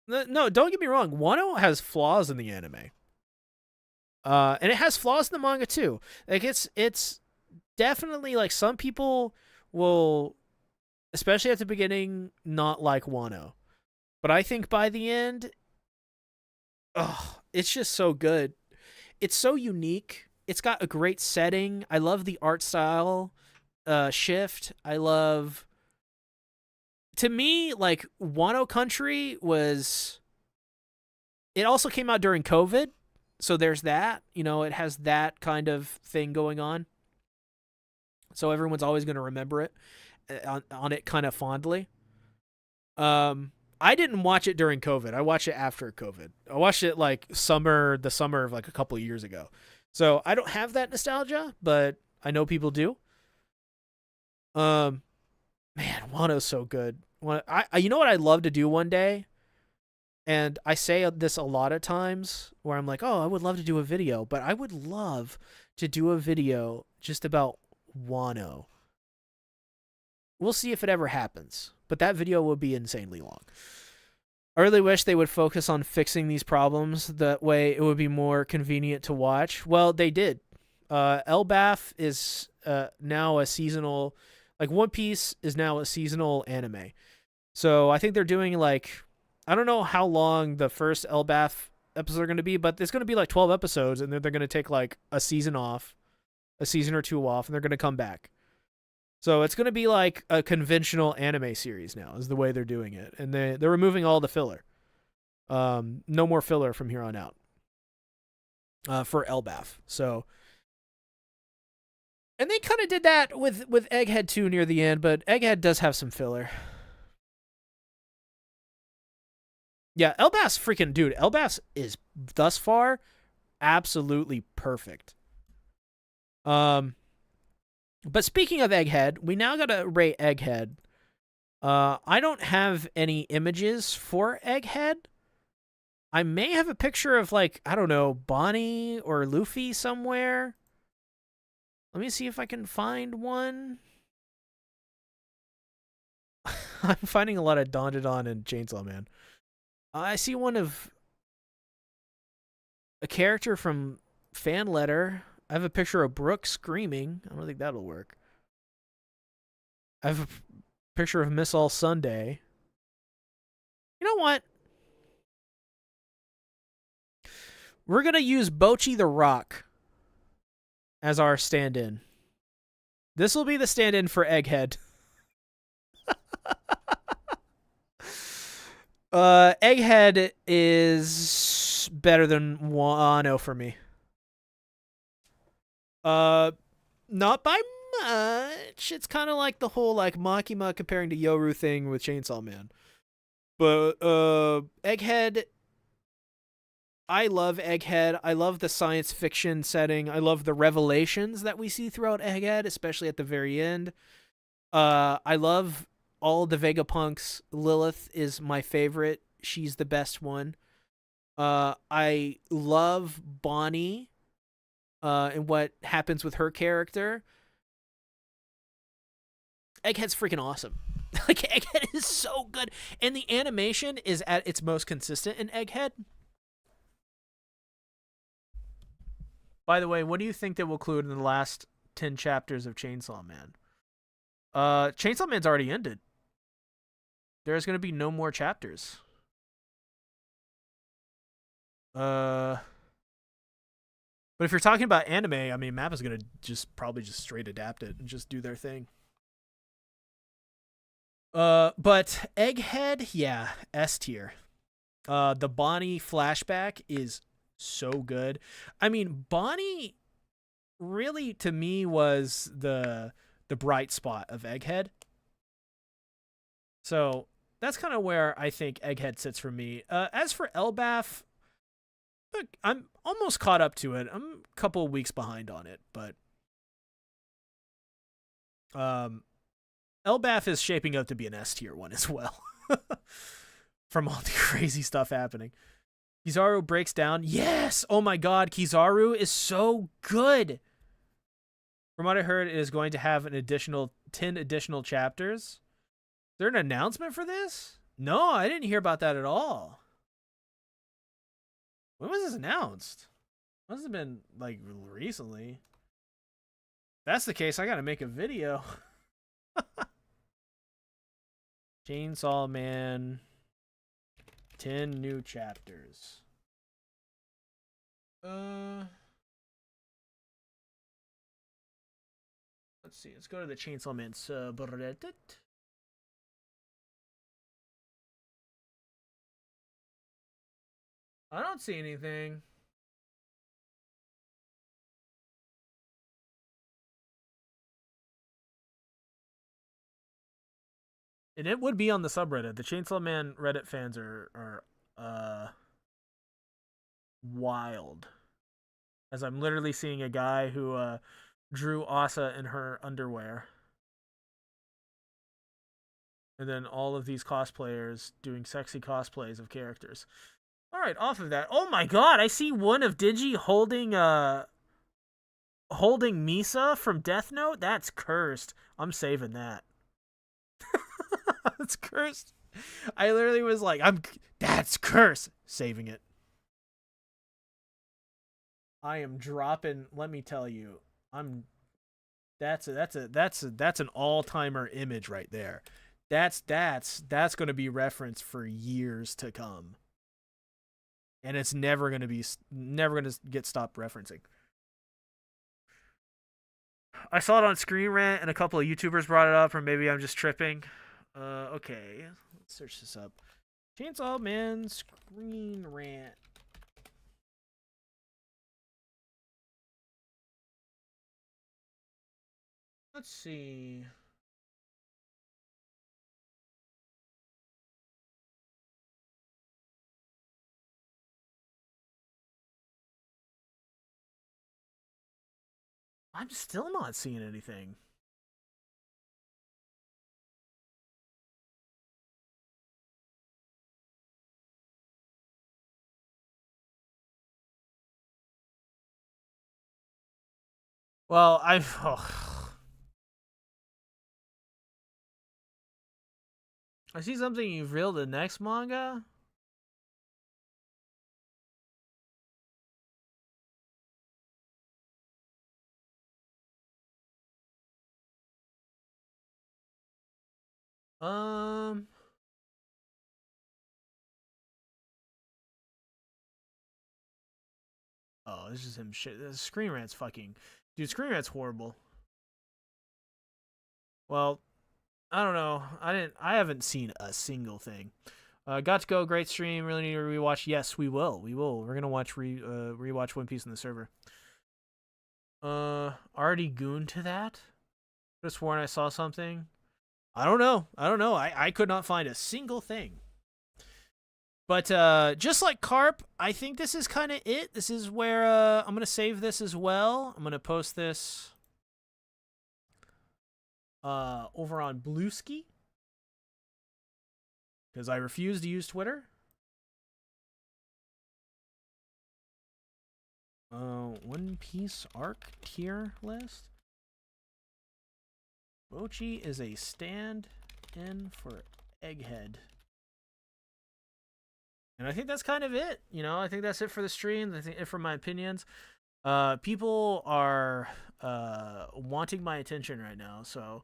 No, don't get me wrong. Wano has flaws in the anime. And it has flaws in the manga too. Like it's definitely like some people will, especially at the beginning, not like Wano. But I think by the end, oh, it's just so good. It's so unique. It's got a great setting. I love the art style shift. I love. To me, like Wano Country was. It also came out during COVID, so there's that. You know, it has that kind of thing going on. So everyone's always going to remember it on it kind of fondly. I didn't watch it during COVID. I watched it after COVID. I watched it like the summer of like a couple of years ago. So I don't have that nostalgia, but I know people do. Um, Man, Wano's so good. You know what I'd love to do one day, and I say this a lot of times where I'm like, oh, I would love to do a video, but I would love to do a video just about Wano. We'll see if it ever happens, but that video would be insanely long. I really wish they would focus on fixing these problems. That way it would be more convenient to watch. Well, they did. Elbaf is now a seasonal, like One Piece is now a seasonal anime. So I think they're doing like, I don't know how long the first Elbaf episodes are going to be, but it's going to be like 12 episodes, and then they're going to take like a season off, a season or two off, and they're going to come back. So it's going to be like a conventional anime series now, is the way they're doing it. And they're removing all the filler. No more filler from here on out for Elbaf. So, and they kind of did that with Egghead too near the end, but Egghead does have some filler. Yeah, Elbaf's freaking dude. Elbaf is thus far absolutely perfect. But speaking of Egghead, we now gotta rate Egghead. I don't have any images for Egghead. I may have a picture of, like, I don't know, Bonnie or Luffy somewhere. Let me see if I can find one. I'm finding a lot of Don and Chainsaw Man. I see one of a character from Fan Letter. I have a picture of Brooke screaming. I don't think that'll work. I have a picture of Miss All Sunday. You know what? We're going to use Bocchi the Rock as our stand-in. This will be the stand-in for Egghead. Egghead is better than Wano for me. Not by much. It's kind of like the whole like Makima comparing to Yoru thing with Chainsaw Man. But Egghead, I love Egghead. I love the science fiction setting. I love the revelations that we see throughout Egghead, especially at the very end. I love all the Vegapunks. Lilith is my favorite. She's the best one. I love Bonnie and what happens with her character. Egghead's freaking awesome. Like, Egghead is so good. And the animation is at its most consistent in Egghead. By the way, what do you think they will include in the last 10 chapters of Chainsaw Man? Chainsaw Man's already ended. There's going to be no more chapters. But if you're talking about anime, I mean, Mappa's going to probably just straight adapt it and just do their thing. But Egghead, yeah, S tier. The Bonnie flashback is so good. I mean, Bonnie really, to me, was the bright spot of Egghead. So that's kind of where I think Egghead sits for me. As for Elbaf, look, almost caught up to it. I'm a couple of weeks behind on it, but Elbath is shaping up to be an S tier one as well. From all the crazy stuff happening. Kizaru breaks down. Yes! Oh my god, Kizaru is so good! From what I heard, it is going to have an additional 10 additional chapters. Is there an announcement for this? No, I didn't hear about that at all. When was this announced? Must have been, like, recently. If that's the case, I gotta make a video. Chainsaw Man. 10 new chapters. Let's see. Let's go to the Chainsaw Man subreddit. I don't see anything. And it would be on the subreddit. The Chainsaw Man Reddit fans are wild. As I'm literally seeing a guy who drew Asa in her underwear. And then all of these cosplayers doing sexy cosplays of characters. Alright, off of that. Oh my god, I see one of Digi holding Misa from Death Note. That's cursed. I'm saving that. That's cursed. I literally was like, that's cursed. Saving it. I am dropping, let me tell you, that's an all-timer image right there. That's going to be referenced for years to come. And it's never going to get stopped referencing. I saw it on Screen Rant and a couple of YouTubers brought it up, or maybe I'm just tripping. Okay, let's search this up. Chainsaw Man Screen Rant. Let's see. I'm still not seeing anything. Well, I see something you've reeled the next manga. Oh, this is him shit. This Screen Rant's fucking... Dude, Screen Rant's horrible. Well, I don't know. I haven't seen a single thing. Got to go. Great stream. Really need to rewatch. Yes, we will. We're gonna watch rewatch One Piece in the server. Already gooned to that? Just sworn I saw something. I don't know. I could not find a single thing. But just like Carp, I think this is kind of it. This is where I'm going to save this as well. I'm going to post this over on Bluesky. Because I refuse to use Twitter. One Piece arc tier list. Mochi is a stand-in for Egghead. And I think that's kind of it. You know, I think that's it for the stream. I think it for my opinions. People are wanting my attention right now, so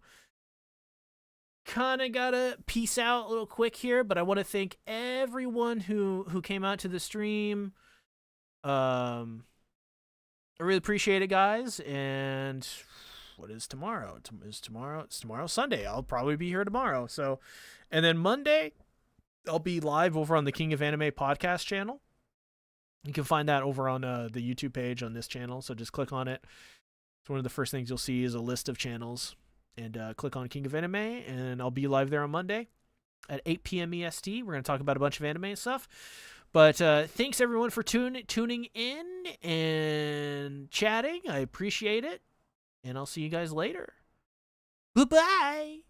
kind of gotta peace out a little quick here. But I want to thank everyone who came out to the stream. I really appreciate it, guys. And what is tomorrow? It's tomorrow Sunday. I'll probably be here tomorrow. So, and then Monday, I'll be live over on the King of Anime podcast channel. You can find that over on the YouTube page on this channel. So just click on it. It's one of the first things you'll see is a list of channels. And click on King of Anime, and I'll be live there on Monday at 8 p.m. EST. We're going to talk about a bunch of anime and stuff. But thanks everyone for tuning in and chatting. I appreciate it. And I'll see you guys later. Goodbye.